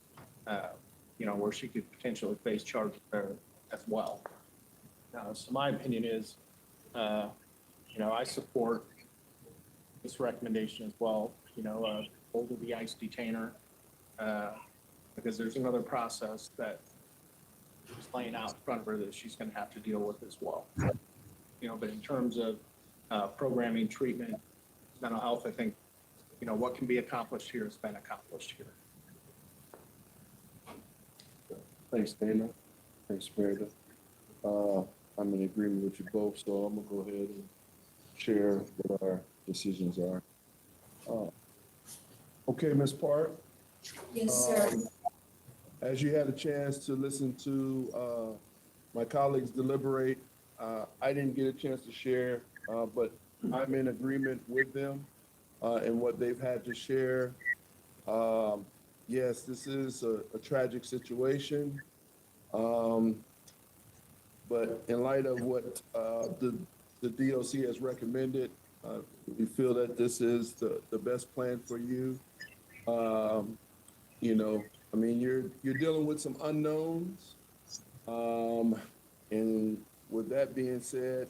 where she could potentially face charges there as well. So my opinion is, I support this recommendation as well, hold the ICE detainer, because there's another process that is laying out in front of her that she's going to have to deal with as well. But in terms of programming, treatment, mental health, I think, what can be accomplished here has been accomplished here. Thanks, Dana. Thanks, Meredith. I'm in agreement with you both, so I'm gonna go ahead and share what our decisions are. Okay, Ms. Park. Yes, sir. As you had a chance to listen to my colleagues deliberate, I didn't get a chance to share, but I'm in agreement with them in what they've had to share. Yes, this is a tragic situation. But in light of what the DOC has recommended, we feel that this is the best plan for you. You know, I mean, you're dealing with some unknowns. And with that being said,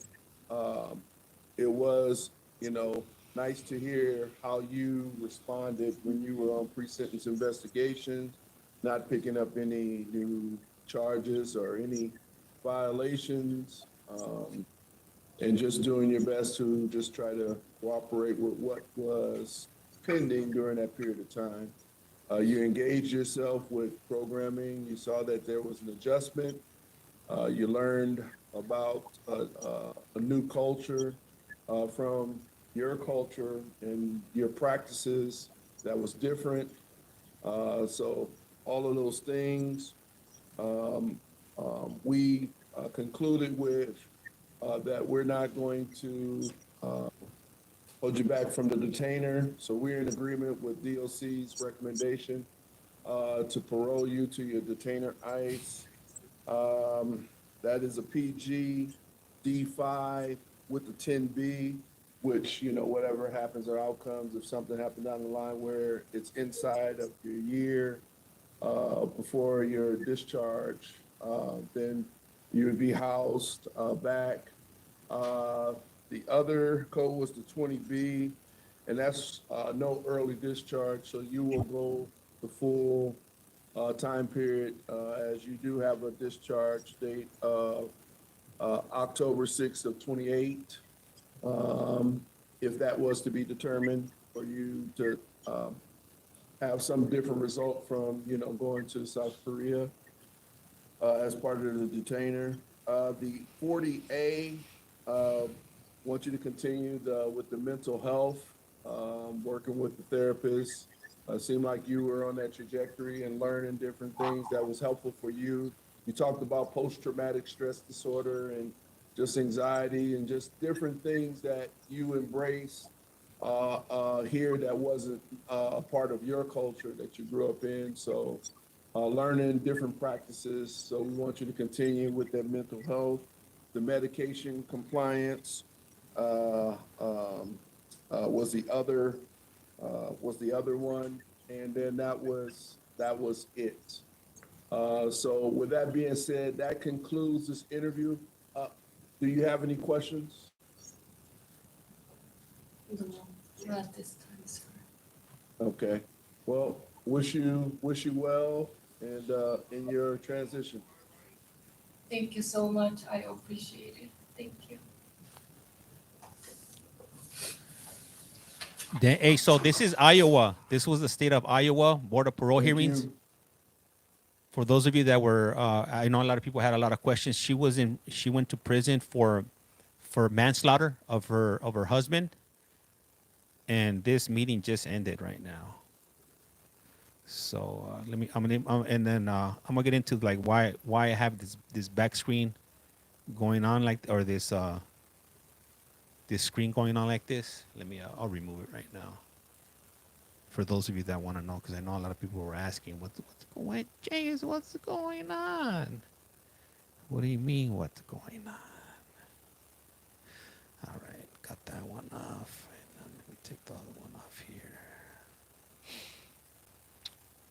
it was, you know, nice to hear how you responded when you were on pre-sentence investigations, not picking up any new charges or any violations, and just doing your best to just try to cooperate with what was pending during that period of time. You engaged yourself with programming. You saw that there was an adjustment. You learned about a new culture from your culture and your practices that was different. So all of those things, we concluded with that we're not going to hold you back from the detainer. So we're in agreement with DOC's recommendation to parole you to your detainer ICE. That is a PG D5 with the 10B, which, you know, whatever happens or outcomes, if something happened down the line where it's inside of your year before your discharge, then you would be housed back. The other code was the 20B, and that's no early discharge, so you will go the full time period as you do have a discharge date of October 6th of 28. If that was to be determined for you to have some different result from, you know, going to South Korea as part of the detainer. The 40A, want you to continue with the mental health, working with the therapist. Seemed like you were on that trajectory and learning different things that was helpful for you. You talked about post-traumatic stress disorder and just anxiety and just different things that you embrace here that wasn't a part of your culture that you grew up in. So learning different practices. So we want you to continue with that mental health. The medication compliance was the other one, and then that was it. So with that being said, that concludes this interview. Do you have any questions? No, not this time, sir. Okay. Well, wish you well and in your transition. Thank you so much. I appreciate it. Thank you. Hey, so this is Iowa. This was the state of Iowa Board of Parole hearings. You. For those of you that were, I know a lot of people had a lot of questions. She went to prison for manslaughter of her husband, and this meeting just ended right now. So I'm gonna get into like why I have this back screen going on like, or this screen going on like this. I'll remove it right now. For those of you that want to know, because I know a lot of people were asking, what's going, James, what's going on? What do you mean, what's going on? All right, got that one off. And let me take the other one off here.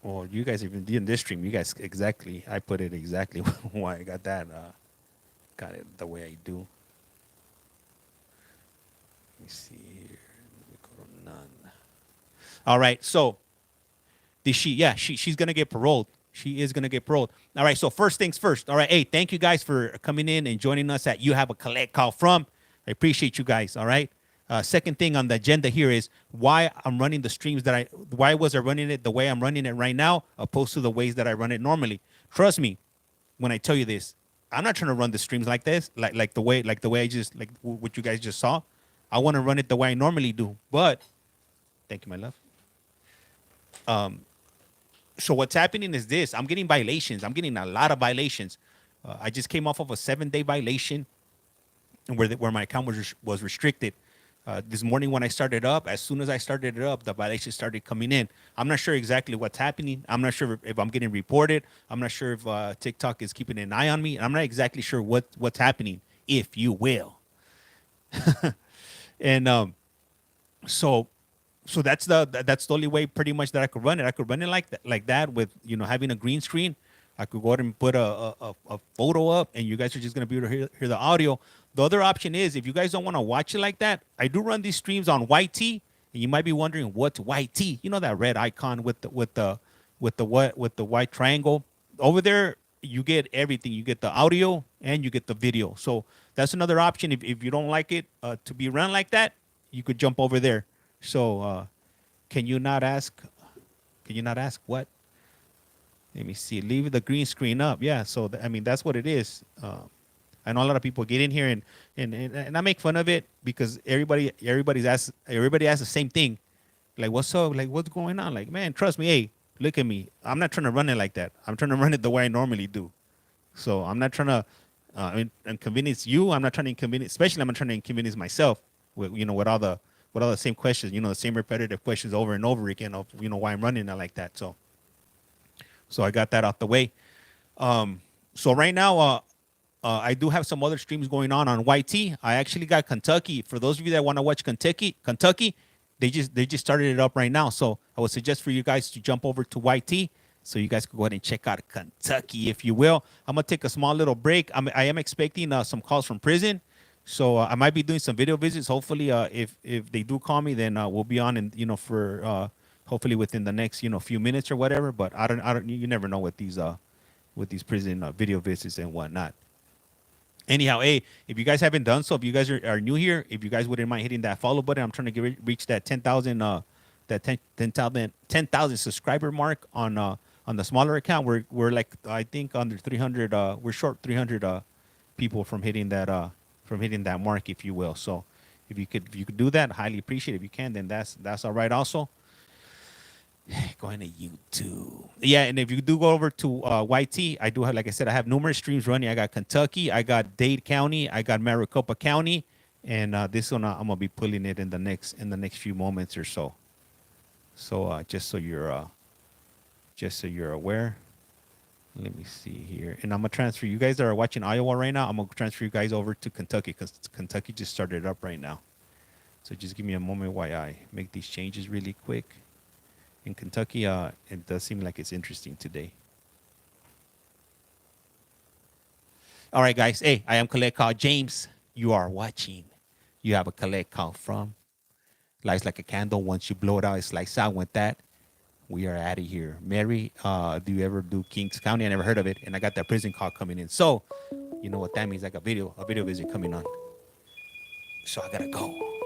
Well, you guys even in this stream, you guys exactly, I put it exactly why I got that, got it the way I do. Let me see here. Let me go to none. All right, so she's gonna get paroled. She is gonna get paroled. All right, so first things first. All right, hey, thank you guys for coming in and joining us at You Have a Collect Call From. I appreciate you guys. All right. Second thing on the agenda here is why I'm running the streams why was I running it the way I'm running it right now, opposed to the ways that I run it normally. Trust me when I tell you this, I'm not trying to run the streams like this, like the way I just like what you guys just saw. I want to run it the way I normally do. But thank you, my love. So what's happening is this: I'm getting violations. I'm getting a lot of violations. I just came off of a 7-day violation, where my account was restricted. This morning when I started up, as soon as I started it up, the violations started coming in. I'm not sure exactly what's happening. I'm not sure if I'm getting reported. I'm not sure if TikTok is keeping an eye on me. I'm not exactly sure what's happening, if you will. And so that's the only way pretty much that I could run it. I could run it like that with having a green screen. I could go ahead and put a photo up, and you guys are just gonna be able to hear the audio. The other option is, if you guys don't want to watch it like that, I do run these streams on YT, and you might be wondering what's YT. You know that red icon with the white triangle over there. You get everything. You get the audio and you get the video. So that's another option. If you don't like it to be run like that, you could jump over there. So can you not ask what? Let me see. Leave the green screen up. Yeah. So I mean, that's what it is. I know a lot of people get in here and I make fun of it because everybody asks the same thing. Like, what's up? Like, what's going on? Like, man, trust me. Hey, look at me. I'm not trying to run it like that. I'm trying to run it the way I normally do. So I'm not trying to inconvenience you. I'm not trying to inconvenience, especially I'm not trying to inconvenience myself with with all the same questions, the same repetitive questions over and over again of why I'm running it like that. So I got that out the way. So right now, I do have some other streams going on YT. I actually got Kentucky. For those of you that want to watch Kentucky, they just started it up right now. So I would suggest for you guys to jump over to YT so you guys can go ahead and check out Kentucky, if you will. I'm gonna take a small little break. I am expecting some calls from prison, so I might be doing some video visits. Hopefully, if they do call me, then we'll be on and for hopefully within the next few minutes or whatever. But I don't. You never know with these prison video visits and whatnot. Anyhow, hey, if you guys haven't done so, if you guys are new here, if you guys wouldn't mind hitting that follow button, I'm trying to reach that 10,000 10,000 subscriber mark on the smaller account. We're like, I think under 300. We're short 300 people from hitting that mark, if you will. So if you could do that, highly appreciate it. If you can, then that's all right. Also, going to YouTube. Yeah, and if you do go over to YT, I do have, like I said, I have numerous streams running. I got Kentucky, I got Dade County, I got Maricopa County, and this one I'm gonna be pulling it in the next few moments or so. So just so you're aware. Let me see here, and I'm gonna transfer you guys that are watching Iowa right now. I'm gonna transfer you guys over to Kentucky because Kentucky just started up right now. So just give me a moment while I make these changes really quick. In Kentucky, it does seem like it's interesting today. All right, guys. Hey, I am Collect Call James. You are watching. You have a Collect Call From. Lights like a candle. Once you blow it out, it's lights out with that. We are out of here. Mary, do you ever do Kings County? I never heard of it. And I got that prison call coming in. So, you know what that means? Like a video visit coming on. So I gotta go.